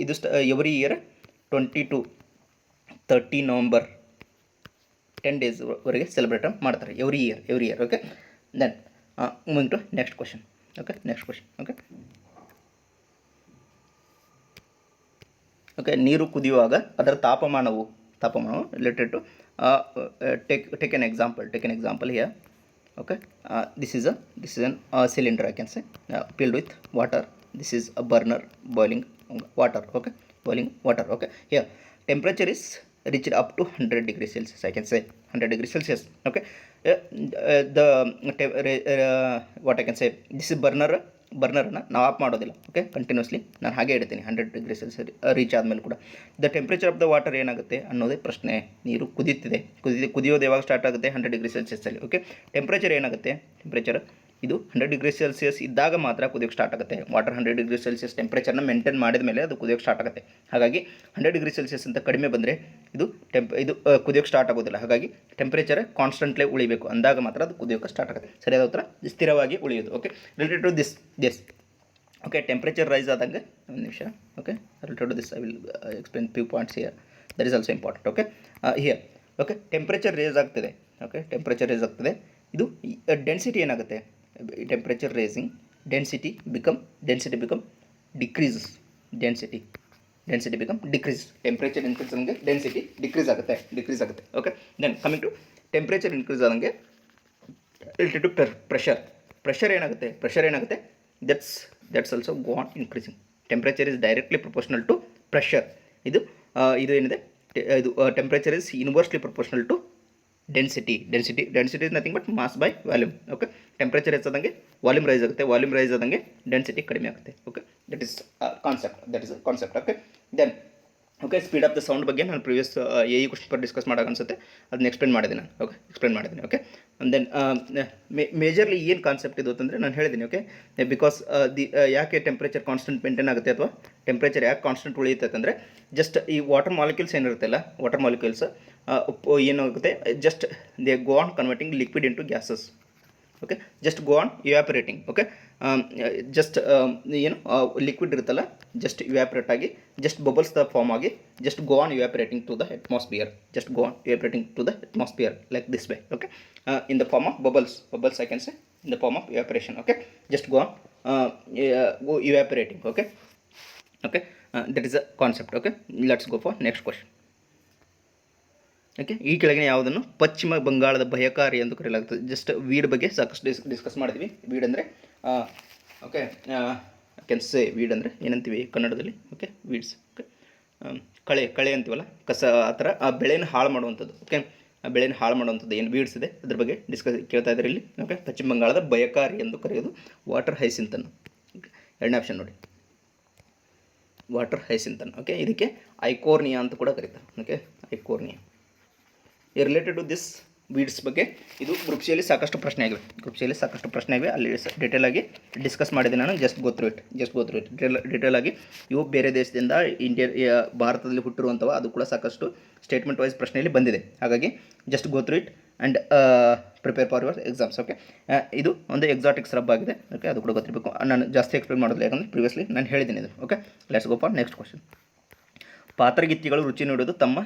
ಇದು ಎವ್ರಿ ಇಯರ್ 22-30 ನವಂಬರ್ 10 ಡೇಸ್ವರೆಗೆ ಸೆಲೆಬ್ರೇಟ್ ಮಾಡ್ತಾರೆ every year. Okay, then moving to next question. Okay, ನೀರು ಕುದಿಯುವಾಗ ಅದರ ತಾಪಮಾನವು related to take an example here. Okay, this is an cylinder, I can say, filled with water. This is a burner boiling water. Okay, boiling water. Okay, here temperature is reached up to 100 degrees Celsius, I can say 100 degrees Celsius. Okay, what I can say, this is ಬರ್ನರನ್ನು ನಾವು of ಮಾಡೋದಿಲ್ಲ. Okay, continuously ನಾನು ಹಾಗೆ ಇಡ್ತೀನಿ 100 degree Celsius reach ಆದಮೇಲೆ ಕೂಡ. The temperature of the water ಏನಾಗುತ್ತೆ ಅನ್ನೋದೇ ಪ್ರಶ್ನೆ. ನೀರು ಕುದಿಯೋದು ಯಾವಾಗ ಸ್ಟಾರ್ಟ್ ಆಗುತ್ತೆ? 100 ಡಿಗ್ರಿ ಸೆಲ್ಸಿಯಸ್ಸಲ್ಲಿ. ಓಕೆ, ಟೆಂಪ್ರೇಚರ್ ಏನಾಗುತ್ತೆ? ಇದು 100 ಡಿಗ್ರಿ ಸೆಲ್ಸಿಯಸ್ ಇದ್ದಾಗ ಮಾತ್ರ ಕುದಿಯೋಕ್ಕೆ ಸ್ಟಾರ್ಟ್ ಆಗುತ್ತೆ. ವಾಟರ್ 100 ಡಿಗ್ರಿ ಸೆಲ್ಸಿಯಸ್ ಟೆಂಪ್ರೇಚರ್ನ ಮೇಂಟೈನ್ ಮಾಡಿದ ಮೇಲೆ ಅದು ಕುದಿಯೋಕ್ಕೆ ಸ್ಟಾರ್ಟ್ ಆಗುತ್ತೆ. ಹಾಗಾಗಿ 100 ಡಿಗ್ರಿ ಸೆಲ್ಸಿಯಸ್ ಅಂತ ಕಡಿಮೆ ಬಂದರೆ ಇದು ಕುದಿಯೋಕ್ಕೆ ಸ್ಟಾರ್ಟ್ ಆಗೋದಿಲ್ಲ. ಹಾಗಾಗಿ ಟೆಂಪ್ರೇಚರ್ ಕಾನ್ಸ್ಟೆಂಟ್ಲೇ ಉಳಿಬೇಕು, ಅಂದಾಗ ಮಾತ್ರ ಅದು ಕುದಿಯೋಕ್ಕೆ ಸ್ಟಾರ್ಟ್ ಆಗುತ್ತೆ. ಸರಿಯಾದ ಉತ್ತರ ಸ್ಥಿರವಾಗಿ ಉಳಿಯೋದು. Okay, related to this. Okay, temperature rise ಆದಂಗೆ ಒಂದು ನಿಮಿಷ. Okay, related to this I will explain few points here. That is also important. Okay, here. Okay, temperature rise ಆಗ್ತಿದೆ. ಇದು ಡೆನ್ಸಿಟಿ ಏನಾಗುತ್ತೆ? temperature rising, density become decreases. Temperature increase ಆದಂಗೆ density decrease ಆಗುತ್ತೆ. Okay, then coming to temperature increase ಆದಂಗೆ related to pressure ಏನಾಗುತ್ತೆ? that's also go on increasing. Temperature is directly proportional to pressure. ಇದು ಏನಿದೆ, ಇದು temperature is inversely proportional to density is nothing but mass by volume. Okay, temperature ಹೆಚ್ಚಾದಂಗೆ volume rise ಆದಂಗೆ density ಕಡಿಮೆ ಆಗುತ್ತೆ. Okay, that is a concept. Okay, then okay speed of the sound ಬಗ್ಗೆ ನಾನು previous question per discuss ಮಾಡೋಕೆ ಅನ್ಸುತ್ತೆ ಅದನ್ನ explain ಮಾಡಿದ್ದೀನಿ ನಾನು. ಓಕೆ ಎಕ್ಸ್ಪ್ಲೇನ್ ಮಾಡಿದ್ದೀನಿ. ಓಕೆ ಆ್ಯಂಡ್ ದೆನ್ ಮೇಜರ್ಲಿ ಏನು ಕಾನ್ಸೆಪ್ಟ್ ಇದು ಅಂತಂದರೆ ನಾನು ಹೇಳಿದ್ದೀನಿ. ಓಕೆ ಬಿಕಾಸ್ ಯಾಕೆ ಟೆಂಪ್ರೇಚರ್ ಕಾನ್ಸ್ಟೆಂಟ್ ಮೇಂಟೈನ್ ಆಗುತ್ತೆ ಅಥವಾ ಟೆಂಪ್ರೇಚರ್ ಯಾಕೆ ಕಾನ್ಸ್ಟೆಂಟ್ ಉಳಿಯುತ್ತೆ ಅಂದರೆ ಜಸ್ಟ್ ಈ ವಾಟರ್ ಮಾಲಿಕ್ಯೂಲ್ಸ್ ಏನಿರುತ್ತಲ್ಲ ವಾಟರ್ ಮಾಲಿಕ್ಯೂಲ್ಸ್ ಏನಾಗುತ್ತೆ just they go on converting liquid into gases. Okay just go on evaporating. Okay just ಏನು ಲಿಕ್ವಿಡ್ ಇರುತ್ತಲ್ಲ ಜಸ್ಟ್ ಇವ್ಯಾಪರೇಟ್ ಆಗಿ ಜಸ್ಟ್ ಬಬಲ್ಸ್ ದ ಫಾರ್ಮ್ ಆಗಿ just go on evaporating to the atmosphere. Just go on evaporating to the atmosphere like this way. Okay in the form of bubbles I can say in the form of evaporation. Okay just go on go evaporating. Okay that is a concept. Okay let's go for next question. Okay ಈ ಕೆಳಗಿನ ಯಾವುದನ್ನು ಪಶ್ಚಿಮ ಬಂಗಾಳದ ಭಯಕಾರಿ ಎಂದು ಕರೆಯಲಾಗುತ್ತದೆ. Just weed ಬಗ್ಗೆ ಸಾಕಷ್ಟು ಡಿಸ್ಕಸ್ ಮಾಡಿದ್ವಿ. ವೀಡ್ ಅಂದರೆ ಓಕೆ ಕ್ಯಾನ್ ಸೇ ವೀಡ್ ಅಂದರೆ ಏನಂತೀವಿ ಕನ್ನಡದಲ್ಲಿ? Okay weeds. ಓಕೆ ಕಳೆ ಅಂತೀವಲ್ಲ ಕಸ ಆ ಥರ ಆ ಬೆಳೆನ ಹಾಳು ಮಾಡುವಂಥದ್ದು. ಓಕೆ ಆ ಬೆಳೆನ ಹಾಳು ಮಾಡುವಂಥದ್ದು ಏನು ವೀಡ್ಸ್ ಇದೆ ಅದ್ರ ಬಗ್ಗೆ ಡಿಸ್ಕಸ್ ಕೇಳ್ತಾ ಇದ್ದಾರೆ ಇಲ್ಲಿ. ಓಕೆ ಪಶ್ಚಿಮ ಬಂಗಾಳದ ಭಯಕಾರಿ ಎಂದು ಕರೆಯೋದು ವಾಟರ್ ಹೈಸಿಂತನ್ನು. ಓಕೆ ಎರಡನೇ ಆಪ್ಷನ್ ನೋಡಿ ವಾಟರ್ ಹೈಸಿಂತನ್ನು. ಓಕೆ ಇದಕ್ಕೆ ಐಕೋರ್ನಿಯಾ ಅಂತ ಕೂಡ ಕರೀತಾರೆ. Okay Eichhornia related to this weeds ಬಗ್ಗೆ ಇದು ಗ್ರೂಪ್ ಸಿಯಲ್ಲಿ ಸಾಕಷ್ಟು ಪ್ರಶ್ನೆ ಆಗಿವೆ. ಅಲ್ಲಿ ಡೀಟೇಲ್ ಆಗಿ ಡಿಸ್ಕಸ್ ಮಾಡಿದೆ ನಾನು. Just go through it detail ಆಗಿ ಇವು ಬೇರೆ ದೇಶದಿಂದ ಭಾರತದಲ್ಲಿ ಹುಟ್ಟಿರುವಂಥವು ಅದು ಕೂಡ ಸಾಕಷ್ಟು ಸ್ಟೇಟ್ಮೆಂಟ್ ವೈಸ್ ಪ್ರಶ್ನೆಯಲ್ಲಿ ಬಂದಿದೆ. ಹಾಗಾಗಿ just go through it and prepare for your exams. Okay ಇದು ಒಂದು ಎಕ್ಸಾಟಿಕ್ ಸ್ರಬ್ ಆಗಿದೆ. ಓಕೆ ಅದು ಕೂಡ ಗೊತ್ತಿರಬೇಕು. ನಾನು ಜಾಸ್ತಿ ಎಕ್ಸ್ಪ್ಲೇನ್ ಮಾಡೋದಿಲ್ಲ ಯಾಕಂದರೆ ಪ್ರಿವಿಯಸ್ಲಿ ನಾನು ಹೇಳಿದ್ದೀನಿ ಇದು. Okay let's go for next question. ಪಾತ್ರಗಿತ್ತಿಗಳು ರುಚಿ ನೋಡೋದು ತಮ್ಮ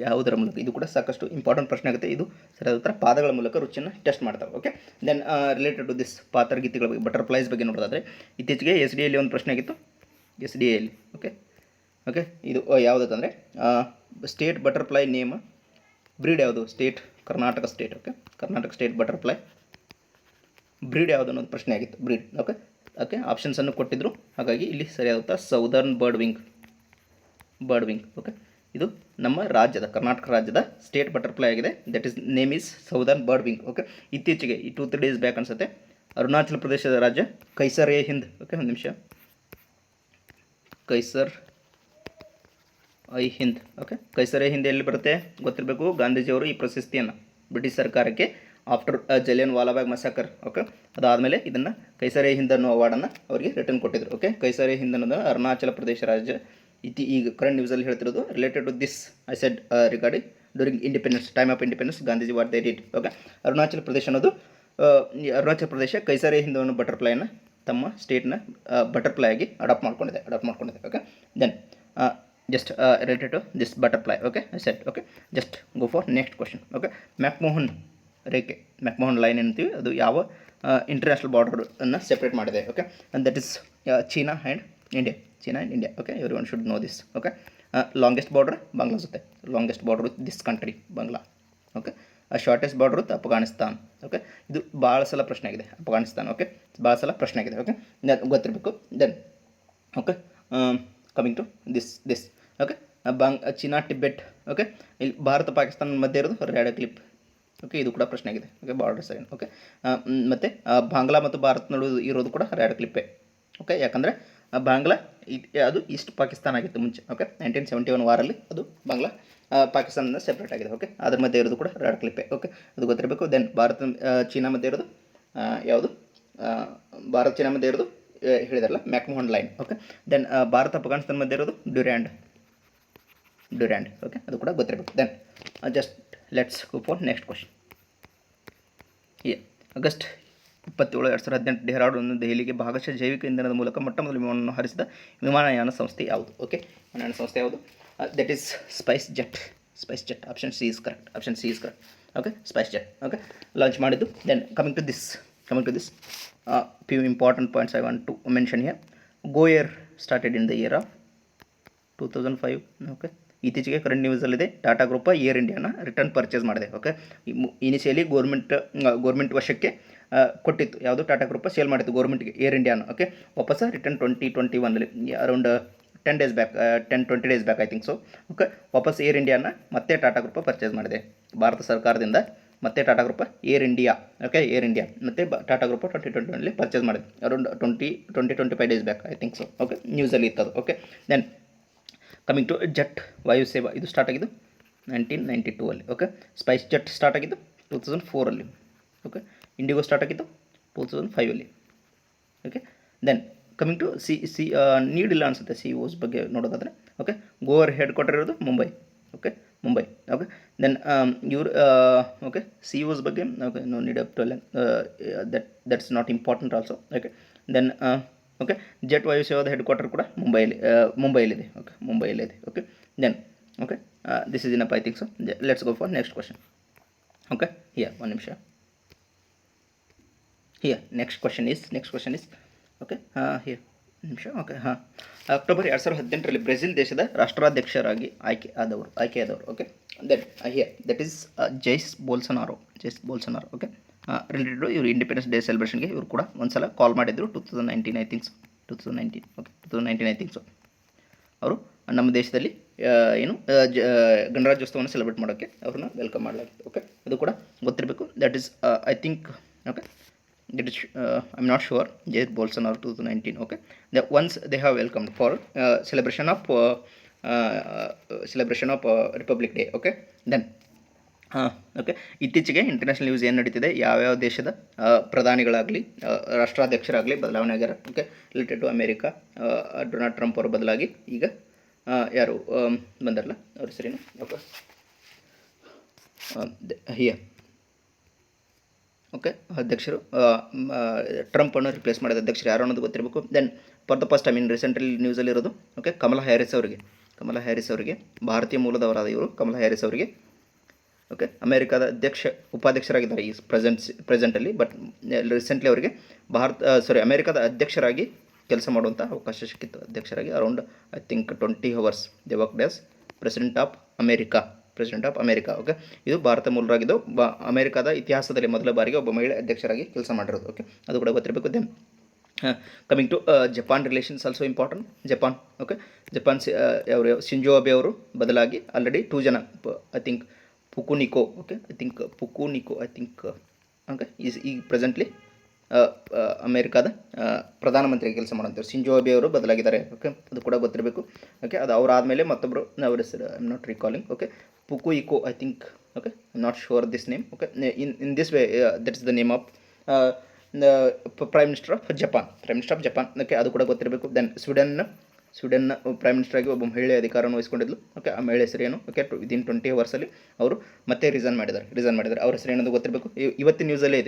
ಯಾವುದರ ಮೂಲಕ? ಇದು ಕೂಡ ಸಾಕಷ್ಟು ಇಂಪಾರ್ಟೆಂಟ್ ಪ್ರಶ್ನೆ ಆಗುತ್ತೆ. ಇದು ಸರಿಯಾದ ಉತ್ತರ ಪಾದಗಳ ಮೂಲಕ ರುಚಿಯನ್ನು ಟೆಸ್ಟ್ ಮಾಡ್ತಾರೆ. Okay then related to this ಪಾತ್ರಗಿತ್ತಿಗಳ ಬಗ್ಗೆ ಬಟರ್ಫ್ಲೈಸ್ ಬಗ್ಗೆ ನೋಡೋದಾದರೆ ಇತ್ತೀಚೆಗೆ SDAಯಲ್ಲಿ ಒಂದು ಪ್ರಶ್ನೆ ಆಗಿತ್ತು. SDAಯಲ್ಲಿ ಓಕೆ ಇದು ಯಾವುದಂದರೆ ಸ್ಟೇಟ್ ಬಟರ್ಫ್ಲೈ ನೇಮ್ ಬ್ರೀಡ್ ಯಾವುದು? State Karnataka state. Okay Karnataka state butterfly breed ಯಾವುದು ಅನ್ನೋದು ಪ್ರಶ್ನೆ ಆಗಿತ್ತು. ಬ್ರೀಡ್ ಓಕೆ ಆಪ್ಷನ್ಸನ್ನು ಕೊಟ್ಟಿದ್ದರು. ಹಾಗಾಗಿ ಇಲ್ಲಿ ಸರಿಯಾದ ಉತ್ತರ ಸೌದರ್ನ್ ಬರ್ಡ್ ವಿಂಗ್. ಓಕೆ ಇದು ನಮ್ಮ ರಾಜ್ಯದ ಕರ್ನಾಟಕ ರಾಜ್ಯದ ಸ್ಟೇಟ್ ಬಟರ್ಫ್ಲೈ ಆಗಿದೆ. That is name is southern bird wing. Okay ಇತ್ತೀಚೆಗೆ ಈ 2-3 ಡೇಸ್ ಬ್ಯಾಕ್ ಅನಿಸುತ್ತೆ ಅರುಣಾಚಲ ಪ್ರದೇಶದ ರಾಜ್ಯ ಕೈಸರ್ ಎ ಹಿಂದ್. ಓಕೆ ಒಂದು ನಿಮಿಷ Qaiser I Hind. Okay Qaiser A Hind ಎಲ್ಲಿ ಬರುತ್ತೆ ಗೊತ್ತಿರಬೇಕು. ಗಾಂಧೀಜಿಯವರು ಈ ಪ್ರಶಸ್ತಿಯನ್ನು ಬ್ರಿಟಿಷ್ ಸರ್ಕಾರಕ್ಕೆ ಆಫ್ಟರ್ ಜಲಿಯನ್ ವಾಲಾಬಾಗ್ ಮಸಾಕರ್. ಓಕೆ ಅದಾದಮೇಲೆ ಇದನ್ನು ಕೈಸರ್ ಎ ಹಿಂದ್ ಅನ್ನೋ ಅವಾರ್ಡನ್ನು ಅವರಿಗೆ ರಿಟರ್ನ್ ಕೊಟ್ಟಿದ್ದರು. ಓಕೆ ಕೈಸರ್ ಎ ಹಿಂದ್ ಅನ್ನೋದು ಅರುಣಾಚಲ ಪ್ರದೇಶ ರಾಜ್ಯ. ಈಗ ಕರೆಂಟ್ ನ್ಯೂಸಲ್ಲಿ ಹೇಳ್ತಿರೋದು related to this I said regarding during independence time of independence Gandhiji what they did. Okay Arunachal Pradesh ಅನ್ನೋದು ಅರುಣಾಚಲ ಪ್ರದೇಶ ಕೈಸರ್ ಎ ಹಿಂದ್ ಅನ್ನೋ ಬಟರ್ಫ್ಲೈನ ತಮ್ಮ ಸ್ಟೇಟ್ನ ಬಟರ್ಫ್ಲೈ ಆಗಿ ಅಡಾಪ್ಟ್ ಮಾಡ್ಕೊಂಡಿದೆ. Okay then just related to this butterfly. Okay I said. Okay just go for next question. Okay McMahon ರೇಖೆ McMahon line ಏನಂತೀವಿ ಅದು ಯಾವ ಇಂಟರ್ನ್ಯಾಷನಲ್ ಬಾರ್ಡರನ್ನು ಸೆಪ್ರೇಟ್ ಮಾಡಿದೆ? Okay and that is China and India. Okay everyone should know this. Okay longest border Bangla jothe longest border with this country Bangla. Okay shortest border with Afghanistan. Okay ಇದು ಭಾಳ ಸಲ ಪ್ರಶ್ನೆ ಆಗಿದೆ Afghanistan. Okay ಭಾಳ ಸಲ ಪ್ರಶ್ನೆ ಆಗಿದೆ. ಓಕೆ ಗೊತ್ತಿರಬೇಕು. Then okay coming to this okay China Tibet. Okay ಇಲ್ಲಿ ಭಾರತ ಪಾಕಿಸ್ತಾನ ಮಧ್ಯೆ ಇರೋದು ರ್ಯಾಡ್ ಕ್ಲಿಪ್. ಓಕೆ ಇದು ಕೂಡ ಪ್ರಶ್ನೆ ಆಗಿದೆ. Okay border sign. ಓಕೆ ಮತ್ತು ಬಾಂಗ್ಲಾ ಮತ್ತು ಭಾರತ ನಡುವೆ ಇರೋದು ಕೂಡ ರ್ಯಾಡ್ ಕ್ಲಿಪ್ಪೇ. ಓಕೆ ಯಾಕಂದರೆ ಬಾಂಗ್ಲಾ ಅದು ಈಸ್ಟ್ ಪಾಕಿಸ್ತಾನ ಆಗಿತ್ತು ಮುಂಚೆ. ಓಕೆ 1971 ವಾರಲ್ಲಿ ಅದು ಬಾಂಗ್ಲಾ ಪಾಕಿಸ್ತಾನದಿಂದ ಸೆಪ್ರೇಟ್ ಆಗಿದೆ. ಓಕೆ ಅದ್ರ ಮಧ್ಯೆ ಇರೋದು ಕೂಡ ರ್ಯಾಡ್ ಕ್ಲಿಪ್ಪೇ. ಓಕೆ ಅದು ಗೊತ್ತಿರಬೇಕು. ದೆನ್ ಭಾರತ ಚೀನಾ ಮಧ್ಯೆ ಇರೋದು ಯಾವುದು? ಭಾರತ ಚೀನಾ ಮಧ್ಯೆ ಇರೋದು ಹೇಳಿದಾರಲ್ಲ McMahon line. Okay then Bharat Afghanistan ಮಧ್ಯೆ ಇರೋದು ಡ್ಯೂರ್ಯಾಂಡ್. ಓಕೆ ಅದು ಕೂಡ ಗೊತ್ತಿರಬೇಕು. Then just let's go for next question. August 27, 2018 Dehradun ದೆಹಲಿಗೆ ಭಾಗಶಃ ಜೈವಿಕ ಇಂಧನದ ಮೂಲಕ ಮೊಟ್ಟಮೊದಲ ವಿಮಾನವನ್ನು ಹಾರಿಸಿದ ವಿಮಾನಯಾನ ಸಂಸ್ಥೆ ಯಾವುದು? ಓಕೆ ವಿಮಾನಯಾನ ಸಂಸ್ಥೆ ಯಾವುದು? That is SpiceJet. Option C is correct. Okay SpiceJet. Okay launch ಮಾಡಿದ್ದು. Then coming to this few important points I want to mention here. Go Air started in the year of 2005. Okay ಇತ್ತೀಚೆಗೆ current ನ್ಯೂಸಲ್ಲಿದೆ Tata group air ಇಂಡಿಯಾನ return purchase ಮಾಡಿದೆ. Okay initially government ವಶಕ್ಕೆ ಕೊಟ್ಟಿತ್ತು. ಯಾವುದು? Tata group sale ಮಾಡಿತ್ತು ಗೌರ್ಮೆಂಟ್ಗೆ ಏರ್ ಇಂಡಿಯಾನ. ಓಕೆ ವಾಪಸ್ return 2021 around 10-20 days back I think so. Okay ವಾಪಸ್ ಏರ್ ಇಂಡಿಯಾನ ಮತ್ತೆ ಟಾಟಾ ಗ್ರೂಪ್ ಪರ್ಚೇಸ್ ಮಾಡಿದೆ ಭಾರತ ಸರ್ಕಾರದಿಂದ. ಮತ್ತೆ Tata group Air India. Okay Air India ಮತ್ತು ಟಾಟಾ ಗ್ರೂಪ್ 2021 ಪರ್ಚೇಸ್ ಮಾಡಿದೆ around 20-25 days back I think so. Okay ನ್ಯೂಸಲ್ಲಿ ಇತ್ತದು. Okay then coming to jet ವಾಯುಸೇವಾ ಇದು ಸ್ಟಾರ್ಟ್ ಆಗಿದ್ದು 1992 ಅಲ್ಲಿ. ಓಕೆ, ಸ್ಪೈಸ್ ಜೆಟ್ ಸ್ಟಾರ್ಟ್ ಆಗಿದ್ದು 2004 ಓಕೆ, ಇಂಡಿಗೋ ಸ್ಟಾರ್ಟ್ ಆಗಿದ್ದು 2005 ಅಲ್ಲಿ. ಓಕೆ, ದೆನ್ ಕಮಿಂಗ್ ಟು ನೀಡಿಲ್ಲ ಅನಿಸುತ್ತೆ ಸಿ ಓಸ್ ಬಗ್ಗೆ ನೋಡೋದಾದರೆ. ಓಕೆ, ಗೋವರ್ ಹೆಡ್ ಕ್ವಾರ್ಟರ್ ಇರೋದು Mumbai. Okay, Mumbai. Okay, then ಇವರು ಓಕೆ ಸಿ ಓಸ್ ಬಗ್ಗೆ okay no need up to that's not important also. Okay, then okay jet ವಾಯುಸೇವಾದ ಹೆಡ್ ಕ್ವಾರ್ಟರ್ ಕೂಡ ಮುಂಬೈಲಿದೆ. ಓಕೆ, ಮುಂಬೈಯಲ್ಲಿದೆ. Okay, then okay this is enough I think so. Let's go for next question. Okay, here ಒಂದು ನಿಮಿಷ. Here next question is okay here ನಿಮಿಷ. Okay, ಹಾಂ, October 2018ರಲ್ಲಿ Brazil ದೇಶದ ರಾಷ್ಟ್ರಾಧ್ಯಕ್ಷರಾಗಿ ಆಯ್ಕೆಯಾದವರು. Okay, then here that is Jair Bolsonaro. Okay, related ಇವರು independence day ಸೆಲೆಬ್ರೇಷನ್ಗೆ ಇವರು ಕೂಡ ಒಂದು ಸಲ ಕಾಲ್ ಮಾಡಿದ್ರು 2019 I thinks. 2019 okay 2019 I thinks. ಅವರು ನಮ್ಮ ದೇಶದಲ್ಲಿ ಏನು ಗಣರಾಜ್ಯೋತ್ಸವವನ್ನು ಸೆಲೆಬ್ರೇಟ್ ಮಾಡೋಕ್ಕೆ ಅವ್ರನ್ನ ವೆಲ್ಕಮ್ ಮಾಡಲಾಗಿತ್ತು. ಓಕೆ, ಅದು ಕೂಡ ಗೊತ್ತಿರಬೇಕು. That is I think okay that is I'm not sure. Jair Bolsonaro 2019. Okay, that once they have welcomed for celebration of Republic Day. Okay, then okay, ಇತ್ತೀಚೆಗೆ ಇಂಟರ್ನ್ಯಾಷನಲ್ ನ್ಯೂಸ್ ಏನು ನಡೀತಿದೆ, ಯಾವ್ಯಾವ ದೇಶದ ಪ್ರಧಾನಿಗಳಾಗಲಿ ರಾಷ್ಟ್ರಾಧ್ಯಕ್ಷರಾಗಲಿ ಬದಲಾವಣೆ ಆಗ್ಯಾರ. Okay, related to America Donald Trump ಅವರ ಬದಲಾಗಿ ಈಗ ಯಾರು ಬಂದಾರಲ್ಲ ಅವ್ರ ಹೆಸರೇನು. ಓಕೆ, ಹಿಯರ್ ಓಕೆ ಅಧ್ಯಕ್ಷರು ಟ್ರಂಪನ್ನು ರಿಪ್ಲೇಸ್ ಮಾಡಿದ ಅಧ್ಯಕ್ಷರು ಯಾರು ಅನ್ನೋದು ಗೊತ್ತಿರಬೇಕು. Then for the first time in recently ನ್ಯೂಸಲ್ಲಿರೋದು ಓಕೆ ಕಮಲಾ ಹ್ಯಾರಿಸ್ ಅವರಿಗೆ ಭಾರತೀಯ ಮೂಲದವರಾದ ಇವರು ಕಮಲಾ ಹ್ಯಾರಿಸ್ ಅವರಿಗೆ ಓಕೆ ಅಮೇರಿಕಾದ ಉಪಾಧ್ಯಕ್ಷರಾಗಿದ್ದಾರೆ ಈ ಪ್ರೆಸೆಂಟಲ್ಲಿ. ಬಟ್ ರೀಸೆಂಟ್ಲಿ ಅವರಿಗೆ ಅಮೇರಿಕಾದ ಅಧ್ಯಕ್ಷರಾಗಿ ಕೆಲಸ ಮಾಡುವಂಥ ಅವಕಾಶ ಸಿಕ್ಕಿತ್ತು. ಅಧ್ಯಕ್ಷರಾಗಿ around I think 20 hours they worked as president of America. Okay, ಇದು ಭಾರತ ಮೂಲರಾಗಿದ್ದು ಅಮೇರಿಕಾದ ಇತಿಹಾಸದಲ್ಲಿ ಮೊದಲ ಬಾರಿಗೆ ಒಬ್ಬ ಮಹಿಳೆ ಅಧ್ಯಕ್ಷರಾಗಿ ಕೆಲಸ ಮಾಡಿರೋದು. ಓಕೆ, ಅದು ಕೂಡ ಗೊತ್ತಿರಬೇಕು. Then coming to Japan relations also important. Okay, Japan ಅವರು ಶಿಂಜೋ ಅಬೆ ಅವರು ಬದಲಾಗಿ ಆಲ್ರೆಡಿ 2 ಜನ ಐ ಥಿಂಕ್ ಪುಕುನಿಕೋ ಓಕೆ ಈ ಪ್ರೆಸೆಂಟ್ಲಿ ಅಮೇರಿಕಾದ ಪ್ರಧಾನಮಂತ್ರಿ ಕೆಲಸ ಮಾಡುವಂಥವ್ರು ಶಿಂಜೋ ಅಬೆ ಅವರು ಬದಲಾಗಿದ್ದಾರೆ. ಓಕೆ, ಅದು ಕೂಡ ಗೊತ್ತಿರಬೇಕು. ಓಕೆ, ಅದು ಅವರಾದಮೇಲೆ ಮತ್ತೊಬ್ಬರು ಅವ್ರ ಹೆಸರು I am not recalling. Okay, ಪುಕುಯಿಕೋ I think. Okay, I am not sure this name. Okay, in this way that is the name of prime minister of Japan. Okay, ಅದು ಕೂಡ ಗೊತ್ತಿರಬೇಕು. ದೆನ್ ಸ್ವೀಡನ್ನ ಪ್ರೈಮ್ ಮಿನಿಸ್ಟರ್ ಆಗಿ ಒಬ್ಬ ಮಹಿಳೆ ಅಧಿಕಾರವನ್ನು ವಹಿಸ್ಕೊಂಡಿದ್ಲು. Okay, ಆ ಮಹಿಳೆ ಹೆಸರೇನು? ಓಕೆ, ವಿದಿನ್ 20 hours ಅವರು ಮತ್ತೆ ರಿಸೈನ್ ಮಾಡಿದ್ದಾರೆ. ಅವ್ರ ಹೆಸರು ಏನದು ಗೊತ್ತಿರಬೇಕು. ಇವತ್ತಿನ ನ್ಯೂಸಲ್ಲೇ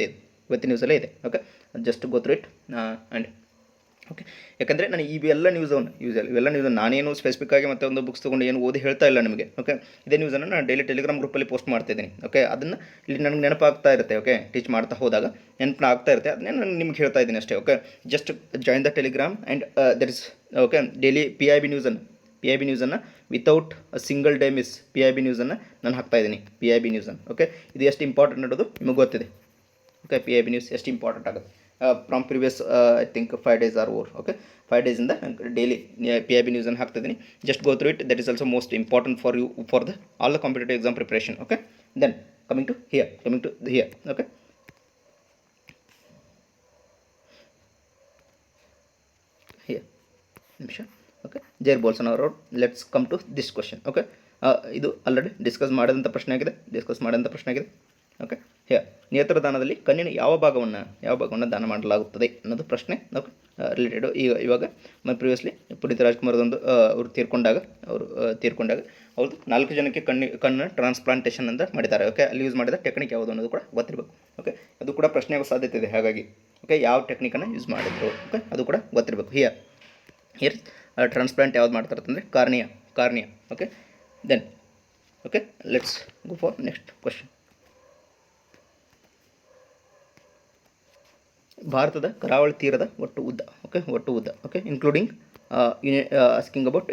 ಇದೆ. Okay, just go through it and okay, ಯಾಕಂದರೆ ನಾನು ಇವೆಲ್ಲ ನ್ಯೂಸನ್ನು ನಾನೇನು ಸ್ಪೆಸಿಫಿಕ್ ಆಗಿ ಮತ್ತೆ ಒಂದು ಬುಕ್ಸ್ ತೊಗೊಂಡು ಏನು ಓದಿ ಹೇಳ್ತಾ ಇಲ್ಲ ನಿಮಗೆ. ಓಕೆ, ಇದೇ ನ್ಯೂಸನ್ನು ನಾನು ಡೈಲಿ ಟೆಲಿಗ್ರಾಮ್ ಗ್ರೂಪಲ್ಲಿ ಪೋಸ್ಟ್ ಮಾಡ್ತಿದ್ದೀನಿ. ಓಕೆ, ಅದನ್ನು ಇಲ್ಲಿ ನನಗೆ ನೆನಪಾಗ್ತಾ ಇರುತ್ತೆ. ಓಕೆ, ಟೀಚ್ ಮಾಡ್ತಾ ಹೋದಾಗ ಆಗ್ತಾ ಇರುತ್ತೆ. ಅದನ್ನೇ ನಾನು ನಿಮ್ಗೆ ಹೇಳ್ತಾ ಇದ್ದೀನಿ ಅಷ್ಟೇ. Okay, just join the Telegram and that is okay daily PIB ನ್ಯೂಸನ್ನು without single day miss PIB ನ್ಯೂಸನ್ನು ನಾನು ಹಾಕ್ತಾಯಿದ್ದೀನಿ. PIB ನ್ಯೂಸನ್ನು ಓಕೆ, ಇದು ಎಷ್ಟು ಇಂಪಾರ್ಟೆಂಟ್ ಅನ್ನೋದು ನಿಮಗೆ ಗೊತ್ತಿದೆ. ಓಕೆ, PIB ನ್ಯೂಸ್ ಎಷ್ಟು ಇಂಪಾರ್ಟೆಂಟ್ ಆಗುತ್ತೆ from previous I think 5 days are over. Okay, 5 daysಯಿಂದ ಡೈಲಿ PIB ನ್ಯೂಸನ್ನು ಹಾಕ್ತಿದ್ದೀನಿ. Just go through it. That is also most important for you for the all the competitive exam preparation. Okay, then coming to here. Okay, here ನಿಮಿಷ. Okay, Jair Bolsonaro. Let's come to this question. Okay, ಇದು already discuss ಮಾಡಿದಂಥ ಪ್ರಶ್ನೆ ಆಗಿದೆ. Okay, here ನೇತ್ರದಾನದಲ್ಲಿ ಕಣ್ಣಿನ ಯಾವ ಭಾಗವನ್ನು ದಾನ ಮಾಡಲಾಗುತ್ತದೆ ಅನ್ನೋದು ಪ್ರಶ್ನೆ. ಓಕೆ, ರಿಲೇಟೆಡು ಇವಾಗ ಪ್ರಿವಿಯಸ್ಲಿ ಪುನೀತ್ ರಾಜ್ಕುಮಾರ್ ಅವರು ತೀರ್ಕೊಂಡಾಗ ಅವ್ರದ್ದು 4 ಜನಕ್ಕೆ ಕಣ್ಣು ಟ್ರಾನ್ಸ್ಪ್ಲಾಂಟೇಷನ್ ಅಂತ ಮಾಡಿದ್ದಾರೆ. ಓಕೆ, ಅಲ್ಲಿ ಯೂಸ್ ಮಾಡಿದ ಟೆಕ್ನಿಕ್ ಯಾವುದು ಅನ್ನೋದು ಕೂಡ ಗೊತ್ತಿರಬೇಕು. ಓಕೆ, ಅದು ಕೂಡ ಪ್ರಶ್ನೆ ಆಗೋ ಸಾಧ್ಯತೆ ಇದೆ. ಹಾಗಾಗಿ ಓಕೆ, ಯಾವ ಟೆಕ್ನಿಕನ್ನು ಯೂಸ್ ಮಾಡಿದ್ರು ಓಕೆ ಅದು ಕೂಡ ಗೊತ್ತಿರಬೇಕು. ಹಿಯರ್ ಟ್ರಾನ್ಸ್ಪ್ಲಾಂಟ್ ಯಾವ್ದು ಮಾಡ್ತಾರೆ ಅಂತಂದರೆ cornea. Okay, then okay let's go for next question. ಭಾರತದ ಕರಾವಳಿ ತೀರದ ಒಟ್ಟು ಉದ್ದ. Okay, including asking about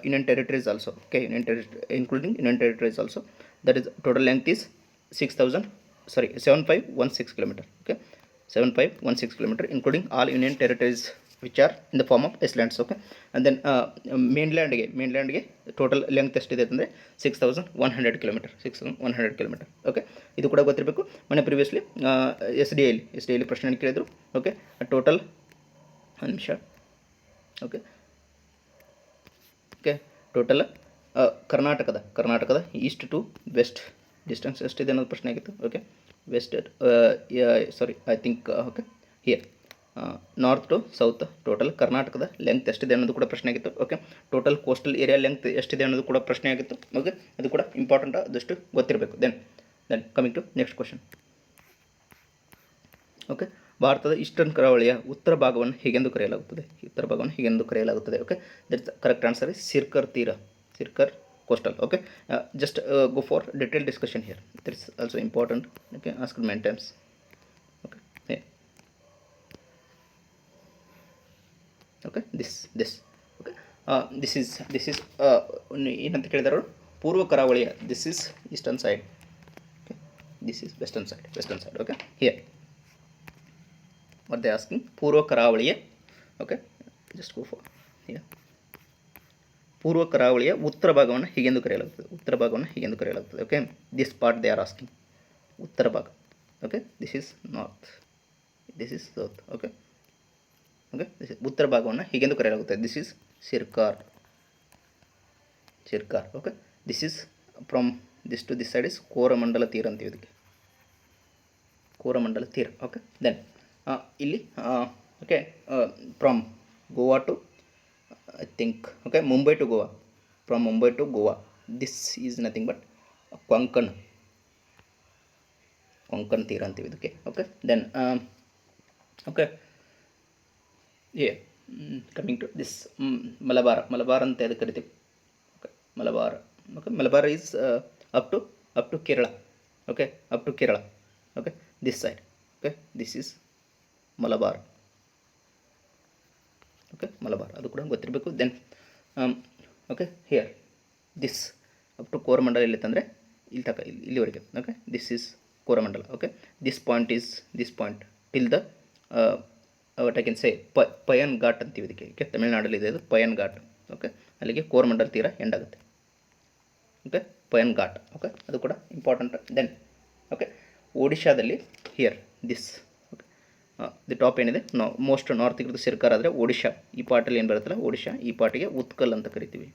Union Territories also. Okay, including Union Territories also. That is total length is 7516 km. Okay, 7516 km, including all Union Territories which are in the form of islands. Okay, and then mainland ಗೆ total length ಎಷ್ಟಿದೆ ಅಂದರೆ 6100 km. Okay, ಇದು ಕೂಡ ಗೊತ್ತಿರಬೇಕು. ಮೊನ್ನೆ previously S D ಐಲಿ ಪ್ರಶ್ನೆ ಕೇಳಿದರು. ಓಕೆ, ಟೋಟಲ್ ಟೋಟಲ್ ಕರ್ನಾಟಕದ ಈಸ್ಟ್ ಟು ವೆಸ್ಟ್ ಡಿಸ್ಟೆನ್ಸ್ ಎಷ್ಟಿದೆ ಅನ್ನೋದು ಪ್ರಶ್ನೆ ಆಗಿತ್ತು. Okay, west sorry I think okay here north to south total ಕರ್ನಾಟಕದ ಲೆಂತ್ ಎಷ್ಟಿದೆ ಅನ್ನೋದು ಕೂಡ ಪ್ರಶ್ನೆ ಆಗಿತ್ತು. Okay, total coastal area length ಎಷ್ಟಿದೆ ಅನ್ನೋದು ಕೂಡ ಪ್ರಶ್ನೆ ಆಗಿತ್ತು. ಓಕೆ, ಅದು ಕೂಡ ಇಂಪಾರ್ಟೆಂಟ್, ಅದಷ್ಟು ಗೊತ್ತಿರಬೇಕು. Then coming to next question. Okay, ಭಾರತದ ಈಸ್ಟರ್ನ್ ಕರಾವಳಿಯ ಉತ್ತರ ಭಾಗವನ್ನು ಹೀಗೆಂದು ಕರೆಯಲಾಗುತ್ತದೆ. Okay, that's correct answer is Circar ತೀರ, Circar coastal. Okay, just go for detailed discussion here. That is also important. Okay, asked many times. Okay, yeah. Okay, this okay, this is ಏನಂತ ಕೇಳಿದಾರೆ ಪೂರ್ವ ಕರಾವಳಿಯ, this is eastern side. Okay, this is western side. Okay, here what they asking, ಪೂರ್ವ ಕರಾವಳಿಯ. Okay, just go for here. ಪೂರ್ವ ಕರಾವಳಿಯ ಉತ್ತರ ಭಾಗವನ್ನು ಹೀಗೆಂದು ಕರೆಯಲಾಗುತ್ತದೆ. Okay, this part they are asking, ಉತ್ತರ ಭಾಗ. Okay, this is north, this is south. Okay, ಉತ್ತರ ಭಾಗವನ್ನು ಹೀಗೆಂದು ಕರೆಯಲಾಗುತ್ತದೆ. This is Circar. Okay, this is from this to this side is Coromandel ತೀರ ಅಂತೀವಿ ಇದಕ್ಕೆ, ಕೋರಮಂಡಲ ತೀರ. ಓಕೆ, ದೆನ್ ಇಲ್ಲಿ okay from Goa to I think, okay, Mumbai to Goa, from Mumbai to Goa, this is nothing but Konkan ತೀರ ಅಂತೀವಿ ಇದಕ್ಕೆ. Okay, then okay yeah, coming to this Malabar ಅಂತ ಅದಕ್ಕೆ ಕರಿತೀವಿ. Okay, Malabar is up to Kerala. Okay, up to Kerala. Okay, this side. Okay, this is Malabar. Okay, Malabar ಅದು ಕೂಡ ಗೊತ್ತಿರಬೇಕು. Then okay here this up to Coromandel ಎಲ್ಲಿತ್ತಂದರೆ ಇಲ್ಲಿವರೆಗೆ. Okay, this is Coromandel. Okay, this point till the what I can say Payan Ghat ಅಂತೀವಿ ಇದಕ್ಕೆ. Okay, ತಮಿಳ್ನಾಡಲ್ಲಿದೆ ಇದು ಪಯನ್ ghat. Okay, ಅಲ್ಲಿಗೆ ಕೋರಮಂಡಲ ತೀರ ಎಂಡ್ ಆಗುತ್ತೆ. ಓಕೆ, ಪಯನ್ ಘಾಟ್. ಓಕೆ, ಅದು ಕೂಡ ಇಂಪಾರ್ಟೆಂಟ್. ದೆನ್ ಓಕೆ, ಒಡಿಶಾದಲ್ಲಿ ಹಿಯರ್ ದಿಸ್ ದಿ ಟಾಪ್ ಏನಿದೆ ಮೋಸ್ಟ್ ನಾರ್ತ್ ಇರೋದು ಸಿರ್ಕಾರ್ ಆದರೆ ಒಡಿಶಾ ಈ ಪಾರ್ಟಲ್ಲಿ ಏನು ಬರುತ್ತಲ್ಲ ಒಡಿಶಾ, ಈ ಪಾರ್ಟಿಗೆ ಉತ್ಕಲ್ ಅಂತ ಕರಿತೀವಿ,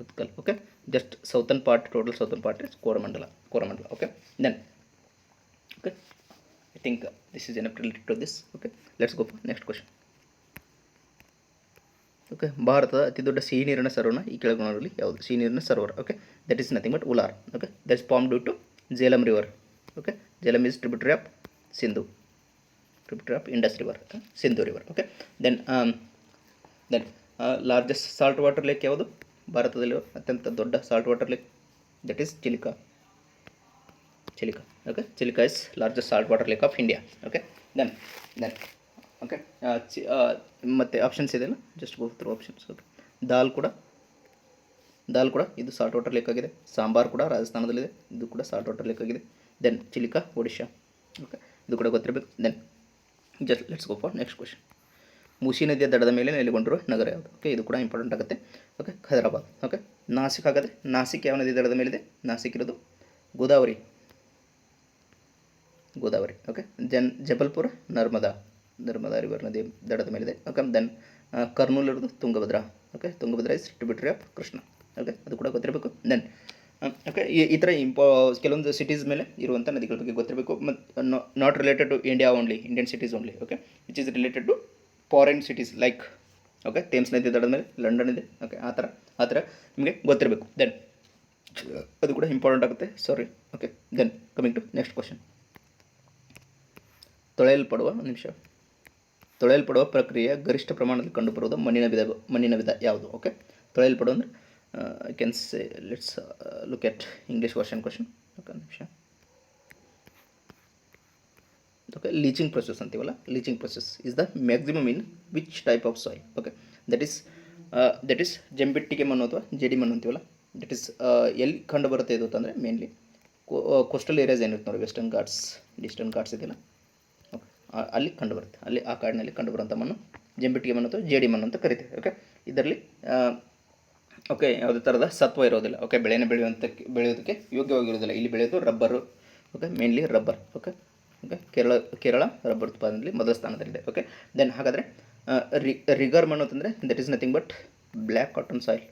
Utkal. Okay, just southern part, total southern part is Coromandel. Okay, then okay I think this is enough related to this. Okay, let's go for next question. Okay, ಭಾರತದ ಅತಿ ದೊಡ್ಡ ಸಿಹಿ ನೀರಿನ ಸರೋವರ ಈ ಕೆಳಗಿನವರಲ್ಲಿ ಯಾವುದು? ಸಿಹಿ ನೀರಿನ ಸರೋವರ. Okay, that is nothing but Wular. Okay, that is form due to Jhelum river. Okay, Jhelum is tributary of Sindhu, tributary of Indus river, Sindhu river. Okay, then largest salt water lake ಯಾವುದು? ಭಾರತದಲ್ಲಿರುವ ಅತ್ಯಂತ ದೊಡ್ಡ salt water lake, that is Chilika. Okay, Chilika is largest salt water lake of India. Okay, then okay ಮತ್ತು options ಇದೆಯಲ್ಲ, just go through options. Okay, Dal ಕೂಡ ಇದು salt water lake ಆಗಿದೆ. ಸಾಂಬಾರ್ ಕೂಡ ರಾಜಸ್ಥಾನದಲ್ಲಿದೆ, ಇದು ಕೂಡ ಸಾಲ್ಟ್ ವಾಟರ್ ಲೇಕ್ ಆಗಿದೆ. ದೆನ್ ಚಿಲಿಕಾ ಒಡಿಶಾ. ಓಕೆ, ಇದು ಕೂಡ ಗೊತ್ತಿರಬೇಕು. Then just let's go for next question. Musi ನದಿಯ ದಡದ ಮೇಲೆ ನೆಲೆಗೊಂಡಿರುವ ನಗರ ಯಾವುದು? ಓಕೆ, ಇದು ಕೂಡ ಇಂಪಾರ್ಟೆಂಟ್ ಆಗುತ್ತೆ. ಓಕೆ, ಹೈದರಾಬಾದ್. ಓಕೆ, ನಾಸಿಕ್ ಆಗುತ್ತೆ. ನಾಸಿಕ್ ಯಾವ ನದಿ ದಡದ ಮೇಲಿದೆ? ನಾಸಿಕ್ ಇರೋದು ಗೋದಾವರಿ. ಓಕೆ, ಜಬಲ್ಪುರ ನರ್ಮದಾ ರಿವರ್ ನದಿ ದಡದ ಮೇಲಿದೆ. ಓಕೆ, ದೆನ್ ಕರ್ನೂಲ್ ಇರೋದು Tungabhadra. Okay, Tungabhadra is tributary of Krishna. Okay, ಅದು ಕೂಡ ಗೊತ್ತಿರಬೇಕು. ದೆನ್ ಓಕೆ, ಈ ಥರ ಕೆಲವೊಂದು ಸಿಟೀಸ್ ಮೇಲೆ ಇರುವಂಥ ನದಿಗಳ ಬಗ್ಗೆ ಗೊತ್ತಿರಬೇಕು. ಮತ್ತು not related to India only, Indian cities only. Okay, which is related to foreign cities like okay Thames ನದಿ ದಡದ ಮೇಲೆ ಲಂಡನ್ ಇದೆ. ಓಕೆ, ಆ ಥರ ನಿಮಗೆ ಗೊತ್ತಿರಬೇಕು. ದೆನ್ ಅದು ಕೂಡ ಇಂಪಾರ್ಟೆಂಟ್ ಆಗುತ್ತೆ. Sorry. Okay, then coming to next question. ತೊಳೆಯಲ್ಪಡುವ ಪ್ರಕ್ರಿಯೆಯ ಗರಿಷ್ಠ ಪ್ರಮಾಣದಲ್ಲಿ ಕಂಡುಬರುವುದು ಮಣ್ಣಿನ ವಿಧ ಯಾವುದು? ಓಕೆ, ತೊಳೆಯಲ್ಪಡುವ ಅಂದರೆ I can say let's look at English version question. Okay, leaching process ಅಂತೀವಲ್ಲ, leaching process is the maximum in which type of soil? Okay, that is ಜಂಬಿಟ್ಟಿಗೆ ಮಣ್ಣು ಅಥವಾ ಜೇಡಿ ಮಣ್ಣು ಅಂತೀವಲ್ಲ, ದಟ್ ಇಸ್ ಎಲ್ಲಿ ಕಂಡು ಬರುತ್ತೆ ಇದು ಅಂತಂದರೆ ಮೇನ್ಲಿ ಕೋಸ್ಟಲ್ ಏರಿಯಾಸ್ ಏನಿರುತ್ತೆ ನೋಡಿ, ವೆಸ್ಟರ್ನ್ ಘಾಟ್ಸ್ ಇದೆಯಲ್ಲ, ಓಕೆ, ಅಲ್ಲಿ ಕಂಡು ಬರುತ್ತೆ. ಅಲ್ಲಿ ಆ ಕಾಡಿನಲ್ಲಿ ಕಂಡು ಬರುವಂಥ ಮಣ್ಣು ಜಂಬಿಟ್ಟಿಗೆ ಮಣ್ಣು ಅಥವಾ ಜೇಡಿ ಮಣ್ಣು ಅಂತ ಕರಿತೀವಿ. ಓಕೆ, ಇದರಲ್ಲಿ ಓಕೆ ಯಾವುದೇ ಥರದ ಸತ್ವ ಇರೋದಿಲ್ಲ. ಓಕೆ, ಬೆಳೆಯೋದಕ್ಕೆ ಯೋಗ್ಯವಾಗಿರೋದಿಲ್ಲ. ಇಲ್ಲಿ ಬೆಳೆಯೋದು rubber. Okay, mainly rubber. Okay, Kerala rubber ಉತ್ಪಾದನೆಯಲ್ಲಿ ಮೊದಲ ಸ್ಥಾನದಲ್ಲಿದೆ. ಓಕೆ, ದೆನ್ ಹಾಗಾದರೆ ರಿಗರ್ ಮಣ್ಣು ಅಂತಂದರೆ that is nothing but black cotton soil.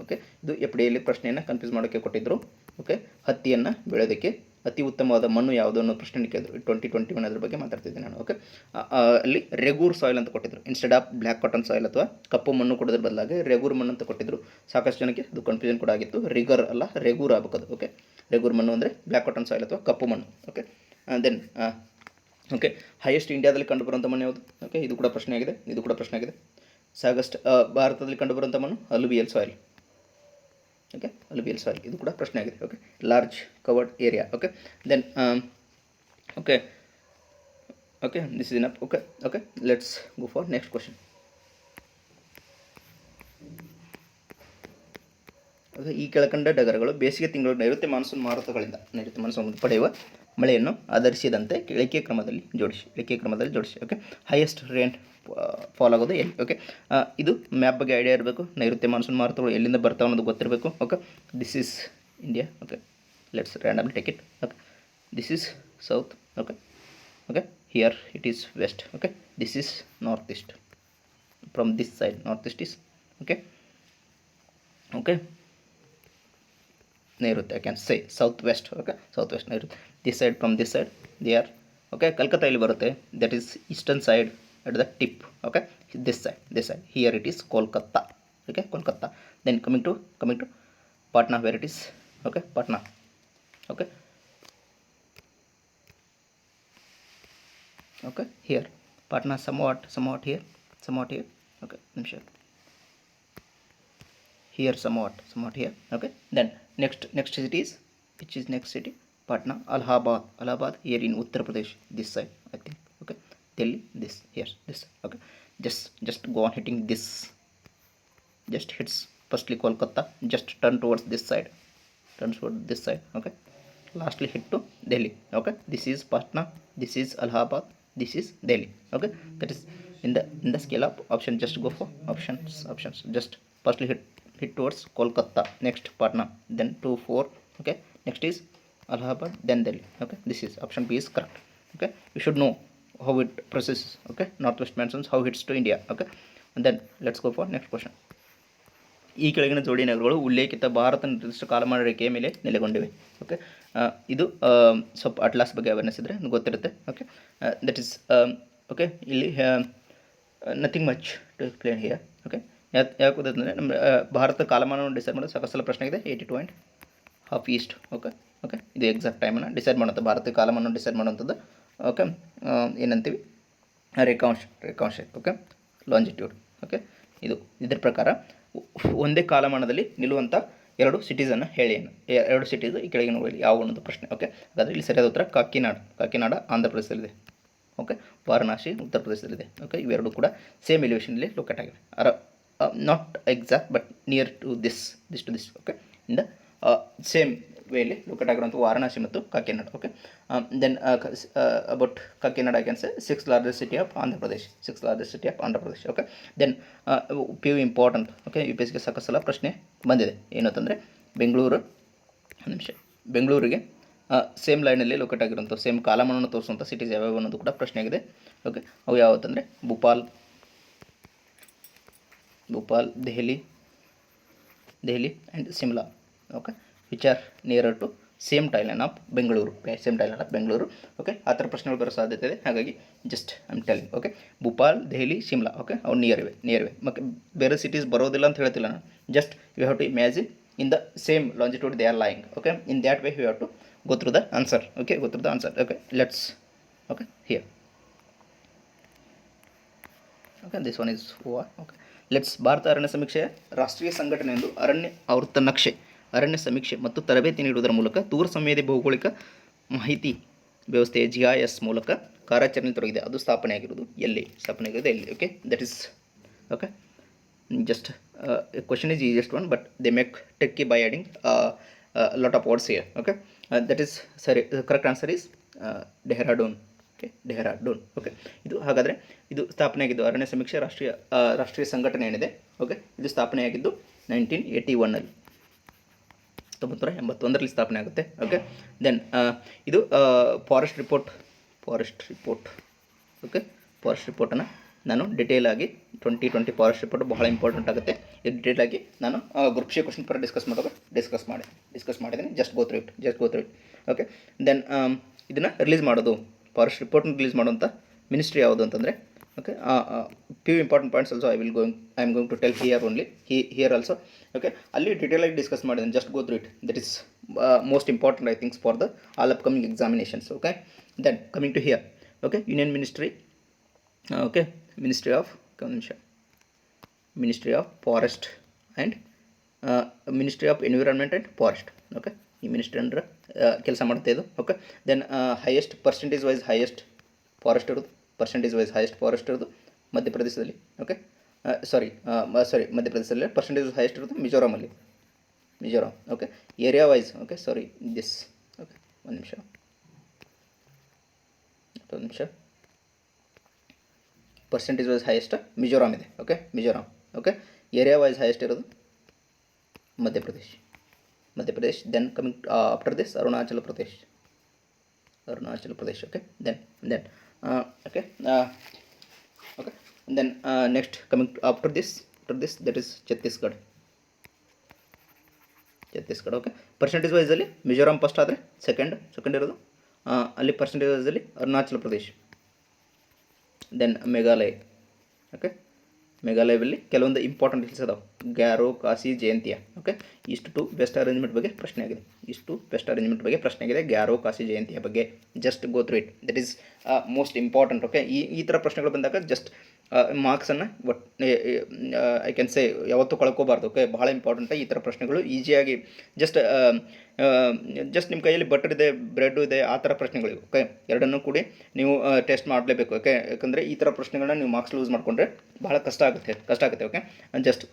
Okay, ಇದು ಎಫ್ ಡಿ ಎಲ್ಲಿ ಪ್ರಶ್ನೆಯನ್ನು ಕನ್ಫ್ಯೂಸ್ ಮಾಡೋಕ್ಕೆ ಕೊಟ್ಟಿದ್ದರು. ಓಕೆ, ಹತ್ತಿಯನ್ನು ಬೆಳೆಯೋದಕ್ಕೆ ಅತಿ ಉತ್ತಮವಾದ ಮಣ್ಣು ಯಾವುದು ಅನ್ನೋ ಪ್ರಶ್ನೆ ಕೇಳಿದ್ರು. 2021 ಅದ್ರ ಬಗ್ಗೆ ಮಾತಾಡ್ತಿದ್ದೆ ನಾನು. ಓಕೆ, ಅಲ್ಲಿ ರೆಗೂರ್ ಸಾಯಿಲ್ ಅಂತ ಕೊಟ್ಟಿದ್ರು. Instead of black cotton soil ಅಥವಾ ಕಪ್ಪು ಮಣ್ಣು ಕೊಡೋದ್ರ ಬದಲಾಗಿ ರೆಗೂರ್ ಮಣ್ಣು ಅಂತ ಕೊಟ್ಟಿದ್ರು. ಸಾಕಷ್ಟು ಜನಕ್ಕೆ ಅದು ಕನ್ಫ್ಯೂಷನ್ ಕೂಡ ಆಗಿತ್ತು. ರಿಗರ್ ಅಲ್ಲ, ರೆಗೂರ್ ಆಗಬೇಕದು. ಓಕೆ, ರೆಗೂರ್ ಮಣ್ಣು ಅಂದರೆ ಬ್ಲ್ಯಾಕ್ ಕಾಟನ್ ಸಾಯಿಲ್ ಅಥವಾ ಕಪ್ಪು ಮಣ್ಣು. ಓಕೆ, ದೆನ್ ಓಕೆ, ಹೈಯೆಸ್ಟ್ ಇಂಡಿಯಾದಲ್ಲಿ ಕಂಡುಬರುವಂಥ ಮಣ್ಣು ಯಾವುದು? ಓಕೆ, ಇದು ಕೂಡ ಪ್ರಶ್ನೆ ಆಗಿದೆ. ಇದು ಕೂಡ ಪ್ರಶ್ನೆ ಆಗಿದೆ. ಸಾಗಸ್ಟ್ ಭಾರತದಲ್ಲಿ ಕಂಡುಬರುವಂಥ ಮಣ್ಣು alluvial soil. Okay, alluvial soil, ಇದು ಕೂಡ ಪ್ರಶ್ನೆ ಆಗಿದೆ. Okay, large covered area. Okay, then okay okay this is enough. Okay okay let's go for next question. Okay, ಈ ಕೆಳಕಂಡ ಡಗರಗಳು ಬೇಸಿಗೆ ತಿಂಗಳು ನೈಋತ್ಯ ಮಾನ್ಸೂನ್ ಮಾರುತಗಳಿಂದ ಪಡೆಯುವ ಮಳೆಯನ್ನು ಆಧರಿಸಿದಂತೆ ಇಳಿಕೆ ಕ್ರಮದಲ್ಲಿ ಜೋಡಿಸಿ. ಓಕೆ, ಹೈಯೆಸ್ಟ್ ರೇನ್ ಫಾಲ್ ಆಗೋದು ಎಲ್ಲಿ? ಓಕೆ, ಇದು ಮ್ಯಾಪ್ ಬಗ್ಗೆ ಐಡಿಯಾ ಇರಬೇಕು. ನೈಋತ್ಯ ಮಾನ್ಸೂನ್ ಮಾರುತಗಳು ಎಲ್ಲಿಂದ ಬರ್ತಾವೆ ಅನ್ನೋದು ಗೊತ್ತಿರಬೇಕು. Okay, this is India. Okay, let's randomly take it. Okay, this is south. Okay okay, here it is west. Okay, this is north east. From this side north east is okay okay ನೈಋತ್ಯ, I can say south west. Okay, south west ನೈಋತ್ಯ. this side, from this side they are. Okay, Calcutta ಇಲ್ಲಿ ಬರುತ್ತೆ, that is eastern side at the tip. Okay, this side here it is Kolkata. Okay, Kolkata. Then coming to Patna, where it is? Okay, Patna. Okay okay, here Patna, somewhat here. Okay, nimsha here, somewhat here. Okay, then next city is, which is next city? Patna. Allahabad here in Uttar Pradesh, this side I think. Okay, Delhi, this here, this. Okay, just go on hitting this, just hits firstly Kolkata, just turn towards this side. Okay, lastly hit to Delhi. Okay, this is Patna, this is Allahabad, this is Delhi. Okay, that is in the scale of option. Just go for options. Just firstly hit towards Kolkata, next Patna, then 2 4. Okay, next is Allahabad, then Delhi. Okay, this is option B is correct. Okay, you should know how it processes. Okay, northwest monsoons, how it hits to India. Okay, and then let's go for next question. ಈ ಕೆಳಗಿನ ಜೋಡಿ ನಗರಗಳು ಉಲ್ಲೇಖಿತ ಭಾರತ ನಿರ್ದಿಷ್ಟ ಕಾಲಮಾನ ರೇಖೆಯ ಮೇಲೆ ನೆಲೆಗೊಂಡಿವೆ. ಓಕೆ, ಇದು ಸ್ವಲ್ಪ ಅಟ್ಲಾಸ್ ಬಗ್ಗೆ ಅವೇರ್ನೆಸ್ ಇದ್ದರೆ ಗೊತ್ತಿರುತ್ತೆ. ಓಕೆ, ದಟ್ ಈಸ್ ಓಕೆ, ಇಲ್ಲಿ nothing much to explain here. Okay, ಯಾಕೆ ಗೊತ್ತಂದರೆ ನಮ್ಮ ಭಾರತ ಕಾಲಮಾನವನ್ನು ಡಿಸೈಡ್ ಮಾಡೋದು ಸಾಕಷ್ಟು ಸಲ ಪ್ರಶ್ನೆ ಇದೆ. 82.5 ಈಸ್ಟ್. ಓಕೆ ಇದು ಎಕ್ಸಾಕ್ಟ್ ಟೈಮನ್ನು ಡಿಸೈಡ್ ಮಾಡುತ್ತೆ. ಭಾರತೀಯ ಕಾಲಮಾನವನ್ನು ಡಿಸೈಡ್ ಮಾಡುವಂಥದ್ದು. ಓಕೆ, ಏನಂತೀವಿ? ರೇಖಾಂಶ. Okay, longitude. ಓಕೆ, ಇದ್ರ ಪ್ರಕಾರ ಒಂದೇ ಕಾಲಮಾನದಲ್ಲಿ ನಿಲ್ಲುವಂಥ 2 ಸಿಟೀಸನ್ನು ಹೇಳಿ. 2 ಸಿಟೀಸ್ ಈ ಕೆಳಗಿನ ಯಾವ ಅನ್ನೋದು ಪ್ರಶ್ನೆ. ಓಕೆ, ಹಾಗಾದರೆ ಇಲ್ಲಿ ಸರಿಯಾದ ಉತ್ತರ ಕಾಕಿನಾಡ ಆಂಧ್ರ ಪ್ರದೇಶದಲ್ಲಿದೆ. ಓಕೆ, ವಾರಣಾಸಿ ಉತ್ತರ ಪ್ರದೇಶದಲ್ಲಿದೆ. ಓಕೆ, ಇವೆರಡು ಕೂಡ ಸೇಮ್ ಎಲಿವೇಷನಲ್ಲಿ ಲೊಕೇಟ್ ಆಗಿವೆ. Not exact but near to this to this. Okay, in the same valley locate ಆಗಿರುವಂಥ ವಾರಣಾಸಿ ಮತ್ತು Kakinada. Okay, then about Kakinada I can say 6th largest city of Andhra Pradesh. Okay, then PU important. Okay, UPSC ಗೆ ಸಾಕಷ್ಟು ಸಲ ಪ್ರಶ್ನೆ ಬಂದಿದೆ. ಏನಂತಂದರೆ ಬೆಂಗಳೂರಿಗೆ same ಲೈನಲ್ಲಿ ಲೊಕೇಟ್ ಆಗಿರುವಂಥ ಸೇಮ್ ಕಾಲಮಾನವನ್ನು ತೋರಿಸುವಂಥ ಸಿಟೀಸ್ ಯಾವ್ಯಾವ ಅನ್ನೋದು ಕೂಡ ಪ್ರಶ್ನೆ ಆಗಿದೆ. ಓಕೆ, ಅವು ಯಾವತ್ತಂದರೆ Bhopal, Delhi and Shimla. Okay, which are nearer to same tableland of Bengaluru. Okay, ಆ ಥರ ಪ್ರಶ್ನೆಗಳು ಬರೋ ಸಾಧ್ಯತೆ ಇದೆ. ಹಾಗಾಗಿ just I am telling. Okay, Bhopal, Delhi, Shimla. Okay, ಅವು ನಿಯರ್ ಇವೆ. ಮತ್ತು ಬೇರೆ ಸಿಟೀಸ್ ಬರೋದಿಲ್ಲ ಅಂತ ಹೇಳ್ತಿಲ್ಲ ನಾನು. Just you have to imagine in the same longitude they are lying. Okay, in that way you have to go through the answer. Okay, let's here. Okay, this one is over. Okay, let's Bharat ಅರಣ್ಯ ಸಮೀಕ್ಷೆಯ ರಾಷ್ಟ್ರೀಯ ಸಂಘಟನೆ ಎಂದು ಅರಣ್ಯ ಆವೃತ್ತ ನಕ್ಷೆ, ಅರಣ್ಯ ಸಮೀಕ್ಷೆ ಮತ್ತು ತರಬೇತಿ ನೀಡುವುದರ ಮೂಲಕ ದೂರ ಸಂವೇದಿ ಭೌಗೋಳಿಕ ಮಾಹಿತಿ ವ್ಯವಸ್ಥೆಯ GIS ಮೂಲಕ ಕಾರ್ಯಾಚರಣೆ ತೊಡಗಿದೆ. ಅದು ಸ್ಥಾಪನೆಯಾಗಿರುವುದು ಎಲ್ಲಿ? Okay, that is okay. Just question is easiest one, but they make tricky by adding lot of words here. Okay, that is sorry, the correct answer is Dehradun. Okay, ಇದು ಹಾಗಾದರೆ ಇದು ಸ್ಥಾಪನೆಯಾಗಿದ್ದು ಅರಣ್ಯ ಸಮೀಕ್ಷೆ ರಾಷ್ಟ್ರೀಯ ಸಂಘಟನೆ ಏನಿದೆ. ಓಕೆ, ಇದು ಸ್ಥಾಪನೆಯಾಗಿದ್ದು 1981ರಲ್ಲಿ, 1981ರಲ್ಲಿ ಸ್ಥಾಪನೆ ಆಗುತ್ತೆ. ಓಕೆ, ದೆನ್ ಇದು ಫಾರೆಸ್ಟ್ ರಿಪೋರ್ಟ್. ಓಕೆ, ಫಾರೆಸ್ಟ್ ರಿಪೋರ್ಟನ್ನು ನಾನು ಡಿಟೇಲ್ ಆಗಿ 2020 ಫಾರೆಸ್ಟ್ ರಿಪೋರ್ಟ್ ಬಹಳ ಇಂಪಾರ್ಟೆಂಟ್ ಆಗುತ್ತೆ. ಡೀಟೇಲ್ ಆಗಿ ನಾನು group C question paper discuss ಮಾಡಿದ್ದೀನಿ. Just go through it. Okay, then ಇದನ್ನು ರಿಲೀಸ್ ಮಾಡೋದು, ಫಾರೆಸ್ಟ್ ರಿಪೋರ್ಟ್ನ ರಿಲೀಸ್ ಮಾಡುವಂಥ ಮಿನಿಸ್ಟ್ರಿ ಯಾವುದು ಅಂತಂದರೆ, okay, few important points also I am going to tell here only, here also. Okay, ಅಲ್ಲಿ ಡೀಟೇಲ್ ಆಗಿ discuss ಮಾಡಿದ್ದೀನಿ. Just go through it. That is most important I thinks for the all upcoming examinations. Okay, then coming to here. Okay, union ministry, okay, ministry of forest and ministry of environment and forest. Okay, ಈ ministry ಅಂದರೆ ಕೆಲಸ ಮಾಡುತ್ತೆ ಇದು. Okay, then highest percentage wise highest forest ಇರೋದು ಮಧ್ಯಪ್ರದೇಶದಲ್ಲಿ. Okay, sorry ಮಧ್ಯಪ್ರದೇಶದಲ್ಲಿ percentage highest ಇರೋದು Mizoram. Okay, area wise. Okay, sorry this. Okay, ಒಂದು ನಿಮಿಷ. ಪರ್ಸೆಂಟೇಜ್ ವೈಸ್ ಹೈಯೆಸ್ಟ್ ಮಿಜೋರಾಮ್ ಇದೆ. Okay, Mizoram. Okay, area wise highest ಇರೋದು Madhya Pradesh. Then coming after this Arunachal Pradesh. Okay, then okay, then next coming after this that is Chhattisgarh. Okay, percentage ವೈಸಲ್ಲಿ Mizoram first ಆದರೆ second ಇರೋದು ಅಲ್ಲಿ percentage ವೈಸಲ್ಲಿ Arunachal Pradesh, then Meghalaya. Okay, ಮೇಘಾಲಯದಲ್ಲಿ ಕೆಲವೊಂದು ಇಂಪಾರ್ಟೆಂಟ್ ಹಿಲ್ಸ್ ಅದಾವೆ, ಗ್ಯಾರೋ, ಕಾಸಿ, ಜಯಂತಿಯ. ಓಕೆ, ಇಷ್ಟು ಬೆಸ್ಟ್ ಅರೇಂಜ್ಮೆಂಟ್ ಬಗ್ಗೆ ಪ್ರಶ್ನೆ ಆಗಿದೆ. ಗ್ಯಾರೋ, ಕಾಸಿ, ಜಯಂತಿಯ ಬಗ್ಗೆ just go through it. That is most important. Okay, ಈ ಥರ ಪ್ರಶ್ನೆಗಳು ಬಂದಾಗ ಜಸ್ಟ್ ಮಾರ್ಕ್ಸನ್ನು ಐ ಕ್ಯಾನ್ ಸೇ ಯಾವತ್ತೂ ಕಳ್ಕೋಬಾರ್ದು. ಓಕೆ, ಭಾಳ ಇಂಪಾರ್ಟೆಂಟ್ ಈ ಥರ ಪ್ರಶ್ನೆಗಳು. ಈಸಿಯಾಗಿ ಜಸ್ಟ್ ನಿಮ್ಮ ಕೈಯಲ್ಲಿ ಬಟರ್ ಇದೆ, ಬ್ರೆಡ್ಡು ಇದೆ, ಆ ಥರ ಪ್ರಶ್ನೆಗಳು. ಓಕೆ, ಎರಡನ್ನೂ ಕೂಡಿ ನೀವು ಟೆಸ್ಟ್ ಮಾಡಲೇಬೇಕು. ಓಕೆ, ಯಾಕಂದರೆ ಈ ಥರ ಪ್ರಶ್ನೆಗಳನ್ನ ನೀವು ಮಾರ್ಕ್ಸ್ ಲೂಸ್ ಮಾಡಿಕೊಂಡ್ರೆ ಭಾಳ ಕಷ್ಟ ಆಗುತ್ತೆ. Okay, just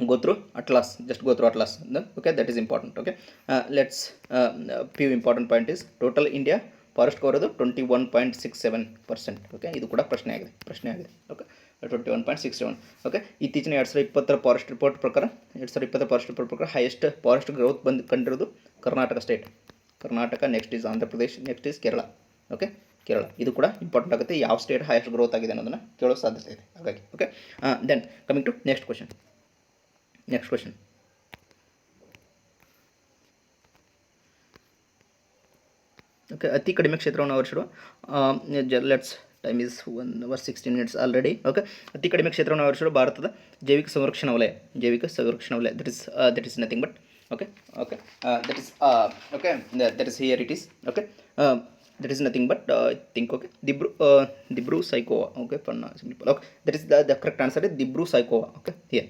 go through atlas. Okay, that is important. Okay, let's few important point is total India forest cover ಅದು 21.67%. ಓಕೆ, ಇದು ಕೂಡ ಪ್ರಶ್ನೆ ಆಗಿದೆ. ಓಕೆ, 21.67. ಓಕೆ, ಇತ್ತೀಚಿನ 2020 ಫಾರೆಸ್ಟ್ ರಿಪೋರ್ಟ್ ಪ್ರಕಾರ ಹೈಯೆಸ್ಟ್ ಫಾರೆಸ್ಟ್ ಗ್ರೋತ್ ಕಂಡಿರೋದು Karnataka, next is Andhra Pradesh, next is Kerala. Okay, Kerala ಇದು ಕೂಡ ಇಂಪಾರ್ಟೆಂಟ್ ಆಗುತ್ತೆ. ಯಾವ ಸ್ಟೇಟ್ ಹೈಯೆಸ್ಟ್ ಗ್ರೋತ್ ಆಗಿದೆ ಅನ್ನೋದನ್ನು ಕೇಳೋ ಸಾಧ್ಯತೆ ಇದೆ. ಹಾಗಾಗಿ okay, then coming to next question. Okay, ಅತಿ ಕಡಿಮೆ ಕ್ಷೇತ್ರವನ್ನು ಆವರಿಸಿರುವ let's time is 1:16 already. Okay, ಅತಿ ಕಡಿಮೆ ಕ್ಷೇತ್ರವನ್ನು ಆವರಿಸಿರುವ ಭಾರತದ ಜೈವಿಕ ಸಂರಕ್ಷಣಾ ವಲಯ. That is nothing but that is here it is. Okay, that is nothing but I think okay Dibru-Sakhova. Okay, Panna simple. Okay, that is the correct answer is Dibru-Sakhova. Okay, here.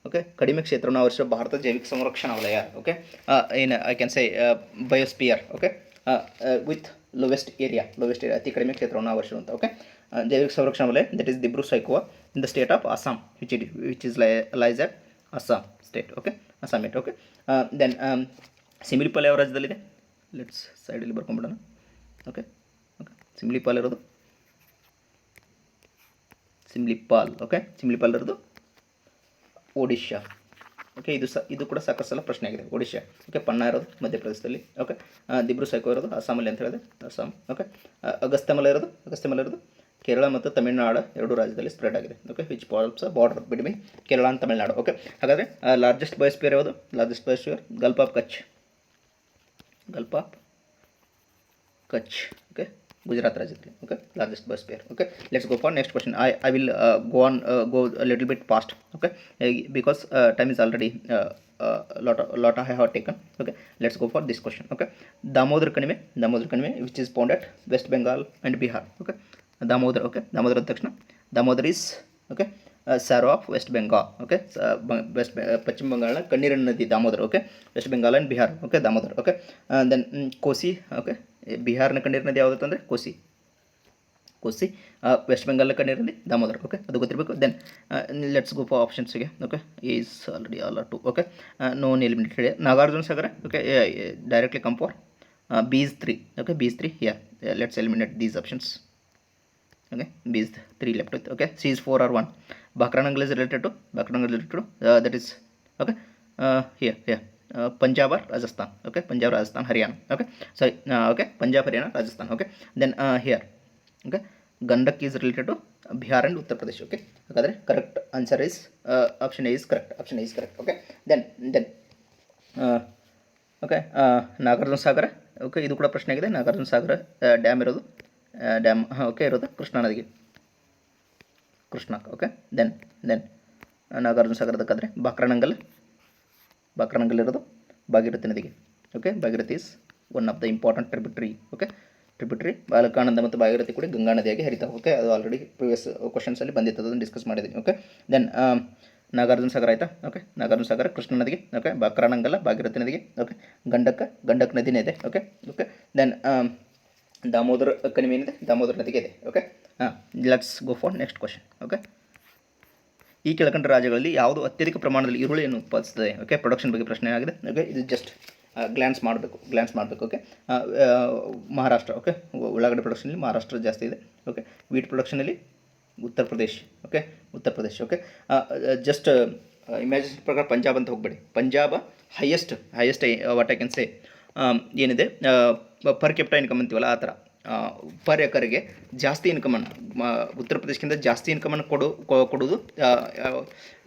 Okay, ಕಡಿಮೆ ಕ್ಷೇತ್ರವನ್ನು ಆವರಿಸುವ ಭಾರತ ಜೈವಿಕ ಸಂರಕ್ಷಣಾ ವಲಯ. Okay, in I can say biosphere. Okay, with lowest area ಅತಿ ಕಡಿಮೆ ಕ್ಷೇತ್ರವನ್ನು ಆವರಿಸುವಂಥ. Okay, ಜೈವಿಕ ಸಂರಕ್ಷಣಾ ವಲಯ that is Dibru-Sakhova in the state of Assam, which is lies at Assam state. Okay, Assam it. Okay, then Similipal ಯಾವ ರಾಜ್ಯದಲ್ಲಿದೆ? ಲೆಟ್ಸ್ ಸೈಡಲ್ಲಿ ಬರ್ಕೊಂಡ್ಬಿಡೋಣ. Okay, Similipal ಇರೋದು Odisha. Okay, ಇದು ಕೂಡ ಸಾಕಷ್ಟು ಸಲ ಪ್ರಶ್ನೆ ಆಗಿದೆ. ಒಡಿಶಾ. ಓಕೆ, ಪನ್ನಾ ಇರೋದು ಮಧ್ಯಪ್ರದೇಶದಲ್ಲಿ. ಓಕೆ, ದಿಬ್ರು-ಸೈಖೋವಾ ಇರೋದು ಅಸ್ಸಾಮಲ್ಲಿ ಅಂತ ಹೇಳಿದೆ, ಅಸ್ಸಾಂ. ಓಕೆ, ಅಗಸ್ತ್ಯಮಲ ಇರೋದು ಕೇರಳ ಮತ್ತು ತಮಿಳುನಾಡು ಎರಡು ರಾಜ್ಯದಲ್ಲಿ ಸ್ಪ್ರೆಡ್ ಆಗಿದೆ. Okay, which forms a border between Kerala and Tamil Nadu. Okay, ಹಾಗಾದರೆ ಲಾರ್ಜೆಸ್ಟ್ ಬಯೋಸ್ಫಿಯರ್ ಯಾವುದು? Gulf of Kutch. Okay, Gujarat ರಾಜ್ಯದಲ್ಲಿ. Okay, largest biosphere. Okay, let's go for next question. I will go a little bit fast. Okay, because time is already lot I have taken. Okay, let's go for this question. Okay, Damodar Kanime which is found at West Bengal and Bihar. Okay, Damodar. Okay, Damodar ತಕ್ಷಣ Damodar is okay Saro of West Bengal. Okay, ಪಶ್ಚಿಮ ಬಂಗಾಳ ಕಣ್ಣೀರಿನ ನದಿ Damodar. Okay, West Bengal and Bihar. Okay, Damodar. Okay, then Kosi. Okay, ಬಿಹಾರ್ನ ಕಣ್ಣೀರಿನ ನದಿ ಯಾವುದು ಅಂದರೆ ಕೋಸಿ. West ಬೆಂಗಾಲ್ನ ಕಣ್ಣೀರಿನ ನದಿ ದಾಮೋದರ್. ಓಕೆ, ಅದು ಗೊತ್ತಿರಬೇಕು. ದೆನ್ ಲೆಟ್ಸ್ ಗೋ ಫಾರ್ ಆಪ್ಷನ್ಸ್ಗೆ. Okay, is already all are two. Okay, known eliminated. Nagarjuna Sagar. Okay, directly come for B's 3. Okay, B's 3. Let's eliminate these options. Okay, B is 3 left with. Okay, C is 4 or 1. Bakranangal is related to that is okay here Punjab or Rajasthan. Okay, Punjab, Rajasthan, Haryana. Okay, sorry, okay, Punjab, Haryana, Rajasthan. Okay, then here okay Gandak is related to Bihar and Uttar Pradesh. Okay, ಹಾಗಾದರೆ correct answer is option A is correct. Option A is correct. Okay then okay Nagarjuna Sagar. Okay ಇದು ಕೂಡ ಪ್ರಶ್ನೆ ಆಗಿದೆ. Nagarjuna Sagar dam ಇರೋದು okay ಇರೋದು ಕೃಷ್ಣಾ ನದಿಗೆ, Krishna. Okay then Nagarjuna ಸಾಗರದಕ್ಕಾದರೆ ಬಾಕ್ರಾನಂಗಲ್ ಇರೋದು ಭಾಗೀರಥಿ ನದಿಗೆ. Okay Bhagirathi is one of the important tributary. Okay tributary Alaknanda ಮತ್ತು ಭಾಗೀರಥಿ ಕೂಡ ಗಂಗಾ ನದಿಯಾಗಿ ಹರಿತಾವೆ. ಓಕೆ ಅದು ಆಲ್ರೆಡಿ ಪ್ರಿವಿಯಸ್ ಕ್ವಶನ್ಸಲ್ಲಿ ಬಂದಿತ್ತು, ಅದನ್ನು ಡಿಸ್ಕಸ್ ಮಾಡಿದ್ದೀನಿ. ಓಕೆ ದೆನ್ ನಾಗಾರ್ಜುನ ಸಾಗರ ಆಯಿತಾ. ಓಕೆ ನಾಗಾರ್ಜುನ ಸಾಗರ ಕೃಷ್ಣ ನದಿಗೆ. ಓಕೆ ಬಾಕ್ರಾನಂಗಲ ಭಾಗೀರಥಿ ನದಿಗೆ. ಓಕೆ ಗಂಡಕ್ ನದಿನೇ ಇದೆ. ಓಕೆ ದೆನ್ ದಾಮೋದರ ಕಣಿವೆ ಏನಿದೆ, ದಾಮೋದರ ನದಿಗೆ ಇದೆ. Okay let's go for next question. Okay ಈ ಕೆಳಕಂಡ ರಾಜ್ಯಗಳಲ್ಲಿ ಯಾವುದು ಅತ್ಯಧಿಕ ಪ್ರಮಾಣದಲ್ಲಿ ಈರುಳ್ಳಿಯನ್ನು ಉತ್ಪಾದಿಸುತ್ತದೆ? ಓಕೆ ಪ್ರೊಡಕ್ಷನ್ ಬಗ್ಗೆ ಪ್ರಶ್ನೆ ಆಗಿದೆ. ಓಕೆ ಇದು ಜಸ್ಟ್ ಗ್ಲ್ಯಾನ್ಸ್ ಮಾಡಬೇಕು. ಓಕೆ ಮಹಾರಾಷ್ಟ್ರ. ಓಕೆ ಉಳ್ಳಾಗಡ್ಡೆ ಪ್ರೊಡಕ್ಷನಲ್ಲಿ ಮಹಾರಾಷ್ಟ್ರ ಜಾಸ್ತಿ ಇದೆ. Okay wheat ಪ್ರೊಡಕ್ಷನಲ್ಲಿ Uttar Pradesh. Okay just imagine ಪ್ರಕಾರ ಪಂಜಾಬ್ ಅಂತ ಹೋಗಬೇಡಿ. Punjab highest what I can ಸೇ ಏನಿದೆ ಪರ್ ಕ್ಯಾಪಿಟಲ್ ಇನ್ಕಮ್ ಅಂತೀವಲ್ಲ ಆ ಥರ ಪರ್ ಎಕರ್ಗೆ ಜಾಸ್ತಿ ಇನ್ಕಮನ್ನು ಉತ್ತರ ಪ್ರದೇಶಕ್ಕಿಂತ ಜಾಸ್ತಿ ಇನ್ಕಮನ್ನು ಕೊಡೋದು.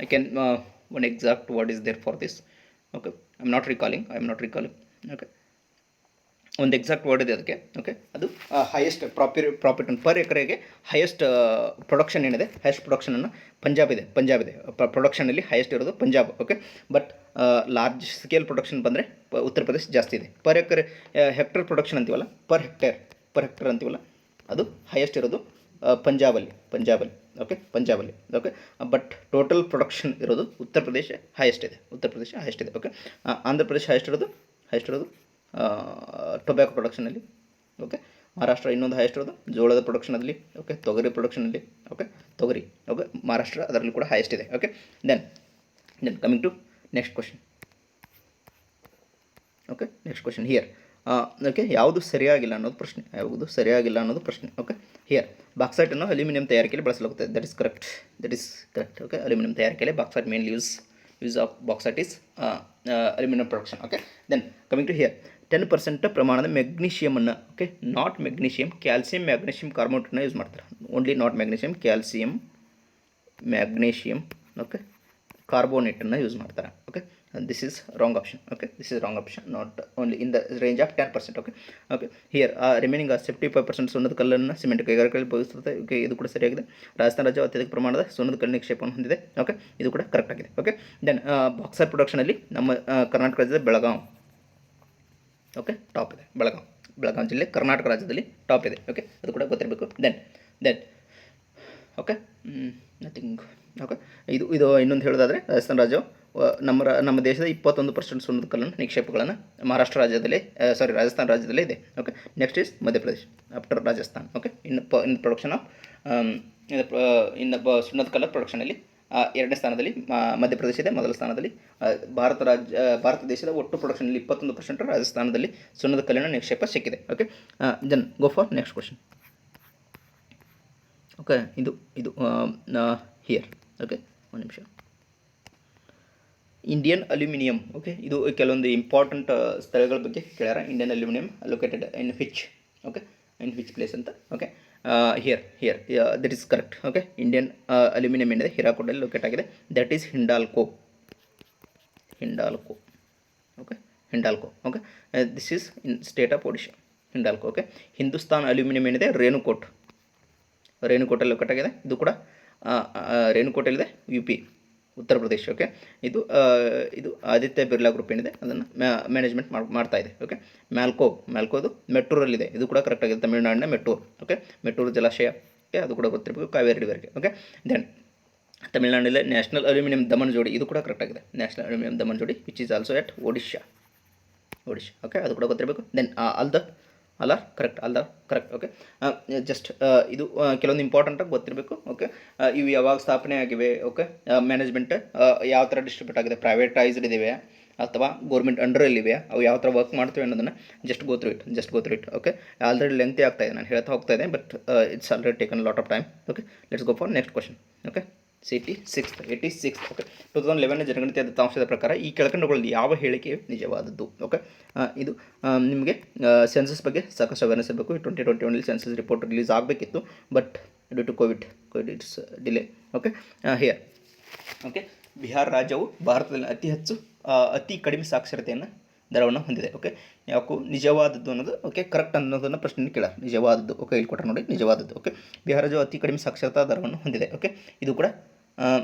I can one exact word is there for this. Okay I am not recalling. Okay ಒಂದು ಎಕ್ಸಾಕ್ಟ್ ವರ್ಡ್ ಇದೆ ಅದಕ್ಕೆ. ಓಕೆ ಅದು ಹೈಯೆಸ್ಟ್ ಪ್ರಾಫಿಟ್ ಪರ್ ಎಕರೆಗೆ ಹೈಯೆಸ್ಟ್ ಪ್ರೊಡಕ್ಷನ್ ಏನಿದೆ, ಹೈಯೆಸ್ಟ್ ಪ್ರೊಡಕ್ಷನನ್ನು ಪಂಜಾಬ್ ಇದೆ. ಪ್ರೊಡಕ್ಷನಲ್ಲಿ ಹೈಯೆಸ್ಟ್ ಇರೋದು Punjab. Okay but large scale production ಬಂದರೆ ಉತ್ತರ ಪ್ರದೇಶ ಜಾಸ್ತಿ ಇದೆ. ಪರ್ ಎಕರೆ ಹೆಕ್ಟರ್ ಪ್ರೊಡಕ್ಷನ್ ಅಂತೀವಲ್ಲ, ಪರ್ ಹೆಕ್ಟರ್ ಅಂತೀವಲ್ಲ, ಅದು ಹೈಯೆಸ್ಟ್ ಇರೋದು ಪಂಜಾಬಲ್ಲಿ. Okay okay but total production ಇರೋದು ಉತ್ತರ ಪ್ರದೇಶ ಹೈಯೆಸ್ಟ್ ಇದೆ. ಓಕೆ ಆಂಧ್ರ ಪ್ರದೇಶ ಹೈಯೆಸ್ಟ್ ಇರೋದು ಟೊಬ್ಯಾಕೊ ಪ್ರೊಡಕ್ಷನಲ್ಲಿ. ಓಕೆ ಮಹಾರಾಷ್ಟ್ರ ಇನ್ನೊಂದು ಹೈಯೆಸ್ಟ್ ಇರೋದು ಜೋಳದ ಪ್ರೊಡಕ್ಷನಲ್ಲಿ. ಓಕೆ ತೊಗರಿ ಪ್ರೊಡಕ್ಷನಲ್ಲಿ. ಓಕೆ ಮಹಾರಾಷ್ಟ್ರ ಅದರಲ್ಲಿ ಕೂಡ ಹೈಯೆಸ್ಟ್ ಇದೆ. Okay then coming to next question. Okay next question here. Okay ಯಾವುದು ಸರಿಯಾಗಿಲ್ಲ ಅನ್ನೋದು ಪ್ರಶ್ನೆ. ಓಕೆ ಹಿಯರ್ ಬಾಕ್ಸೈಟನ್ನು ಅಲ್ಯೂಮಿನಿಯಂ ತಯಾರಿಕೆಯಲ್ಲಿ ಬಳಸಲಾಗುತ್ತದೆ. That is correct. Okay aluminium ತಯಾರಿಕೆಯಲ್ಲಿ bauxite mainly use of bauxite is aluminium production. Okay then coming to here 10% ಪ್ರಮಾಣದ ಮೆಗ್ನೀಷಿಯಮನ್ನು, okay not magnesium, calcium magnesium ಕಾರ್ಬೋನೇಟನ್ನು ಯೂಸ್ ಮಾಡ್ತಾರೆ. Only not magnesium, calcium magnesium okay ಕಾರ್ಬೋನೇಟನ್ನು use ಮಾಡ್ತಾರೆ. Okay this is wrong option. Okay this is wrong option, not only in the range of 10%. okay here remaining 75% ಸುಣ್ಣದ ಕಲ್ಲನ್ನು cement ಕೈಗಾರಿಕೆಗಳಲ್ಲಿ ಬಳಸುತ್ತದೆ. Okay ಇದು ಕೂಡ ಸರಿಯಾಗಿದೆ. ರಾಜಸ್ಥಾನ ರಾಜ್ಯವು ಅತ್ಯಧಿಕ ಪ್ರಮಾಣದ ಸುಣ್ಣದ ಕಲ್ಲಿನ ನಿಕ್ಷೇಪವನ್ನು ಹೊಂದಿದೆ. ಓಕೆ ಇದು ಕೂಡ ಕರೆಕ್ಟ್ ಆಗಿದೆ. ಓಕೆ ದೆನ್ ಬಾಕ್ಸೈಟ್ ಪ್ರೊಡಕ್ಷನಲ್ಲಿ ನಮ್ಮ ಕರ್ನಾಟಕ ರಾಜ್ಯದ ಬೆಳಗಾವಿ ಓಕೆ ಟಾಪ್ ಇದೆ. ಬೆಳಗಾವಿ ಜಿಲ್ಲೆ ಕರ್ನಾಟಕ ರಾಜ್ಯದಲ್ಲಿ ಟಾಪ್ ಇದೆ. ಓಕೆ ಅದು ಕೂಡ ಗೊತ್ತಿರಬೇಕು. Then okay nothing. ಓಕೆ ಇದು ಇನ್ನೊಂದು ಹೇಳೋದಾದರೆ ರಾಜಸ್ಥಾನ ರಾಜ್ಯವು ನಮ್ಮ ದೇಶದ 21% ಸುಣ್ಣದ ಕಲ್ಲನ್ನು ನಿಕ್ಷೇಪಗಳನ್ನು ರಾಜಸ್ಥಾನ ರಾಜ್ಯದಲ್ಲೇ ಇದೆ. Okay next is Madhya Pradesh after Rajasthan. Okay in production of ಸುಣ್ಣದ ಕಲ್ಲ ಪ್ರೊಡಕ್ಷನಲ್ಲಿ ಎರಡನೇ ಸ್ಥಾನದಲ್ಲಿ ಮಧ್ಯಪ್ರದೇಶ ಇದೆ. ಮೊದಲ ಸ್ಥಾನದಲ್ಲಿ ಭಾರತ ದೇಶದ ಒಟ್ಟು ಪ್ರೊಡಕ್ಷನಲ್ಲಿ 21% ರಾಜಸ್ಥಾನದಲ್ಲಿ ಸುಣ್ಣದ ಕಲ್ಲಿನ ನಿಕ್ಷೇಪ ಸಿಕ್ಕಿದೆ. Okay then go for next question. Okay ಇದು ಹಿಯರ್. ಓಕೆ ಒಂದು ನಿಮಿಷ. Indian aluminium. ಓಕೆ ಇದು ಕೆಲವೊಂದು ಇಂಪಾರ್ಟೆಂಟ್ ಸ್ಥಳಗಳ ಬಗ್ಗೆ ಕೇಳ್ಯಾರ. Indian aluminium located in which place ಅಂತ. Okay here that is correct. Okay Indian aluminium ಏನಿದೆ ಹಿರಾಕೂಡಲ್ಲಿ ಲೊಕೇಟ್ ಆಗಿದೆ. That is Hindalco. Okay this is in state of Odisha. Hindalco. Okay Hindustan aluminium ಏನಿದೆ ರೇಣುಕೋಟಲ್ಲಿ ಲೊಕೇಟ್ ಆಗಿದೆ. ಇದು ಕೂಡ ರೇಣುಕೋಟಲ್ಲಿದೆ, UP ಉತ್ತರ ಪ್ರದೇಶ್. ಓಕೆ ಇದು ಆದಿತ್ಯ ಬಿರ್ಲಾ ಗ್ರೂಪ್ ಏನಿದೆ ಅದನ್ನು ಮ್ಯಾನೇಜ್ಮೆಂಟ್ ಮಾಡ್ತಾ ಇದೆ. ಓಕೆ ಮ್ಯಾಲ್ಕೋದು ಮೆಟ್ಟೂರಲ್ಲಿದೆ. ಇದು ಕೂಡ ಕರೆಕ್ಟ್ ಆಗಿದೆ. ತಮಿಳುನಾಡಿನ ಮೆಟ್ಟೂರು. ಓಕೆ ಮೆಟ್ಟೂರು ಜಲಾಶಯ. ಓಕೆ ಅದು ಕೂಡ ಗೊತ್ತಿರಬೇಕು, ಕಾವೇರಿ ರಿವರ್ಗೆ. ಓಕೆ ದೆನ್ ತಮಿಳುನಾಡಿನಲ್ಲಿ ನ್ಯಾಷನಲ್ ಅಲ್ಯೂಮಿನಿಯಂ ದಮನ್-ಜೋಡಿ. ಇದು ಕೂಡ ಕರೆಕ್ಟ್ ಆಗಿದೆ. National aluminium Damanjodi which is also at Odisha. Okay ಅದು ಕೂಡ ಗೊತ್ತಿರಬೇಕು. Then all the correct. Okay just ಇದು ಕೆಲವೊಂದು ಇಂಪಾರ್ಟೆಂಟಾಗಿ ಗೊತ್ತಿರಬೇಕು. ಓಕೆ ಇವು ಯಾವಾಗ ಸ್ಥಾಪನೆ ಆಗಿವೆ, ಓಕೆ ಮ್ಯಾನೇಜ್ಮೆಂಟ್ ಯಾವ ಥರ ಡಿಸ್ಟ್ರಿಬ್ಯೂಟ್ ಆಗಿದೆ, ಪ್ರೈವೇಟೈಸ್ಡ್ ಇದ್ದಾವೆ ಅಥವಾ ಗೌರ್ಮೆಂಟ್ ಅಂಡರಲ್ಲಿವೆ, ಅವು ಯಾವ ಥರ ವರ್ಕ್ ಮಾಡ್ತೀವಿ ಅನ್ನೋದನ್ನು just go through it. Okay already lengthy ಆಗ್ತಾ ಇದೆ, ನಾನು ಹೇಳ್ತಾ ಹೋಗ್ತಾ ಇದೆ, but it's already taken lot of time. Okay let's go for next question. Okay 86. Okay 2011 ಜನಗಣತಿಯ ದತ್ತಾಂಶದ ಪ್ರಕಾರ ಈ ಕೆಳಕಂಡಗಳಲ್ಲಿ ಯಾವ ಹೇಳಿಕೆ ನಿಜವಾದದ್ದು? ಓಕೆ ಇದು ನಿಮಗೆ ಸೆನ್ಸಸ್ ಬಗ್ಗೆ ಸಾಕಷ್ಟು ಅವೇರ್ನೆಸ್ ಇರಬೇಕು. 2021 ಸೆನ್ಸಸ್ ರಿಪೋರ್ಟ್ ರಿಲೀಸ್ ಆಗಬೇಕಿತ್ತು, but due to Covid it's delay. Okay here okay, Bihar ರಾಜ್ಯವು ಭಾರತದಲ್ಲಿ ಅತಿ ಕಡಿಮೆ ಸಾಕ್ಷರತೆಯನ್ನು ದರವನ್ನು ಹೊಂದಿದೆ. ಓಕೆ, ಯಾಕೋ ನಿಜವಾದದ್ದು ಅನ್ನೋದು ಓಕೆ ಕರೆಕ್ಟ್ ಅನ್ನೋದನ್ನು ಪ್ರಶ್ನೆ ಕೇಳ. ನಿಜವಾದದ್ದು ಓಕೆ ಇಲ್ಲಿ ಕೊಟ್ಟರೆ ನೋಡಿ, ನಿಜವಾದದ್ದು. ಓಕೆ, ಬಿಹಾರ ರಾಜ್ಯವು ಅತಿ ಕಡಿಮೆ ಸಾಕ್ಷರತಾ ದರವನ್ನು ಹೊಂದಿದೆ. ಓಕೆ, ಇದು ಕೂಡ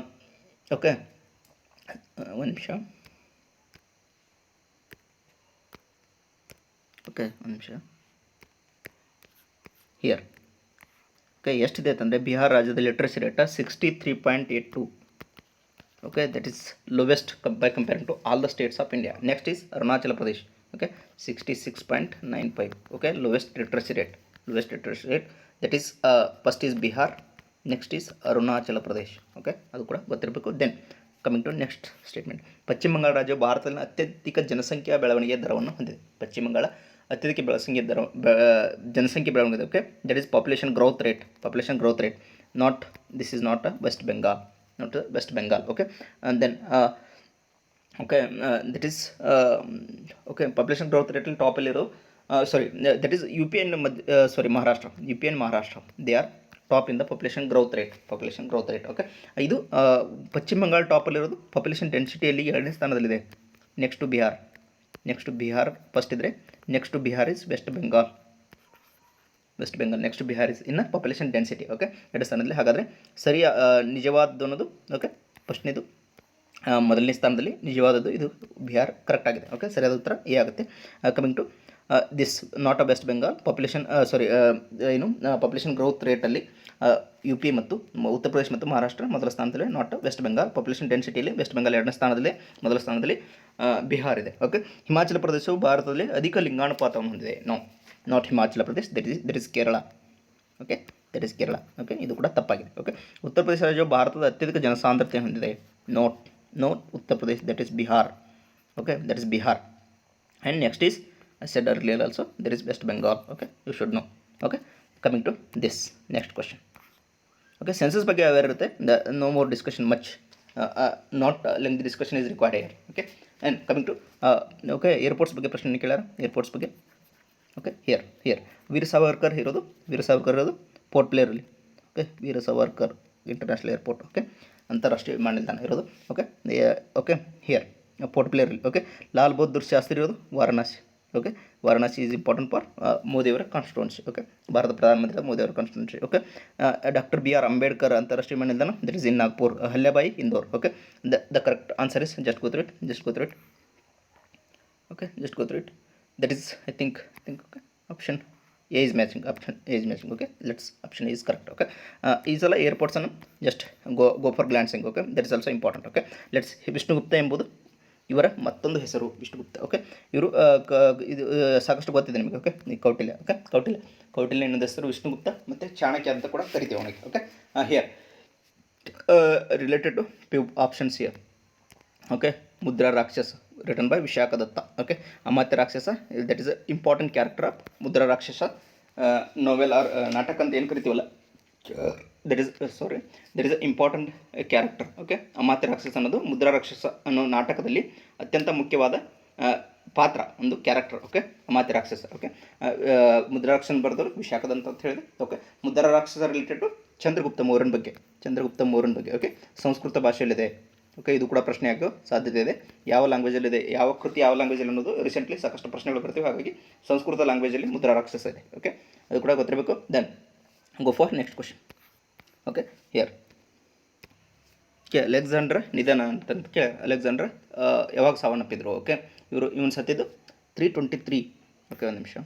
ಓಕೆ ಒಂದು ನಿಮಿಷ. ಓಕೆ ಒಂದು ನಿಮಿಷ ಹಿಯರ್. ಓಕೆ, ಎಷ್ಟಿದೆ ಅಂತಂದರೆ ಬಿಹಾರ ರಾಜ್ಯದ literacy rate 63.82. Okay, that is lowest by comparing to all the states of India. Next is Arunachal Pradesh. Okay, 66.95. Okay, lowest literacy rate that is first is Bihar, next is Arunachal Pradesh. Okay, ಅದು ಕೂಡ ಗೊತ್ತಿರಬೇಕು. Then coming to next statement. Paschima Bangala ರಾಜ್ಯವು ಭಾರತದಲ್ಲಿ ಅತ್ಯಧಿಕ ಜನಸಂಖ್ಯಾ ಬೆಳವಣಿಗೆ ದರವನ್ನು ಹೊಂದಿದೆ. ಪಶ್ಚಿಮ ಬಂಗಾಳ ಅತ್ಯಧಿಕ ಜನಸಂಖ್ಯೆ ಬೆಳವಣಿಗೆ. Okay, that is population growth rate. Not this is not West Bengal, okay. And then okay that is okay population growth ರೇಟಲ್ಲಿ ಟಾಪಲ್ಲಿರೋ that is U P and Maharashtra they are top in the population growth rate. Okay, ಇದು ಪಶ್ಚಿಮ ಬಂಗಾಳ ಟಾಪಲ್ಲಿರೋದು population ಡೆನ್ಸಿಟಿಯಲ್ಲಿ 2ನೇ ಸ್ಥಾನದಲ್ಲಿದೆ. Next to Bihar first ಇದ್ದರೆ, next to Bihar is West Bengal, next Bihar is in population density. Okay, 2 ಸ್ಥಾನದಲ್ಲಿ. ಹಾಗಾದರೆ ಸರಿ ನಿಜವಾದದ್ದು ಅನ್ನೋದು ಓಕೆ ಫಸ್ಟ್ನೇದು ಮೊದಲನೇ ಸ್ಥಾನದಲ್ಲಿ ನಿಜವಾದದ್ದು ಇದು ಬಿಹಾರ್ ಕರೆಕ್ಟ್ ಆಗಿದೆ. ಓಕೆ, ಸರಿಯಾದ ಉತ್ತರ ಎ ಆಗುತ್ತೆ. Coming to this not a West Bengal population growth ರೇಟಲ್ಲಿ ಯು ಪಿ ಮತ್ತು ಉತ್ತರ ಪ್ರದೇಶ ಮತ್ತು ಮಹಾರಾಷ್ಟ್ರ ಮೊದಲ ಸ್ಥಾನದಲ್ಲಿ, ನಾಟ್ ವೆಸ್ಟ್ ಬೆಂಗಾಲ್. ಪಾಪ್ಯುಲೇಷನ್ ಡೆನ್ಸಿಟಿಯಲ್ಲಿ ವೆಸ್ಟ್ ಬೆಂಗಾಲ್ 2ನೇ ಸ್ಥಾನದಲ್ಲಿ, ಮೊದಲ ಸ್ಥಾನದಲ್ಲಿ ಬಿಹಾರ್ ಇದೆ. ಓಕೆ, ಹಿಮಾಚಲ ಪ್ರದೇಶವು ಭಾರತದಲ್ಲಿ ಅಧಿಕ ಲಿಂಗಾನುಪಾತವನ್ನು ಹೊಂದಿದೆ. Not Himachal Pradesh, that is Kerala. Okay, okay, ಇದು ಕೂಡ ತಪ್ಪಾಗಿದೆ. ಓಕೆ, ಉತ್ತರ ಪ್ರದೇಶ ರಾಜ್ಯವು ಭಾರತದ ಅತ್ಯಧಿಕ ಜನಸಾಂದ್ರತೆ ಹೊಂದಿದೆ. Note Uttar Pradesh, that is Bihar. Okay, that is Bihar. And next is I said earlier also there is West Bengal. Okay, you should know. Okay, coming to this next question. Okay, census ಬಗ್ಗೆ aware ಇರುತ್ತೆ. No more discussion much. Not lengthy discussion is required here. Okay, and coming to okay airports ಬಗ್ಗೆ ಪ್ರಶ್ನೆ ಕೇಳಾರ. Airports ಬಗ್ಗೆ okay here Veer Savarkar ಇರೋದು port ಬ್ಲೇರಲ್ಲಿ. Okay, Veer Savarkar international airport. Okay, ಅಂತಾರಾಷ್ಟ್ರೀಯ ವಿಮಾನ ನಿಲ್ದಾಣ ಇರೋದು. ಓಕೆ ಹಿಯರ್ ಪೋರ್ಟ್ ಬ್ಲೇರಲ್ಲಿ. ಓಕೆ, ಲಾಲ್ ಬಹದ್ದೂರ್ ಶಾಸ್ತ್ರಿ ಇರೋದು Varanasi. Okay, Varanasi is important for ಮೋದಿಯವರ ಕಾನ್ಸ್ಟಿಟ್ಯೂನ್ಸಿ. ಓಕೆ, ಭಾರತ ಪ್ರಧಾನಮಂತ್ರಿ ಮೋದಿಯವರ constituency. Okay, doctor B R Ambedkar ಅಂತಾರಾಷ್ಟ್ರೀಯ ವಿಮಾನ ನಿಲ್ದಾಣ that is in Nagpur. Ahilyabai Indore. Okay, the correct answer is just go through it. Okay, just go through it. That is I think okay, option A is matching. Okay, let's option A is correct. Okay, these all airports ಅನ್ನು just go for glancing. Okay, that is also important. Okay, let's Vishnugupta ಎಂಬುದು ಇವರ ಮತ್ತೊಂದು ಹೆಸರು Vishnugupta. Okay, ಇವರು ಇದು ಸಾಕಷ್ಟು ಗೊತ್ತಿದೆ ನಿಮಗೆ. ಓಕೆ, ಕೌಟಿಲ್ಯ. ಓಕೆ, ಕೌಟಿಲ್ಯ ಇನ್ನೊಂದು ಹೆಸರು ವಿಷ್ಣುಗುಪ್ತ ಮತ್ತು ಚಾಣಕ್ಯ ಅಂತ ಕೂಡ ಕರಿತೀವಿ ಅವನಿಗೆ. Okay, here related to few options here. Okay, Mudra Rakshasa written by Vishakha Datta. Okay, Amatya Rakshasa that is a important character of Mudra Rakshasa novel or ನಾಟಕ ಅಂತ ಏನು ಕರಿತೀವಲ್ಲ, that is a important character. Okay, Amatya Rakshasa ಅನ್ನೋದು ಮುದ್ರಾ ರಾಕ್ಷಸ ಅನ್ನೋ ನಾಟಕದಲ್ಲಿ ಅತ್ಯಂತ ಮುಖ್ಯವಾದ ಪಾತ್ರ, ಒಂದು ಕ್ಯಾರೆಕ್ಟರ್. ಓಕೆ, ಅಮಾತ್ಯ ರಾಕ್ಷಸ. ಓಕೆ, ಮುದ್ರಾ ರಾಕ್ಷಸನ ಬರೆದವರು ವಿಶಾಖದಂತ ಅಂತ ಹೇಳಿದೆ. ಓಕೆ, ಮುದ್ರಾ ರಾಕ್ಷಸ ರಿಲೇಟೆಡ್ ಟು ಚಂದ್ರಗುಪ್ತ ಮೌರ್ಯನ ಬಗ್ಗೆ. ಓಕೆ, ಸಂಸ್ಕೃತ ಭಾಷೆಯಲ್ಲಿದೆ. ಓಕೆ, ಇದು ಕೂಡ ಪ್ರಶ್ನೆ ಆಗೋ ಸಾಧ್ಯತೆ ಇದೆ. ಯಾವ ಲ್ಯಾಂಗ್ವೇಜಲ್ಲಿದೆ, ಯಾವ ಕೃತಿ ಯಾವ ಲ್ಯಾಂಗ್ವೇಜಲ್ಲಿ ಅನ್ನೋದು ರೀಸೆಂಟ್ಲಿ ಸಾಕಷ್ಟು ಪ್ರಶ್ನೆಗಳು ಬರ್ತೀವಿ. ಹಾಗಾಗಿ ಸಂಸ್ಕೃತ ಲ್ಯಾಂಗ್ವೇಜಲ್ಲಿ ಮುದ್ರಾ ರಾಕ್ಷಸ ಇದೆ. ಓಕೆ, ಅದು ಕೂಡ ಗೊತ್ತಿರಬೇಕು. Then go for next question. Okay, here ಅಲೆಕ್ಸಾಂಡ್ರ ನಿಧನ ಅಂತಂತ ಕೇಳಿ. ಅಲೆಕ್ಸಾಂಡ್ರ ಯಾವಾಗ ಸಾವನ್ನಪ್ಪಿದ್ರು? ಓಕೆ, ಇವನು ಸತ್ತಿದ್ದು 323. ಓಕೆ, ಒಂದು ನಿಮಿಷ,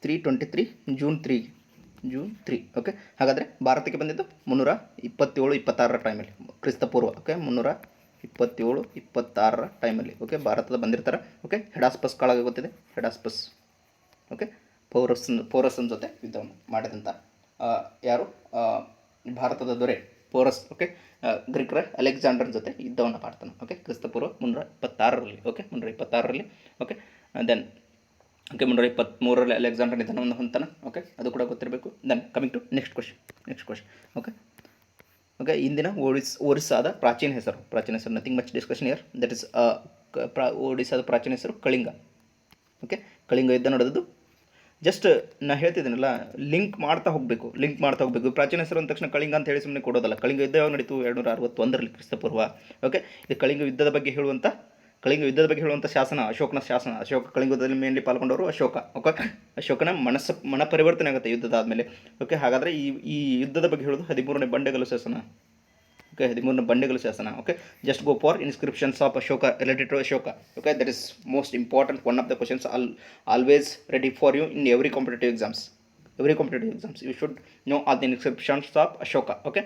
323 ಜೂನ್ 3. ಓಕೆ, ಹಾಗಾದರೆ ಭಾರತಕ್ಕೆ ಬಂದಿದ್ದು 327-26 ಟೈಮಲ್ಲಿ ಕ್ರಿಸ್ತಪೂರ್ವ. ಓಕೆ, 327-26 ಟೈಮಲ್ಲಿ ಓಕೆ ಭಾರತದ ಬಂದಿರ್ತಾರೆ. ಓಕೆ, ಹೆಡಾಸ್ಪಸ್ ಕಾಳಗ ಗೊತ್ತಿದೆ, ಹೆಡಾಸ್ಪಸ್. ಓಕೆ, ಪೋರಸನ ಜೊತೆ ಯುದ್ಧವನ್ನು ಮಾಡಿದಂಥ ಯಾರು ಭಾರತದ ದೊರೆ ಪೋರಸ್. ಓಕೆ, ಗ್ರೀಕರ ಅಲೆಕ್ಸಾಂಡರ್ ಜೊತೆ ಯುದ್ಧವನ್ನು ಮಾಡ್ತಾನೆ. ಓಕೆ, ಕ್ರಿಸ್ತಪೂರ್ವ 326ರಲ್ಲಿ. ಓಕೆ, 326ರಲ್ಲಿ. ಓಕೆ, ದೆನ್ ಓಕೆ 323ರಲ್ಲಿ ಅಲೆಕ್ಸಾಂಡರ್ ನಿಧನವನ್ನು ಹೊಂತಾನೆ. ಓಕೆ, ಅದು ಕೂಡ ಗೊತ್ತಿರಬೇಕು. Then coming to next question. Okay, ಇಂದಿನ ಒರಿಸ್ಸಾದ ಪ್ರಾಚೀನ ಹೆಸರು nothing much discussion here. That is ಒಡಿಸ್ಸಾದ ಪ್ರಾಚೀನ ಹೆಸರು ಕಳಿಂಗ. ಓಕೆ, ಕಳಿಂಗ ಯುದ್ಧ ನಡೆದದ್ದು ಜಸ್ಟ್ ನಾ ಹೇಳ್ತಿದ್ದೀನಲ್ಲ, ಲಿಂಕ್ ಮಾಡ್ತಾ ಹೋಗಬೇಕು. ಪ್ರಾಚೀನ ಹೆಸರು ಅಂದ ತಕ್ಷಣ ಕಳಿಂಗ ಅಂತ ಹೇಳಿ ಸುಮ್ಮನೆ ಕೊಡೋದಲ್ಲ. ಕಳಿಂಗ ಯುದ್ಧ ಯಾವಾಗ ನಡೀತು? 261ರಲ್ಲಿ ಕ್ರಿಸ್ತಪೂರ್ವ. ಓಕೆ, ಇದು ಕಳಿಂಗ ಯುದ್ಧದ ಬಗ್ಗೆ ಹೇಳುವಂಥ ಶಾಸನ, ಅಶೋಕನ ಶಾಸನ. ಕಳಿಂಗ ಯುದ್ಧದಲ್ಲಿ ಮೇನ್ಲಿ ಪಾಲ್ಗೊಂಡವರು ಅಶೋಕ. ಓಕೆ, ಅಶೋಕನ ಮನ ಪರಿವರ್ತನೆ ಆಗುತ್ತೆ ಯುದ್ಧದ ಆದಮೇಲೆ. ಓಕೆ, ಹಾಗಾದರೆ ಈ ಯುದ್ಧದ ಬಗ್ಗೆ ಹೇಳೋದು 13ನೇ ಬಂಡೆಗಲ್ಲು ಶಾಸನ. ಓಕೆ, 13ನೇ ಬಂಡೆಗಲ್ಲು ಶಾಸನ. Okay, just go for inscriptions of Ashoka related to Ashoka. Okay, that is most important. One of the questions always ready for you in every competitive exams. You should know all the inscriptions of Ashoka. Okay,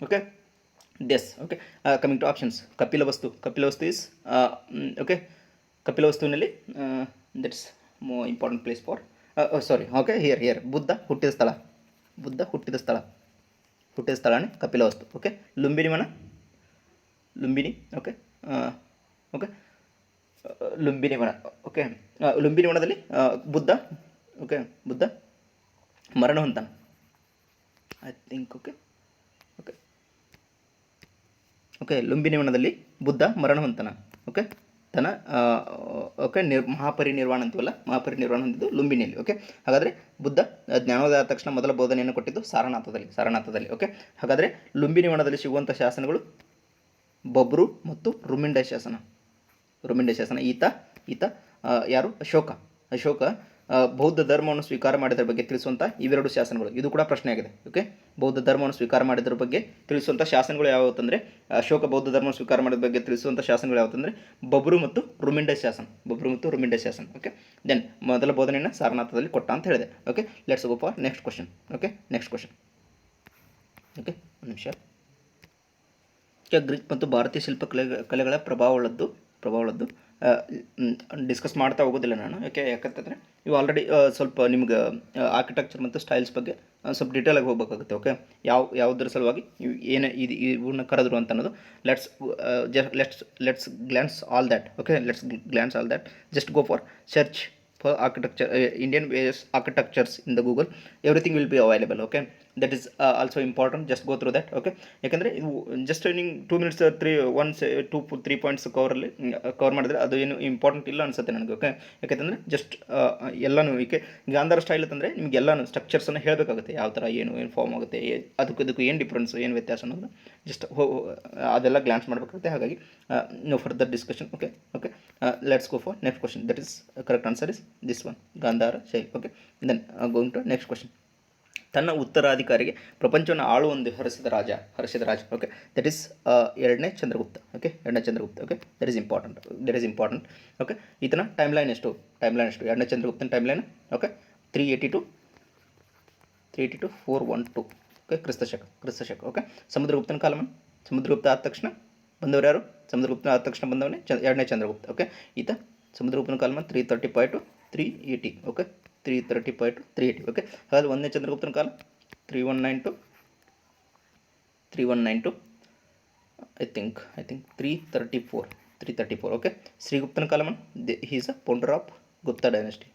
okay, this. Okay, coming to options. Kapilavastu is okay, Kapilavastuನಲ್ಲಿ that's more important place for sorry. Okay, here Buddha ಹುಟ್ಟಿದ ಸ್ಥಳನೇ Kapilavastu. Okay, Lumbini. Okay, okay, Lumbini ವನ. Okay, Lumbini ವನದಲ್ಲಿ ಬುದ್ಧ ಮರಣ ಹೊಂತಾನ, I think. Okay, Lumbini ವನದಲ್ಲಿ ಬುದ್ಧ ಮರಣ ಹೊಂತಾನ. ಓಕೆ, ಮಹಾಪರಿನಿರ್ವಾಣ ಅಂತೀವಲ್ಲ, ಮಹಾಪರಿನಿರ್ವಾಣ ಹೊಂದಿದ್ದು ಲುಂಬಿನಿಯಲ್ಲಿ. ಓಕೆ, ಹಾಗಾದರೆ ಬುದ್ಧ ಜ್ಞಾನೋದಯ ಆದ ತಕ್ಷಣ ಮೊದಲ ಬೋಧನೆಯನ್ನು ಕೊಟ್ಟಿದ್ದು ಸಾರನಾಥದಲ್ಲಿ. ಓಕೆ, ಹಾಗಾದರೆ ಲುಂಬಿನಿ ವನದಲ್ಲಿ ಸಿಗುವಂಥ ಶಾಸನಗಳು ಬಬ್ರು ಮತ್ತು ರುಮಿಂಡ ಶಾಸನ. ಈತ ಯಾರು? ಅಶೋಕ ಬೌದ್ಧ ಧರ್ಮವನ್ನು ಸ್ವೀಕಾರ ಮಾಡಿದ್ರ ಬಗ್ಗೆ ತಿಳಿಸುವಂಥ ಇವೆರಡು ಶಾಸನಗಳು. ಇದು ಕೂಡ ಪ್ರಶ್ನೆ ಆಗಿದೆ. ಓಕೆ, ಬೌದ್ಧ ಧರ್ಮವನ್ನು ಸ್ವೀಕಾರ ಮಾಡಿದ್ರ ಬಗ್ಗೆ ತಿಳಿಸುವಂಥ ಶಾಸನಗಳು ಯಾವತ್ತಂದರೆ, ಅಶೋಕ ಬೌದ್ಧ ಧರ್ಮವನ್ನು ಸ್ವೀಕಾರ ಮಾಡಿದ ಬಗ್ಗೆ ತಿಳಿಸುವಂಥ ಶಾಸನಗಳು ಯಾವತ್ತಂದರೆ ಬಬ್ರು ಮತ್ತು ರುಮಿಂಡ ಶಾಸನ. ಓಕೆ, ದೆನ್ ಮೊದಲ ಬೋಧನೆಯನ್ನು ಸಾರನಾಥದಲ್ಲಿ ಕೊಟ್ಟ ಅಂತ ಹೇಳಿದೆ. Okay, let's go for next question. Okay, ಒಂದು ನಿಮಿಷ. ಗ್ರೀಕ್ ಮತ್ತು ಭಾರತೀಯ ಶಿಲ್ಪಕಲೆಗಳ ಪ್ರಭಾವವುಳ್ಳದ್ದು ಡಿಸ್ಕಸ್ ಮಾಡ್ತಾ ಹೋಗೋದಿಲ್ಲ ನಾನು. ಯಾಕಂತಂದರೆ ಇವು ಆಲ್ರೆಡಿ ಸ್ವಲ್ಪ ನಿಮ್ಗೆ ಆರ್ಕಿಟೆಕ್ಚರ್ ಮತ್ತು ಸ್ಟೈಲ್ಸ್ ಬಗ್ಗೆ ಸ್ವಲ್ಪ ಡೀಟೇಲಾಗಿ ಹೋಗಬೇಕಾಗುತ್ತೆ. ಓಕೆ, ಯಾವುದರ ಸಲುವಾಗಿ ಇವನ್ನ ಕರೆದ್ರು ಅಂತ ಅನ್ನೋದು let's glance all that. Okay, just go for search for architecture, Indian various architectures in the Google. Everything will be available. Okay, that is also important. Just go through that. Okay, ಯಾಕಂದರೆ ಇದು just ನೀವು 2 minutes 3 points cover ಮಾಡಿದ್ರೆ ಅದು ಏನು important ಇಲ್ಲ ಅನಿಸುತ್ತೆ ನನಗೆ. Okay, ಯಾಕಂತಂದರೆ ಜಸ್ಟ್ ಎಲ್ಲನೂ ಗಾಂಧಾರ ಸ್ಟೈಲ್ ಅಂತಂದರೆ ನಿಮ್ಗೆ ಎಲ್ಲನೂ ಸ್ಟ್ರಕ್ಚರ್ಸನ್ನು ಹೇಳಬೇಕಾಗುತ್ತೆ, ಯಾವ ಥರ ಏನು ಫಾರ್ಮ್ ಆಗುತ್ತೆ, ಅದಕ್ಕೂ ಏನು ಡಿಫ್ರೆನ್ಸು, ಏನು ವ್ಯತ್ಯಾಸ ಅನ್ನೋದು ಜಸ್ಟ್ ಅದೆಲ್ಲ ಗ್ಲಾನ್ಸ್ ಮಾಡಬೇಕಾಗುತ್ತೆ. ಹಾಗಾಗಿ no further discussion. Okay, let's go for next question. That is correct answer is this one, Gandhara ಶೈಲಿ. Okay, then going to next question. ತನ್ನ ಉತ್ತರಾಧಿಕಾರಿಗೆ ಪ್ರಪಂಚವನ್ನು ಆಳುವಂದು ಹರಸಿದ ರಾಜ. ಓಕೆ, ದಟ್ ಈಸ್ ಎರಡನೇ Chandragupta. Okay, okay, that is important. Okay, ಈತನ time line ಎಷ್ಟು? ಎರಡನೇ ಚಂದ್ರಗುಪ್ತನ ಟೈಮ್ ಲೈನ್. ಓಕೆ, 382 412. ಓಕೆ, ಕ್ರಿಸ್ತಶಕ. ಓಕೆ, ಸಮುದ್ರಗುಪ್ತನ ಕಾಲಮಾನ. ಸಮುದ್ರಗುಪ್ತ ಆದ ತಕ್ಷಣ ಬಂದವರು ಯಾರು? ಬಂದವನೇ ಎರಡನೇ ಚಂದ್ರಗುಪ್ತ. ಓಕೆ, ಈತ ಸಮುದ್ರಗುಪ್ತನ ಕಾಲಮಾನ 335 to 380. Okay, 335 to 380. ಓಕೆ, ಹಾಗಾದ್ರೆ ಒಂದನೇ ಚಂದ್ರಗುಪ್ತನ ಕಾಲ 319 to ಐ ಥಿಂಕ್ 334. ಓಕೆ, ಶ್ರೀಗುಪ್ತನ ಕಾಲಮಾನ he is a founder of Gupta dynasty.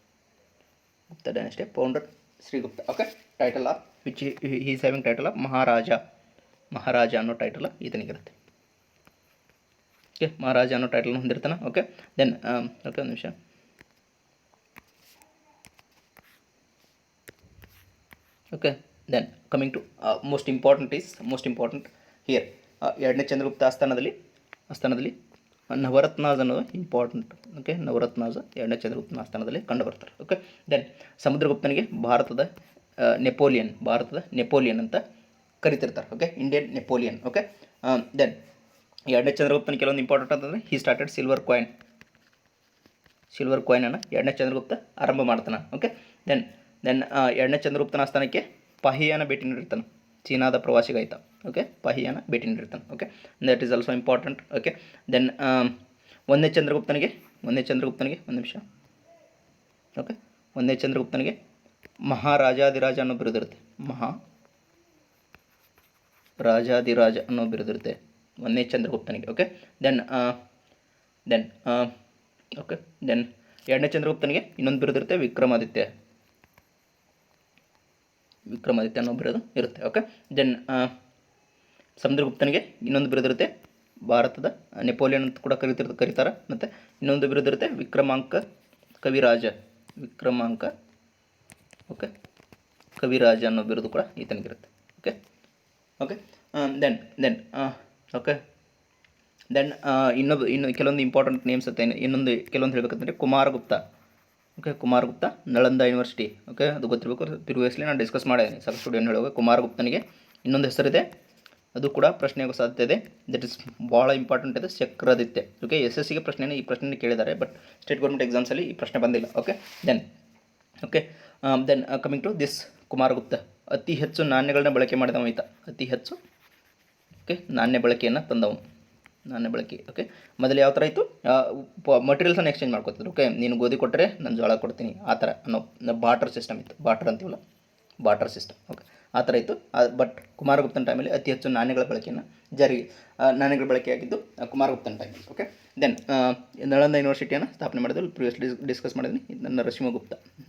Founder Shrigupta. Okay, title of which he is having title of Maharaja ಅನ್ನೋ ಟೈಟಲ್ ಈತನಿಗಿರುತ್ತೆ. ಓಕೆ, ಮಹಾರಾಜ ಅನ್ನೋ ಟೈಟಲ್ನ ಹೊಂದಿರ್ತಾನೆ. ಓಕೆ, ದೆನ್ ಓಕೆ, ಒಂದು ನಿಮಿಷ. Okay, then coming to most important here. ಎರಡನೇ ಚಂದ್ರಗುಪ್ತ ಆಸ್ಥಾನದಲ್ಲಿ ನವರತ್ನಾಜ್ ಅನ್ನೋದು ಇಂಪಾರ್ಟೆಂಟ್. ಓಕೆ, ನವರತ್ನಾಜ್ ಎರಡನೇ ಚಂದ್ರಗುಪ್ತನ ಆಸ್ಥಾನದಲ್ಲಿ ಕಂಡು ಬರ್ತಾರೆ. ಓಕೆ, ದೆನ್ ಸಮುದ್ರಗುಪ್ತನಿಗೆ ಭಾರತದ ನೆಪೋಲಿಯನ್ ಅಂತ ಕರಿತಿರ್ತಾರೆ. Okay, Indian Napoleon. Okay, then ಎರಡನೇ ಚಂದ್ರಗುಪ್ತನ ಕೆಲವೊಂದು ಇಂಪಾರ್ಟೆಂಟ್ ಅಂತಂದರೆ ಹಿ ಸ್ಟಾರ್ಟೆಡ್ ಸಿಲ್ವರ್ ಕಾಯಿನನ್ನು ಎರಡನೇ ಚಂದ್ರಗುಪ್ತ ಆರಂಭ ಮಾಡ್ತಾನೆ. ಓಕೆ, ದೆನ್ ಎರಡನೇ ಚಂದ್ರಗುಪ್ತನ ಆಸ್ಥಾನಕ್ಕೆ ಪಾಹಿಯಾನ ಭೇಟಿ ನೀಡಿರ್ತಾನೆ, ಚೀನಾದ ಪ್ರವಾಸಿಗಾಯ್ತ. ಓಕೆ, ಪಾಹಿಯಾನ ಭೇಟಿ ನೀಡಿರ್ತಾನೆ. Okay, that is also important. Okay, then ಒಂದನೇ ಚಂದ್ರಗುಪ್ತನಿಗೆ ಒಂದು ನಿಮಿಷ. ಓಕೆ, ಒಂದನೇ ಚಂದ್ರಗುಪ್ತನಿಗೆ ಮಹಾರಾಜಾಧಿರಾಜ ಅನ್ನೋ ಬಿರುದಿರುತ್ತೆ. ಮಹಾರಾಜಾಧಿರಾಜ ಅನ್ನೋ ಬಿರುದಿರುತ್ತೆ ಒಂದನೇ ಚಂದ್ರಗುಪ್ತನಿಗೆ. ಓಕೆ, ದೆನ್ ಎರಡನೇ ಚಂದ್ರಗುಪ್ತನಿಗೆ ಇನ್ನೊಂದು ಬಿರುದಿರುತ್ತೆ, ವಿಕ್ರಮಾದಿತ್ಯ ಅನ್ನೋ ಬಿರುದು ಇರುತ್ತೆ. ಓಕೆ, ದೆನ್ ಸಮುದ್ರಗುಪ್ತನಿಗೆ ಇನ್ನೊಂದು ಬಿರುದಿರುತ್ತೆ, ಭಾರತದ ನೆಪೋಲಿಯನ್ ಅಂತ ಕೂಡ ಕರೀತಾರೆ. ಮತ್ತು ಇನ್ನೊಂದು ಬಿರುದಿರುತ್ತೆ, ವಿಕ್ರಮಾಂಕ ಕವಿರಾಜ ವಿಕ್ರಮಾಂಕ ಓಕೆ ಕವಿರಾಜ ಅನ್ನೋ ಬಿರುದು ಕೂಡ ಈತನಿಗಿರುತ್ತೆ. Okay okay then okay then ಇನ್ನು ಕೆಲವೊಂದು ಇಂಪಾರ್ಟೆಂಟ್ ನೇಮ್ಸ್ ಅಂತ ಕೆಲವೊಂದು ಹೇಳಬೇಕಂದ್ರೆ Kumaragupta. Okay Kumaragupta Nalanda university. Okay ಅದು ಗೊತ್ತಿರಬೇಕು, ಪ್ರಿವಿಯಸ್ಲಿ ನಾನು ಡಿಸ್ಕಸ್ ಮಾಡಿದ್ದೀನಿ ಸಾಕಷ್ಟು ಸ್ಟುಡಿಯೋ ಹೇಳುವಾಗ. ಕುಮಾರಗುಪ್ತನಿಗೆ ಇನ್ನೊಂದು ಹೆಸರಿದೆ, ಅದು ಕೂಡ ಪ್ರಶ್ನೆ ಆಗೋ ಸಾಧ್ಯತೆ ಇದೆ. ದಟ್ ಇಸ್ ಭಾಳ ಇಂಪಾರ್ಟೆಂಟ್ ಇದೆ, ಚಕ್ರಾದಿತ್ಯ. ಓಕೆ SSCಗೆ ಈ ಪ್ರಶ್ನೆ ಕೇಳಿದ್ದಾರೆ, ಬಟ್ ಸ್ಟೇಟ್ ಗೌರ್ಮೆಂಟ್ ಎಕ್ಸಾಮ್ಸಲ್ಲಿ ಈ ಪ್ರಶ್ನೆ ಬಂದಿಲ್ಲ. Okay then coming to this Kumaragupta ಅತಿ ಹೆಚ್ಚು ನಾಣ್ಯಗಳನ್ನ ಬಳಕೆ ಮಾಡಿದವ ಈತ. ಅತಿ ಹೆಚ್ಚು ನಾಣ್ಯ ಬಳಕೆಯನ್ನು ತಂದವನು. ನಾಣ್ಯ ಬಳಕೆ. ಓಕೆ ಮೊದಲು ಯಾವ ಥರ ಇತ್ತು, ಮಟೀರಿಯಲ್ಸನ್ನು ಎಕ್ಸ್ಚೇಂಜ್ ಮಾಡ್ಕೊತಿದ್ರು. ಓಕೆ ನೀನು ಗೋಧಿ ಕೊಟ್ಟರೆ ನಾನು ಜೋಳ ಕೊಡ್ತೀನಿ, ಆ ಥರ ಅನ್ನೋ ಬಾಟರ್ ಸಿಸ್ಟಮ್ ಇತ್ತು. ಬಾಟರ್ ಅಂತೀವಲ್ಲ, ಬಾಟರ್ ಸಿಸ್ಟಮ್. ಓಕೆ ಆ ಥರ ಇತ್ತು. ಬಟ್ ಕುಮಾರಗುಪ್ತನ ಟೈಮಲ್ಲಿ ಅತಿ ಹೆಚ್ಚು ನಾಣ್ಯಗಳ ಬಳಕೆಯನ್ನು ನಾಣ್ಯಗಳ ಬಳಕೆಯಾಗಿದ್ದು ಕುಮಾರಗುಪ್ತನ ಟೈಮಲ್ಲಿ. ಓಕೆ ದೆನ್ ನಳಂದ ಯೂನಿವರ್ಸಿಟಿಯನ್ನು ಸ್ಥಾಪನೆ ಮಾಡಿದ್ರು, ಪ್ರಿವಿಯಸ್ಲಿ ಡಿಸ್ಕಸ್ ಮಾಡಿದ್ದೀನಿ.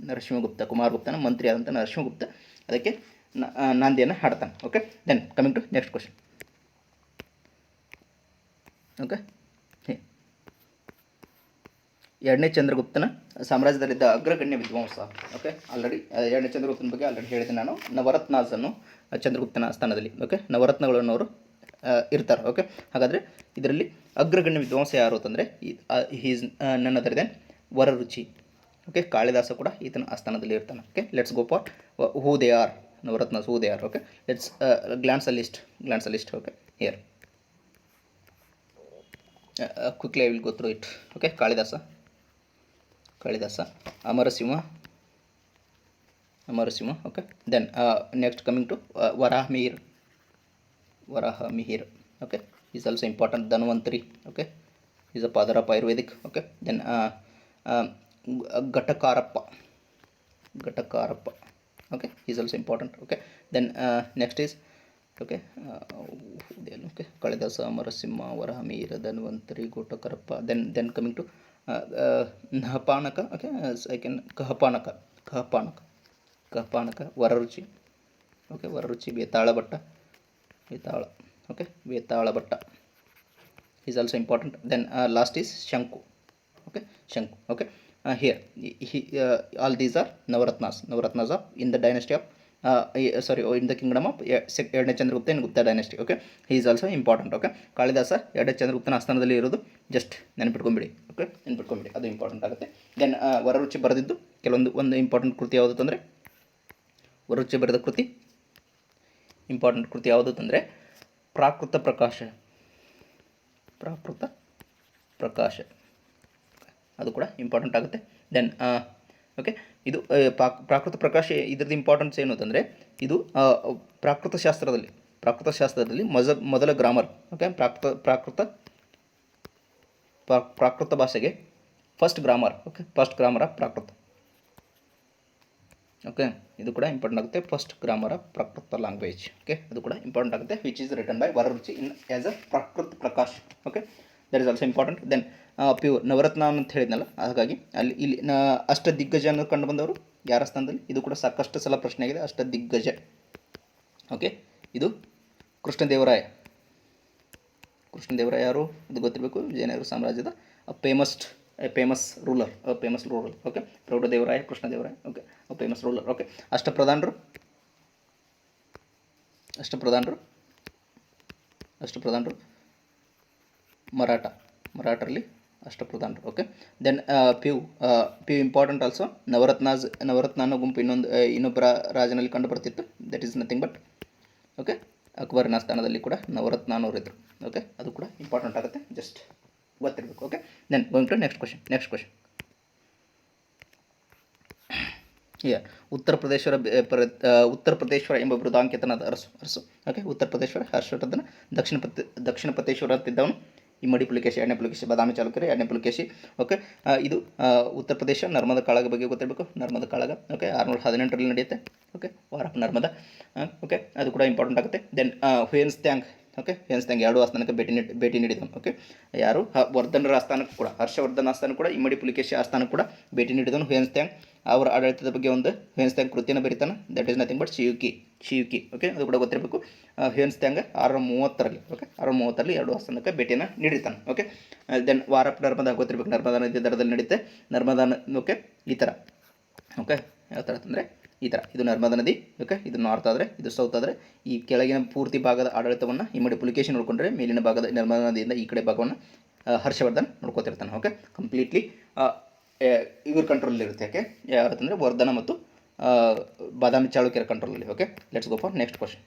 ನರಸಿಂಹಗುಪ್ತ ಕುಮಾರಗುಪ್ತನ ಮಂತ್ರಿ ಆದಂಥ ನರಸಿಂಹಗುಪ್ತ ಅದಕ್ಕೆ ನಾಂದಿಯನ್ನು ಹಾಡ್ತಾನೆ. Okay then coming to next question. Okay ಎರಡನೇ ಚಂದ್ರಗುಪ್ತನ ಸಾಮ್ರಾಜ್ಯದಲ್ಲಿದ್ದ ಅಗ್ರಗಣ್ಯ ವಿದ್ವಾಂಸ. ಓಕೆ ಆಲ್ರೆಡಿ ಎರಡನೇ ಚಂದ್ರಗುಪ್ತನ ಬಗ್ಗೆ ಆಲ್ರೆಡಿ ಹೇಳಿದೆ ನಾನು. ನವರತ್ನಾಸನ್ನು ಚಂದ್ರಗುಪ್ತನ ಸ್ಥಾನದಲ್ಲಿ. ಓಕೆ ನವರತ್ನಗಳನ್ನವರು ಇರ್ತಾರೆ. ಓಕೆ ಹಾಗಾದರೆ ಇದರಲ್ಲಿ ಅಗ್ರಗಣ್ಯ ವಿದ್ವಾಂಸ ಯಾರು ಅಂತಂದರೆ he's none other than Vararuchi. Okay Kalidasa ಕೂಡ ಈತನ ಆಸ್ಥಾನದಲ್ಲಿ ಇರ್ತಾನೆ. Okay let's go for who they are Navaratnas, who they are. Okay let's glance a list. Okay here quickly I will go through it. Okay Kalidasa, Amarasimha. Okay then next coming to Varahamihir. Okay is also important. Dhanvantari. Okay is a father of Ayurvedic. Okay then Ghatakarpara. Okay is also important. Okay then next is okay Kalidasa, Amarasimha, Varahamihira, Dhanvantari, Ghatakarpara. Then coming to Kshapanaka. Okay second Kshapanaka. Vararuchi. Okay Vararuchi. Vetala Bhatta. Okay Vetala Bhatta is also important. Then last is Shanku. Okay here all these are Navaratnas of in the dynasty of in the kingdom of ಎರಡನೇ Chandragupta in Gupta dynasty. Okay he is also important. Okay Kalidasa ಎರಡನೇ ಚಂದ್ರಗುಪ್ತನ ಆಸ್ಥಾನದಲ್ಲಿ ಇರೋದು just ನೆನಪಿಟ್ಕೊಂಬಿಡಿ. Okay ನೆನಪಿಟ್ಕೊಂಬಿಡಿ, ಅದು important ಆಗುತ್ತೆ. Then ವರರುಚಿ ಬರೆದಿದ್ದು ಒಂದು important ಕೃತಿ ಯಾವುದು ಅಂದರೆ ವರರುಚಿ ಬರೆದ ಇಂಪಾರ್ಟೆಂಟ್ ಕೃತಿ ಯಾವುದು ಅಂತಂದರೆ ಪ್ರಾಕೃತ ಪ್ರಕಾಶ. ಅದು ಕೂಡ ಇಂಪಾರ್ಟೆಂಟ್ ಆಗುತ್ತೆ. ದೆನ್ ಓಕೆ ಇದು ಪ್ರಾಕೃತ ಪ್ರಕಾಶ, ಇದ್ರದ್ದು ಇಂಪಾರ್ಟೆನ್ಸ್ ಏನು ಅಂತಂದರೆ ಇದು ಪ್ರಾಕೃತ ಶಾಸ್ತ್ರದಲ್ಲಿ ಮೊದಲ ಗ್ರಾಮರ್. ಓಕೆ ಪ್ರಾಕೃತ ಭಾಷೆಗೆ first grammar. Okay first grammar of Prakrit. Okay ಇದು ಕೂಡ ಇಂಪಾರ್ಟೆಂಟ್ ಆಗುತ್ತೆ. First grammar of Prakrit language. Okay ಅದು ಕೂಡ ಇಂಪಾರ್ಟೆಂಟ್ ಆಗುತ್ತೆ. Which is written by Vararuchi in as a Prakrita Prakash. Okay that is also important. Then pure Navaratna ಅಂತ ಹೇಳಿದ್ನಲ್ಲ, ಹಾಗಾಗಿ ಇಲ್ಲಿ ಅಷ್ಟದಿಗ್ಗಜ ಅನ್ನೋದು ಕಂಡು ಬಂದವರು ಯಾರ ಸ್ಥಾನದಲ್ಲಿ? ಇದು ಕೂಡ ಸಾಕಷ್ಟು ಸಲ ಪ್ರಶ್ನೆ ಆಗಿದೆ. ಅಷ್ಟದಿಗ್ಗಜ. ಓಕೆ ಇದು ಕೃಷ್ಣದೇವರಾಯ ಯಾರು? ಇದು ಗೊತ್ತಿರಬೇಕು. ವಿಜಯನಗರ ಸಾಮ್ರಾಜ್ಯದ famous ruler. Okay Praudhadevaraya, Krishnadevaraya. Okay famous ruler. Okay ಅಷ್ಟಪ್ರಧಾನರು ಮರಾಠರಲ್ಲಿ ಅಷ್ಟಪ್ರಧಾನರು. ಓಕೆ then few important also. Navaratna ಅನ್ನೋ ಗುಂಪು ಇನ್ನೊಬ್ಬರ ರಾಜನಲ್ಲಿ ಕಂಡು ಬರ್ತಿತ್ತು. That is nothing but okay ಅಕ್ಬರ್ನ ಸ್ಥಾನದಲ್ಲಿ ಕೂಡ ನವರತ್ನ ಅನ್ನೋರಿದ್ರು. ಓಕೆ ಅದು ಕೂಡ ಇಂಪಾರ್ಟೆಂಟ್ ಆಗುತ್ತೆ, ಜಸ್ಟ್ ಗೊತ್ತಿರಬೇಕು. Okay then going to next question. ಉತ್ತರ ಪ್ರದೇಶ್ವರ ಎಂಬ ಬಿರುದಾಂಕಿತನಾದ ಅರಸು. ಓಕೆ ಉತ್ತರ ಪ್ರದೇಶ್ವರ ಹರ್ಷವರ್ಧನ. ದಕ್ಷಿಣ ಪ್ರದೇಶ್ವರ ಅಂತಿದ್ದವನು ಇಮ್ಮಡಿ ಪುಲಿಕೇಶಿ. ಎರಡನೇ ಪುಲಿಕೇಶಿ ಬಾದಾಮಿ ಚಾಲುಕ್ಯರು. ಎರಡನೇ ಪುಲಿಕೇಶಿ. ಓಕೆ ಇದು ಉತ್ತರ ಪ್ರದೇಶ ನರ್ಮದಾ ಕಾಳಗ ಬಗ್ಗೆ ಗೊತ್ತಿರಬೇಕು. ನರ್ಮದಾ ಕಾಳಗ ಓಕೆ 618ರಲ್ಲಿ ನಡೆಯುತ್ತೆ. Okay war of Narmada. Okay ಅದು ಕೂಡ ಇಂಪಾರ್ಟೆಂಟ್ ಆಗುತ್ತೆ. Then Hiuen Tsang. Okay Hiuen Tsang 2 ಆಸ್ಥಾನಕ್ಕೆ ಭೇಟಿ ನೀಡಿದವನು. ಓಕೆ ಯಾರು? ವರ್ಧನರ ಆಸ್ಥಾನಕ್ಕೆ ಕೂಡ, ಹರ್ಷವರ್ಧನ ಆಸ್ಥಾನ ಕೂಡ, ಇಮ್ಮಡಿ ಪುಲಿಕೇಶಿ ಆಸ್ಥಾನ ಕೂಡ ಭೇಟಿ ನೀಡಿದವನು ಹುಯೆನ್ ತ್ಸಾಂಗ್. ಅವರ ಆಡಳಿತದ ಬಗ್ಗೆ ಒಂದು ಹುಯೆನ್ ತ್ಸಾಂಗ್ ಕೃತಿಯನ್ನು ಬರೀತಾನೆ. That is nothing but Siyuki. Okay ಅದು ಕೂಡ ಗೊತ್ತಿರಬೇಕು. ಹುಯೆನ್ ತ್ಸಾಂಗ್ 630ರಲ್ಲಿ ಓಕೆ 630ರಲ್ಲಿ 2 ಆಸ್ಥಾನಕ್ಕೆ ಭೇಟಿಯನ್ನು ನೀಡಿರ್ತಾನೆ. Okay then war of Narmada ಗೊತ್ತಿರಬೇಕು. ನರ್ಮದಾ ನದಿ ದಡದಲ್ಲಿ ನಡೆಯುತ್ತೆ. ನರ್ಮದಾ ಓಕೆ ಈ ಥರ ಓಕೆ ಯಾವ ಥರ ಅಂತಂದರೆ ಈ ಥರ, ಇದು ನರ್ಮದಾ ನದಿ. ಓಕೆ, ಇದು ನಾರ್ತ್ ಆದರೆ, ಇದು ಸೌತ್ ಆದರೆ, ಈ ಕೆಳಗಿನ ಪೂರ್ತಿ ಭಾಗದ ಆಡಳಿತವನ್ನು ಇಮ್ಮಡಿ ಪುಲಿಕೇಶಿ ನೋಡ್ಕೊಂಡ್ರೆ, ಮೇಲಿನ ಭಾಗದ ನರ್ಮದಾ ನದಿಯಿಂದ ಈ ಕಡೆ ಭಾಗವನ್ನು ಹರ್ಷವರ್ಧನ್ ನೋಡ್ಕೋತಿರ್ತಾನೆ. ಓಕೆ, ಕಂಪ್ಲೀಟ್ಲಿ ಇವ್ರ ಕಂಟ್ರೋಲಲ್ಲಿರುತ್ತೆ. ಯಾಕೆ ಯಾರಂತಂದರೆ ವರ್ಧನ ಮತ್ತು ಬಾದಾಮಿ ಚಾಳುಕ್ಯರ ಕಂಟ್ರೋಲಲ್ಲಿ. Okay, let's go for next question.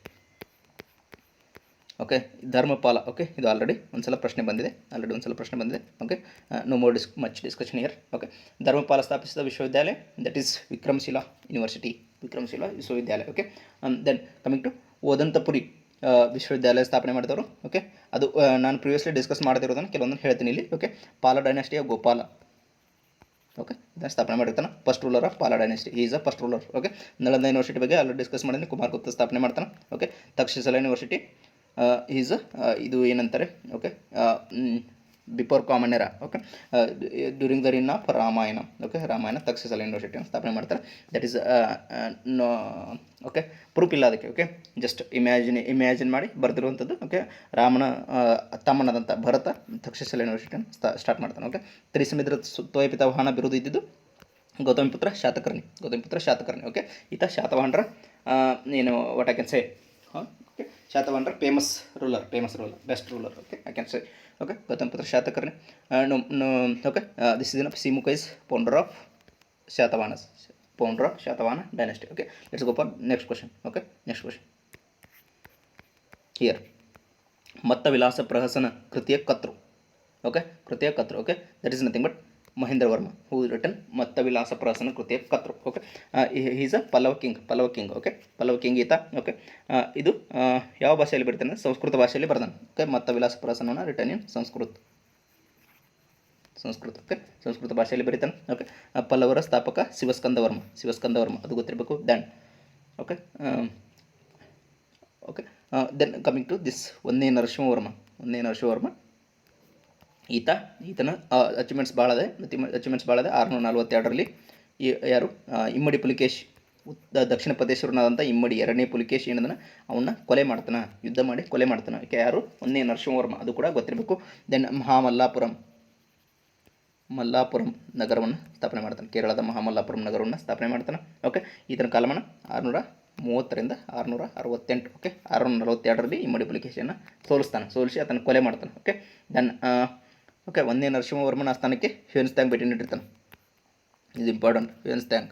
Okay, Dharmapala. Okay, ಇದು ಆಲ್ರೆಡಿ ಒಂದ್ಸಲ ಪ್ರಶ್ನೆ ಬಂದಿದೆ. Okay, no more much discussion here. Okay, Dharmapala ಸ್ಥಾಪಿಸಿದ ವಿಶ್ವವಿದ್ಯಾಲಯ that is Vikramashila university, Vikramashila ವಿಶ್ವವಿದ್ಯಾಲಯ. Okay, then coming to Odantapuri ವಿಶ್ವವಿದ್ಯಾಲಯ ಸ್ಥಾಪನೆ ಮಾಡಿದವರು. ಓಕೆ, ಅದು ನಾನು ಪ್ರಿವಿಯಸ್ಲಿ ಡಿಸ್ಕಸ್ ಮಾಡ್ತಿರೋದನ್ನು ಕೆಲವೊಂದನ್ನು ಹೇಳ್ತೀನಿ ಇಲ್ಲಿ. ಓಕೆ, ಪಾಲ ಡೈನಾಸ್ಟಿಯ ಗೋಪಾಲ. ಓಕೆ, ಇದನ್ನು ಸ್ಥಾಪನೆ ಮಾಡಿರ್ತಾನೆ. ಫಸ್ಟ್ ರೂಲರ್ ಆಫ್ ಪಾಲ dynasty, is a first ruler. Okay, Nalanda university ಬಗ್ಗೆ ಆಲ್ರೆಡಿ ಡಿಸ್ಕಸ್ ಮಾಡಿದ್ದೀನಿ. ಕುಮಾರಗುಪ್ತ ಸ್ಥಾಪನೆ ಮಾಡ್ತಾನೆ. ಓಕೆ, ತಕ್ಷಶಿಲಾ ಯೂನಿವರ್ಸಿಟಿ ಈಸ್ ಇದು ಏನಂತಾರೆ. Okay, before common era. Okay, during the reign of Ramayana. Okay, Ramayana Takshashila ಯೂನಿವರ್ಸಿಟಿಯನ್ನು ಸ್ಥಾಪನೆ ಮಾಡ್ತಾರೆ. That is no. Okay, proof ಇಲ್ಲ ಅದಕ್ಕೆ. ಓಕೆ, ಜಸ್ಟ್ ಇಮ್ಯಾಜಿನ್ ಮಾಡಿ ಬರೆದಿರುವಂಥದ್ದು. ಓಕೆ, ರಾಮನ ತಮ್ಮನಾದಂಥ ಭರತ ತಕ್ಷಶಿಲಾ ಯೂನಿವರ್ಸಿಟಿಯನ್ನು ಸ್ಟಾರ್ಟ್ ಮಾಡ್ತಾನೆ. ಓಕೆ, ತ್ರಿಸಮುದ್ರ ತೋಯಪಿತ ವಾಹನ ಬಿರುದು ಇದ್ದಿದ್ದು ಗೌತಮಿಪುತ್ರ ಶಾತಕರ್ಣಿ. ಓಕೆ, ಈತ ಶಾತವಾಹನರ ಏನು what I can say. Okay, ಶಾತವಾಹನರ famous ruler, best ruler. Okay, I can say. Okay, Gautamiputra Satakarni. Okay, this is Simuka is founder of Satavahana dynasty. Okay, let's go for next question. Okay, next question here. Matta Vilasa Prahasana ಕೃತಿಯ ಕರ್ತೃ. Okay, okay, that is nothing but Mahendra Varma, who written Matta Vilasa Prahasana ಕೃತಿಯ ಕರ್ತೃ. Okay, is a Pallava king. Okay, Pallava king ಈತ. Okay, ಇದು ಯಾವ ಭಾಷೆಯಲ್ಲಿ ಬರೀತಾನೆ? ಸಂಸ್ಕೃತ ಭಾಷೆಯಲ್ಲಿ ಬರ್ತಾನೆ. ಓಕೆ, ಮತ್ತ ವಿಲಾಸ ಪ್ರಹಸನವನ್ನು written in Sanskrit. Okay, Sanskrit ಭಾಷೆಯಲ್ಲಿ ಬರೀತಾನೆ. ಓಕೆ, ಪಲ್ಲವರ ಸ್ಥಾಪಕ ಶಿವಸ್ಕಂದ ವರ್ಮ, ಅದು ಗೊತ್ತಿರಬೇಕು. Then okay, then coming to this ಒಂದೇ ನರಸಿಂಹವರ್ಮ. ಈತನ ಅಚೀವ್ಮೆಂಟ್ಸ್ ಭಾಳ ಇದೆ. 642ರಲ್ಲಿ ಯಾರು ಇಮ್ಮಡಿ ಪುಲಿಕೇಶ್, ದಕ್ಷಿಣ ಪ್ರದೇಶವನಾದಂಥ ಇಮ್ಮಡಿ ಎರಡನೇ ಪುಲಿಕೇಶ್ ಏನದನ್ನ ಅವನ್ನ ಕೊಲೆ ಮಾಡ್ತಾನೆ, ಯುದ್ಧ ಮಾಡಿ ಕೊಲೆ ಮಾಡ್ತಾನೆ. ಯಾರು? ಒಂದೇ ನರಸಿಂಹವರ್ಮ, ಅದು ಕೂಡ ಗೊತ್ತಿರಬೇಕು. ದೆನ್ ಮಲ್ಲಾಪುರಂ ನಗರವನ್ನು ಸ್ಥಾಪನೆ ಮಾಡ್ತಾನೆ. ಕೇರಳದ ಮಹಾಮಲ್ಲಾಪುರಂ ನಗರವನ್ನು ಸ್ಥಾಪನೆ ಮಾಡ್ತಾನೆ. ಓಕೆ, ಈತನ ಕಾಲಮಾನ 630ರಿಂದ 668. ಓಕೆ, 642ರಲ್ಲಿ ಇಮ್ಮಡಿ ಪುಲಿಕೇಶಿಯನ್ನು ಸೋಲಿಸಿ ಆತನ ಕೊಲೆ ಮಾಡ್ತಾನೆ. ಓಕೆ, ದೆನ್ ಓಕೆ, ಒಂದೇ ನರಸಿಂಹವರ್ಮನ ಆಸ್ಥಾನಕ್ಕೆ ಹ್ಯೂನ್ಸ್ತ್ಯಾಂಗ್ ಭೇಟಿ ನೀಡಿರ್ತಾನೆ. ಇದು ಇಂಪಾರ್ಟೆಂಟ್, ಹ್ಯೂನ್ಸ್ತ್ಯಾಂಗ್.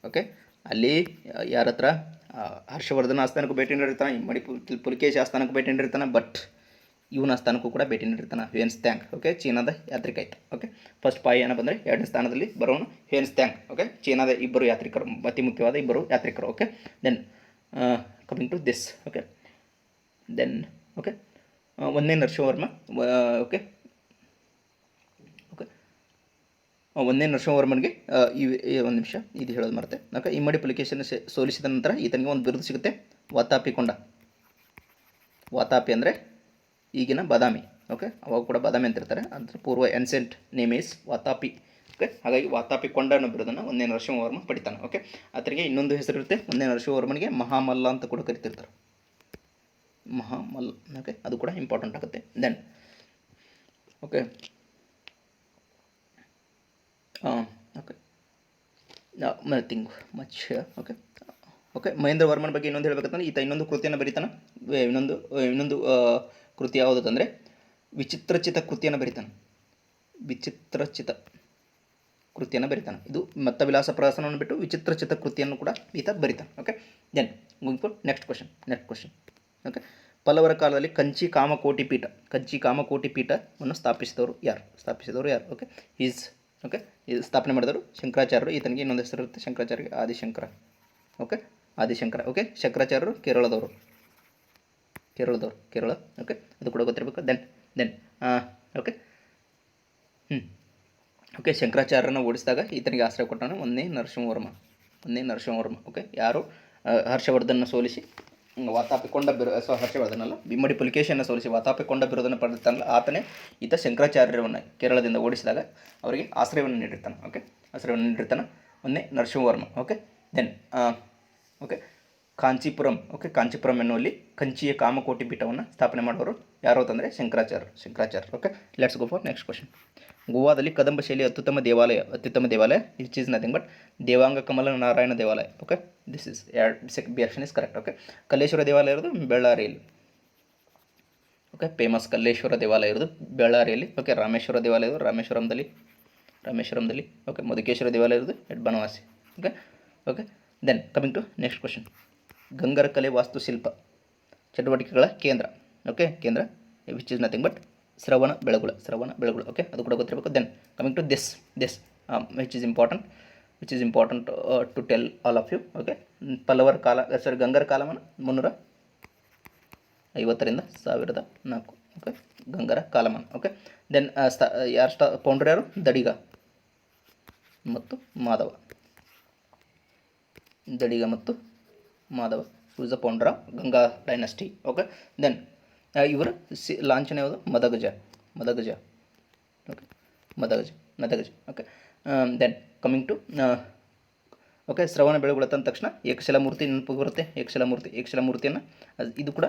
ಓಕೆ, ಅಲ್ಲಿ ಯಾರ ಹತ್ರ? ಹರ್ಷವರ್ಧನ ಆಸ್ಥಾನಕ್ಕೂ ಭೇಟಿ ನೀಡಿರ್ತಾನೆ, ಇಮ್ಮಡಿ ಪುಲಿಕೇಶಿ ಆಸ್ಥಾನಕ್ಕೂ ಭೇಟಿ ನೀಡಿರ್ತಾನೆ. ಬಟ್ ಇವನ ಆಸ್ಥಾನಕ್ಕೂ ಕೂಡ ಭೇಟಿ ನೀಡಿರ್ತಾನೆ ಹ್ಯೂನ್ಸ್ತ್ಯಾಂಗ್. ಓಕೆ, ಚೀನಾದ ಯಾತ್ರಿಕ ಆಯಿತು. ಓಕೆ, ಫಸ್ಟ್ ಪಾಯನ ಬಂದರೆ 2ನೇ ಸ್ಥಾನದಲ್ಲಿ ಬರೋನು ಹ್ಯೂನ್ಸ್ತ್ಯಾಂಗ್. ಓಕೆ, ಚೀನಾದ ಇಬ್ಬರು ಯಾತ್ರಿಕರು, ಅತಿ ಮುಖ್ಯವಾದ ಇಬ್ಬರು ಯಾತ್ರಿಕರು. Okay, then coming to this. Okay, then okay, ಒಂದೇ ನರಸಿಂಹವರ್ಮ. ಓಕೆ, ಒಂದೇ ನರಸಿಂಹವರ್ಮನಿಗೆ ಒಂದು ನಿಮಿಷ ಇದು ಹೇಳೋದು ಮರೆತೆ. ಓಕೆ, ಇಮ್ಮಡಿ ಪುಲಿಕೇಶಿಯನ್ನು ಸೋಲಿಸಿದ ನಂತರ ಈತನಿಗೆ ಒಂದು ಬಿರುದು ಸಿಗುತ್ತೆ, ವಾತಾಪಿ ಅಂದರೆ ಈಗಿನ ಬಾದಾಮಿ. ಓಕೆ, ಅವಾಗ ಕೂಡ ಬಾದಾಮಿ ಅಂತಿರ್ತಾರೆ. ಅದರ ಪೂರ್ವ ancient name is Vatapi. Okay, ಹಾಗಾಗಿ ವಾತಾಪಿ ಕೊಂಡ ಅನ್ನೋ ಬಿರುದನ್ನು ಒಂದೇ ನರಸಿಂಹವರ್ಮ ಪಡಿತಾನೆ. ಓಕೆ, ಆತನಿಗೆ ಇನ್ನೊಂದು ಹೆಸರಿರುತ್ತೆ, ಒಂದೇ ನರಸಿಂಹವರ್ಮನಿಗೆ ಮಹಾಮಲ್ಲ ಅಂತ ಕೂಡ ಕರಿತಿರ್ತಾರೆ, ಮಹಾಮಲ್ಲ. ಓಕೆ, ಅದು ಕೂಡ ಇಂಪಾರ್ಟೆಂಟ್ ಆಗುತ್ತೆ. Then okay, nothing much. Okay, Mahendra ವರ್ಮನ ಬಗ್ಗೆ ಇನ್ನೊಂದು ಹೇಳಬೇಕಂತಂದ್ರೆ ಈತ ಇನ್ನೊಂದು ಕೃತಿಯನ್ನು ಬರೀತಾನೆ. ಇನ್ನೊಂದು ಕೃತಿ ಯಾವುದಂದರೆ ವಿಚಿತ್ರಚಿತ ಕೃತಿಯನ್ನು ಬರೀತಾನೆ. ಇದು ಮತ್ತ ವಿಲಾಸ ಪ್ರಹಸನವನ್ನು ಬಿಟ್ಟು ವಿಚಿತ್ರಚಿತ ಕೃತಿಯನ್ನು ಕೂಡ ಈತ ಬರೀತಾನೆ. Okay, then going for next question. Okay, ಪಲ್ಲವರ ಕಾಲದಲ್ಲಿ ಕಂಚಿ ಕಾಮಕೋಟಿ ಪೀಠವನ್ನು ಸ್ಥಾಪಿಸಿದವರು ಯಾರು? ಓಕೆ, ಓಕೆ, ಇದು ಸ್ಥಾಪನೆ ಮಾಡಿದವರು ಶಂಕರಾಚಾರ್ಯರು. ಈತನಿಗೆ ಇನ್ನೊಂದು ಹೆಸರು ಇರುತ್ತೆ, ಶಂಕರಾಚಾರ್ಯರಿಗೆ ಆದಿಶಂಕರ. ಓಕೆ, ಶಂಕರಾಚಾರ್ಯರು ಕೇರಳದವರು. ಓಕೆ, ಅದು ಕೂಡ ಗೊತ್ತಿರಬೇಕು. ದೆನ್ ಓಕೆ, ಶಂಕರಾಚಾರ್ಯರನ್ನು ಓಡಿಸಿದಾಗ ಈತನಿಗೆ ಆಶ್ರಯ ಕೊಟ್ಟನು ಒಂದೇ ನರಸಿಂಹವರ್ಮ. ಓಕೆ, ಯಾರು? ಹರ್ಷವರ್ಧನ ಸೋಲಿಸಿ ವಾತಾಪಿಕೊಂಡ ಹರ್ಷವರ್ಧನಲ್ಲ, ಇಮ್ಮಡಿ ಪುಲಿಕೇಶಿಯನ್ನು ಸೋಲಿಸಿ ವಾತಾಪಿಕೊಂಡ ಬಿರುದನ್ನು ಪಡೆದಿರ್ತಾನಲ್ಲ ಆತನೇ ಈತ ಶಂಕರಾಚಾರ್ಯರನ್ನು ಕೇರಳದಿಂದ ಓಡಿಸಿದಾಗ ಅವರಿಗೆ ಆಶ್ರಯವನ್ನು ನೀಡಿರ್ತಾನೆ. ಓಕೆ, ಒಂದೇ Narasimhavarma. Okay, then okay, Kanchipuram, okay, Kanchipuram ಎನ್ನುವಲ್ಲಿ ಕಂಚಿಯ ಕಾಮಕೋಟಿ ಪೀಠವನ್ನು ಸ್ಥಾಪನೆ ಮಾಡೋರು ಯಾರು ಅಂತಂದರೆ Shankaracharya. Okay, let's go for next question. ಗೋವಾದಲ್ಲಿ ಕದಂಬ ಶೈಲಿಯ ಅತ್ಯುತ್ತಮ ದೇವಾಲಯ which is nothing but Devanga Kamala Narayana ದೇವಾಲಯ. Okay, this is B option is correct. Okay, Kalleshwara ದೇವಾಲಯ ಇರೋದು ಬೆಳ್ಳಾರಿಯಲ್ಲಿ. ಓಕೆ, ಫೇಮಸ್ ಕಲ್ಲೇಶ್ವರ ದೇವಾಲಯ ಇರೋದು ಬೆಳ್ಳಾರಿಯಲ್ಲಿ. ಓಕೆ, ರಾಮೇಶ್ವರ ದೇವಾಲಯ ಇರೋದು ರಾಮೇಶ್ವರಂದಲ್ಲಿ. ಓಕೆ, ಮಧುಕೇಶ್ವರ ದೇವಾಲಯ ಇರೋದು at Banavasi. Okay, then coming to next question. ಗಂಗರ ಕಲೆ ವಾಸ್ತುಶಿಲ್ಪ ಚಟುವಟಿಕೆಗಳ ಕೇಂದ್ರ. ಓಕೆ, ಕೇಂದ್ರ ವಿಚ್ ಇಸ್ ನಥಿಂಗ್ ಬಟ್ ಶ್ರವಣ ಬೆಳಗುಳ. ಓಕೆ, ಅದು ಕೂಡ ಗೊತ್ತಿರಬೇಕು. Then coming to this which is important to tell all of you. Okay, ಪಲ್ಲವರ ಕಾಲ ಗಂಗರ ಕಾಲಮಾನ 350 1004. ಓಕೆ, ಗಂಗರ ಕಾಲಮಾನ. ಓಕೆ, ದೆನ್ ಫೌಂಡರ್ ಯಾರು? ದಡಿಗ ಮತ್ತು Madhava. Who is the founder of Ganga dynasty. Okay, then ಇವರ ಲಾಂಛನ ಯಾವುದು? ಮದಗಜ. ಓಕೆ, ಮದಗಜ. Okay, then coming to okay, Shravana Belagola ತಂದ ತಕ್ಷಣ ಏಕಶಿಲಾಮೂರ್ತಿ ನೆನಪು ಬರುತ್ತೆ. ಏಕಶಿಲಾಮೂರ್ತಿಯನ್ನು ಇದು ಕೂಡ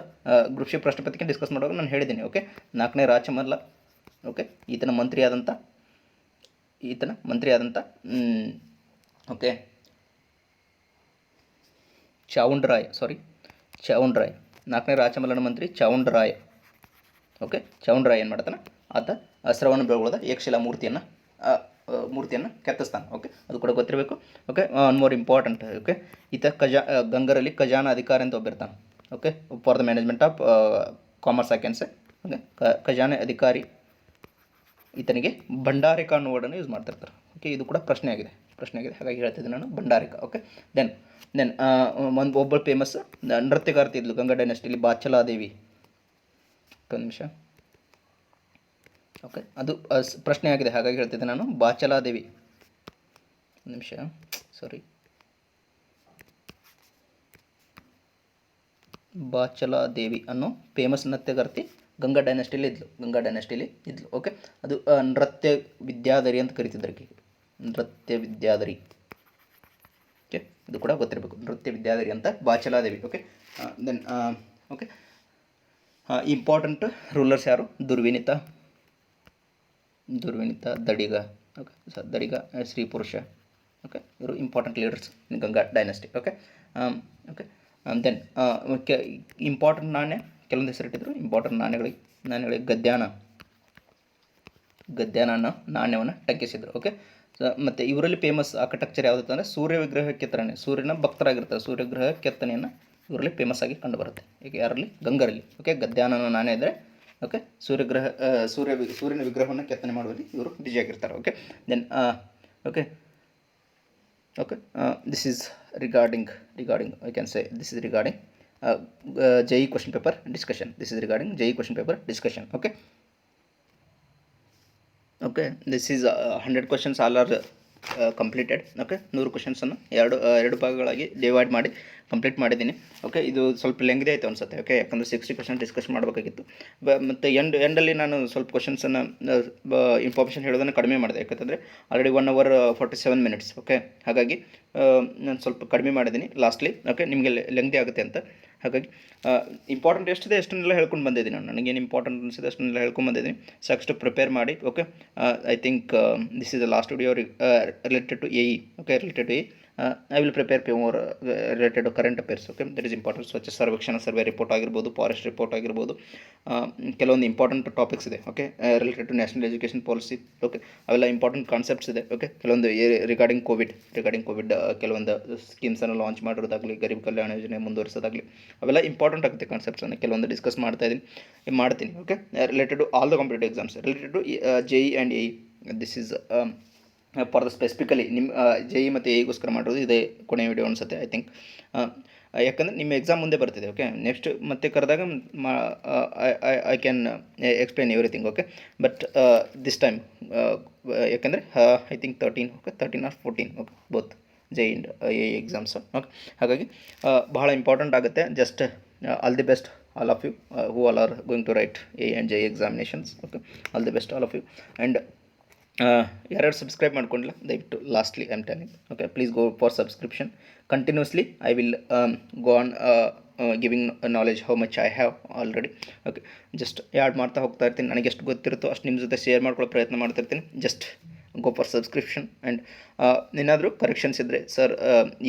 ಗ್ರೂಪ್ ಸಿ ಪ್ರಶ್ನೆಪತ್ರಿಕೆ ಡಿಸ್ಕಸ್ ಮಾಡುವಾಗ ನಾನು ಹೇಳಿದ್ದೀನಿ. ಓಕೆ, 4ನೇ ರಾಚಮಲ್ಲ. ಓಕೆ, ಈತನ ಮಂತ್ರಿ ಆದಂಥ ಓಕೆ ಚಾವುಂಡರಾಯ. 4ನೇ ರಾಚಮಲ್ಲನ ಮಂತ್ರಿ ಚಾವುಂಡರಾಯ. ಓಕೆ, ಚಾವುಂಡರಾಯ ಏನು ಮಾಡ್ತಾನೆ? ಆತ ಶ್ರವಣ ಬೆಳಗುಳದ ಏಕಶಿಲಾ ಮೂರ್ತಿಯನ್ನು ಕೆತ್ತಿಸ್ತಾನೆ. ಓಕೆ, ಅದು ಕೂಡ ಗೊತ್ತಿರಬೇಕು. Okay, one more important. Okay, ಈತ ಗಂಗರಲ್ಲಿ ಖಜಾನ ಅಧಿಕಾರಿ ಅಂತ ಒಬ್ಬಿರ್ತಾನೆ. Okay, for the management of commerce accounts. Okay, ಖಜಾನೆ ಅಧಿಕಾರಿ ಈತನಿಗೆ ಭಂಡಾರಿಕ ಅನ್ನೋ ವರ್ಡನ್ನು ಯೂಸ್ ಮಾಡ್ತಿರ್ತಾರೆ. ಓಕೆ, ಇದು ಕೂಡ ಪ್ರಶ್ನೆ ಆಗಿದೆ, ಹಾಗಾಗಿ ಹೇಳ್ತಿದ್ದೆ ನಾನು ಭಂಡಾರಿಕ. ಓಕೆ, ದೆನ್ ಒಬ್ಬಳು ಫೇಮಸ್ ನೃತ್ಯಗಾರ್ತಿ ಇದ್ಲು ಗಂಗಾ ಡೈನಸ್ಟಿಲಿ, ಬಾಚಲಾದೇವಿ. ಒಂದು ನಿಮಿಷ. ಓಕೆ, ಅದು ಪ್ರಶ್ನೆ ಆಗಿದೆ, ಹಾಗಾಗಿ ಹೇಳ್ತಿದ್ದೆ ನಾನು ಬಾಚಲಾದೇವಿ. ಒಂದು ನಿಮಿಷ, ಸಾರಿ. ಬಾಚಲಾದೇವಿ ಅನ್ನೋ ಫೇಮಸ್ ನೃತ್ಯಗಾರ್ತಿ ಗಂಗಾ ಡೈನಸ್ಟಿಲಿ ಇದ್ಲು. ಓಕೆ, ಅದು ನೃತ್ಯ ವಿದ್ಯಾಧರಿ ಅಂತ ಕರಿತಿದ್ರು. ನೃತ್ಯ ವಿದ್ಯಾಧರಿ. ಓಕೆ, ಇದು ಕೂಡ ಗೊತ್ತಿರಬೇಕು. ನೃತ್ಯ ವಿದ್ಯಾಧರಿ ಅಂತ Bachaladevi. Okay, then okay, important rulers ಯಾರು? ದುರ್ವಿನಿತ, ದಡಿಗ. ಓಕೆ, ದಡಿಗ, ಶ್ರೀ ಪುರುಷ. ಓಕೆ, ಇವರು important leaders in Ganga dynasty. Okay, then important ನಾಣ್ಯ ಕೆಲವೊಂದು ಹೆಸರಿಟ್ಟಿದ್ರು. ಇಂಪಾರ್ಟೆಂಟ್ ನಾಣ್ಯಗಳಿಗೆ ಗದ್ಯಾನ ಅನ್ನೋ ನಾಣ್ಯವನ್ನು ಟಂಕಿಸಿದ್ರು. ಓಕೆ, ಮತ್ತು ಇವರಲ್ಲಿ ಫೇಮಸ್ ಆರ್ಕಿಟೆಕ್ಚರ್ ಯಾವುದು ಅಂದರೆ ಸೂರ್ಯ ವಿಗ್ರಹ ಕೆತ್ತನೆ. ಸೂರ್ಯನ ಭಕ್ತರಾಗಿರ್ತಾರೆ. ಸೂರ್ಯ ವಿಗ್ರಹ ಕೆತ್ತನೆಯನ್ನು ಇವರಲ್ಲಿ ಫೇಮಸ್ ಆಗಿ ಕಂಡುಬರುತ್ತೆ. ಈಗ ಯಾರಲ್ಲಿ? ಗಂಗರಲ್ಲಿ. ಓಕೆ, ಗದ್ಯಾನ ನಾಣ್ಯ ಇದ್ದರೆ ಓಕೆ, ಸೂರ್ಯನ ವಿಗ್ರಹವನ್ನು ಕೆತ್ತನೆ ಮಾಡುವಲ್ಲಿ ಇವರು ಬಿಜಿಯಾಗಿರ್ತಾರೆ. Okay, then okay, this is regarding I can say this is regarding JEE question paper discussion. This is regarding JEE question paper discussion. Okay, this is 100 questions all are completed. Okay, 100 ಕ್ವಶನ್ಸನ್ನು ಎರಡು ಭಾಗಗಳಾಗಿ divide ಮಾಡಿ complete ಮಾಡಿದ್ದೀನಿ. Okay, ಇದು ಸ್ವಲ್ಪ ಲೆಂಗ್ದೇ ಆಯಿತು ಅನಿಸುತ್ತೆ. Okay, ಯಾಕಂದರೆ 60% discuss ಮಾಡಬೇಕಾಗಿತ್ತು. ಮತ್ತು ಎಂಡಲ್ಲಿ ನಾನು ಸ್ವಲ್ಪ ಕ್ವಶನ್ಸನ್ನು ಇನ್ಫಾರ್ಮೇಷನ್ ಹೇಳೋದನ್ನು ಕಡಿಮೆ ಮಾಡಿದೆ. ಯಾಕಂತಂದರೆ ಆಲ್ರೆಡಿ 1 hour 47 minutes. ಓಕೆ, ಹಾಗಾಗಿ ನಾನು ಸ್ವಲ್ಪ ಕಡಿಮೆ ಮಾಡಿದ್ದೀನಿ ಲಾಸ್ಟ್ಲಿ. ಓಕೆ, ನಿಮಗೆ ಲೆಂಗ್ದೇ ಆಗುತ್ತೆ ಅಂತ. ಹಾಗಾಗಿ ಇಂಪಾರ್ಟೆಂಟ್ ಎಷ್ಟಿದೆ ಅಷ್ಟನ್ನೆಲ್ಲ ಹೇಳ್ಕೊಂಡು ಬಂದಿದ್ದೀನಿ. ನನಗೇನು ಇಂಪಾರ್ಟೆಂಟ್ ಅನಿಸಿದೆ ಅಷ್ಟನ್ನೆಲ್ಲ ಹೇಳ್ಕೊಂಡು ಬಂದಿದ್ದೀನಿ. ಸಾಕಷ್ಟು ಪ್ರಿಪೇರ್ ಮಾಡಿ. Okay, I think this is the last video related to AE. Okay, related to AE, I will prepare more related to current affairs. Okay, that is important. Swachh Survekshan survey report ಆಗಿರ್ಬೋದು, forest report ಆಗಿರ್ಬೋದು, ಕೆಲವೊಂದು important topics ಇದೆ. Okay, related to national education policy. Okay, ಅವೆಲ್ಲ important concepts ಇದೆ. Okay, ಕೆಲವೊಂದು regarding Covid ಕೆಲವೊಂದು ಸ್ಕೀಮ್ಸನ್ನು launch ಮಾಡೋದಾಗಲಿ, ಗರೀಬ್ ಕಲ್ಯಾಣ ಯೋಜನೆ ಮುಂದುವರಿಸೋದಾಗಲಿ, ಅವೆಲ್ಲ ಇಂಪಾರ್ಟೆಂಟ್ ಆಗುತ್ತೆ ಕಾನ್ಸೆಪ್ಟ್ಸನ್ನು ಕೆಲವೊಂದು ಡಿಸ್ಕಸ್ ಮಾಡ್ತೀನಿ. Okay, related to all the competitive exams, related to JEE and AE. This is for the specifically ನಿಮ್ಮ JEE ಮತ್ತು AEಗೋಸ್ಕರ ಮಾಡೋದು ಇದೇ ಕೊನೆಯ ವಿಡಿಯೋ ಅನಿಸುತ್ತೆ ಐ ಥಿಂಕ್. ಯಾಕಂದರೆ ನಿಮ್ಮ ಎಕ್ಸಾಮ್ ಮುಂದೆ ಬರ್ತಿದೆ. ಓಕೆ, ನೆಕ್ಸ್ಟ್ ಮತ್ತೆ ಕರೆದಾಗ I can explain everything. Okay, but this time ಯಾಕಂದರೆ I think 13 or 14. Okay, both JEE and AE exams. Okay, ಹಾಗಾಗಿ ಬಹಳ ಇಂಪಾರ್ಟೆಂಟ್ ಆಗುತ್ತೆ. Just all the best all of you who all are going to write AE and JEE examinations. Okay, all the best all of you. And ಯಾರ್ಯಾರು subscribe ಮಾಡ್ಕೊಂಡಿಲ್ಲ ದಯವಿಟ್ಟು lastly I am telling okay please go for subscription continuously I will go on giving knowledge how much I have already okay just add ಮಾಡ್ತಾ ಹೋಗ್ತಾ ಇರ್ತೀನಿ ನನಗೆ ಎಷ್ಟು ಗೊತ್ತಿರುತ್ತೋ ಅಷ್ಟು ನಿಮ್ಮ ಜೊತೆ ಶೇರ್ ಮಾಡ್ಕೊಳ್ಳೋ ಪ್ರಯತ್ನ ಮಾಡ್ತಿರ್ತೀನಿ just go for subscription and ಏನಾದರೂ ಕರೆಕ್ಷನ್ಸ್ ಇದ್ದರೆ ಸರ್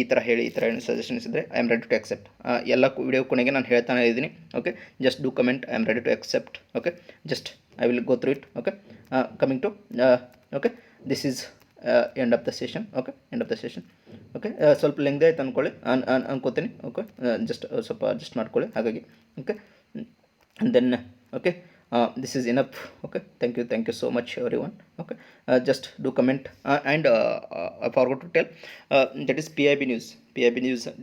ಈ ಥರ ಹೇಳಿ ಈ ಥರ ಏನು ಸಜೆಷನ್ಸ್ ಇದ್ದರೆ I am ready to accept ಎಲ್ಲ ವಿಡಿಯೋ ಕೊನೆಗೆ ನಾನು ಹೇಳ್ತಾನೆ ಇದ್ದೀನಿ okay just do comment I am ready to accept okay just I will go through it okay coming to okay this is end of the session okay end of the session okay ಸ್ವಲ್ಪ ಲೆಂಗ್ದೇ ಆಯ್ತು ಅಂದ್ಕೊಳ್ಳಿ ಅನ್ಕೋತೀನಿ okay just ಸ್ವಲ್ಪ adjust ಮಾಡ್ಕೊಳ್ಳಿ ಹಾಗಾಗಿ okay then okay this is enough okay thank you so much everyone okay just do comment and I forgot to tell that is PIB news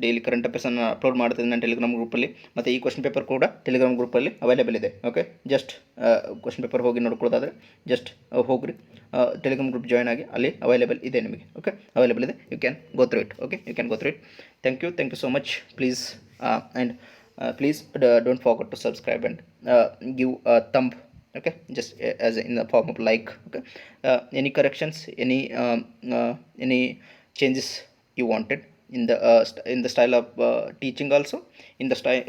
daily current affairs ಅನ್ನು upload ಮಾಡ್ತೀನಿ ನಾನು Telegram ಗ್ರೂಪಲ್ಲಿ ಮತ್ತು ಈ question paper ಕೂಡ Telegram ಗ್ರೂಪಲ್ಲಿ available ಇದೆ okay just question paper ಹೋಗಿ ನೋಡ್ಕೊಳ್ಳೋದಾದರೆ ಜಸ್ಟ್ ಹೋಗ್ರಿ ಟೆಲಿಗ್ರಾಮ್ ಗ್ರೂಪ್ ಜಾಯ್ನ್ ಆಗಿ ಅಲ್ಲಿ ಅವೈಲೇಬಲ್ ಇದೆ ನಿಮಗೆ ಓಕೆ ಅವೈಲೇಬಲ್ ಇದೆ you can go through it okay you can go through it thank you so much please and please don't forget to subscribe and give a thumb okay just as in the form of like okay any corrections any changes you wanted in the style of teaching also in the style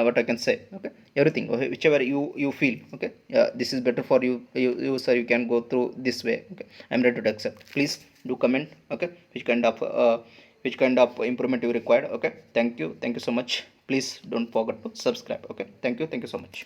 what I can say okay everything okay, whichever you feel okay this is better for you sir you can go through this way okay I'm ready to accept please do comment okay which kind of improvement you required okay thank you so much please don't forget to subscribe okay thank you so much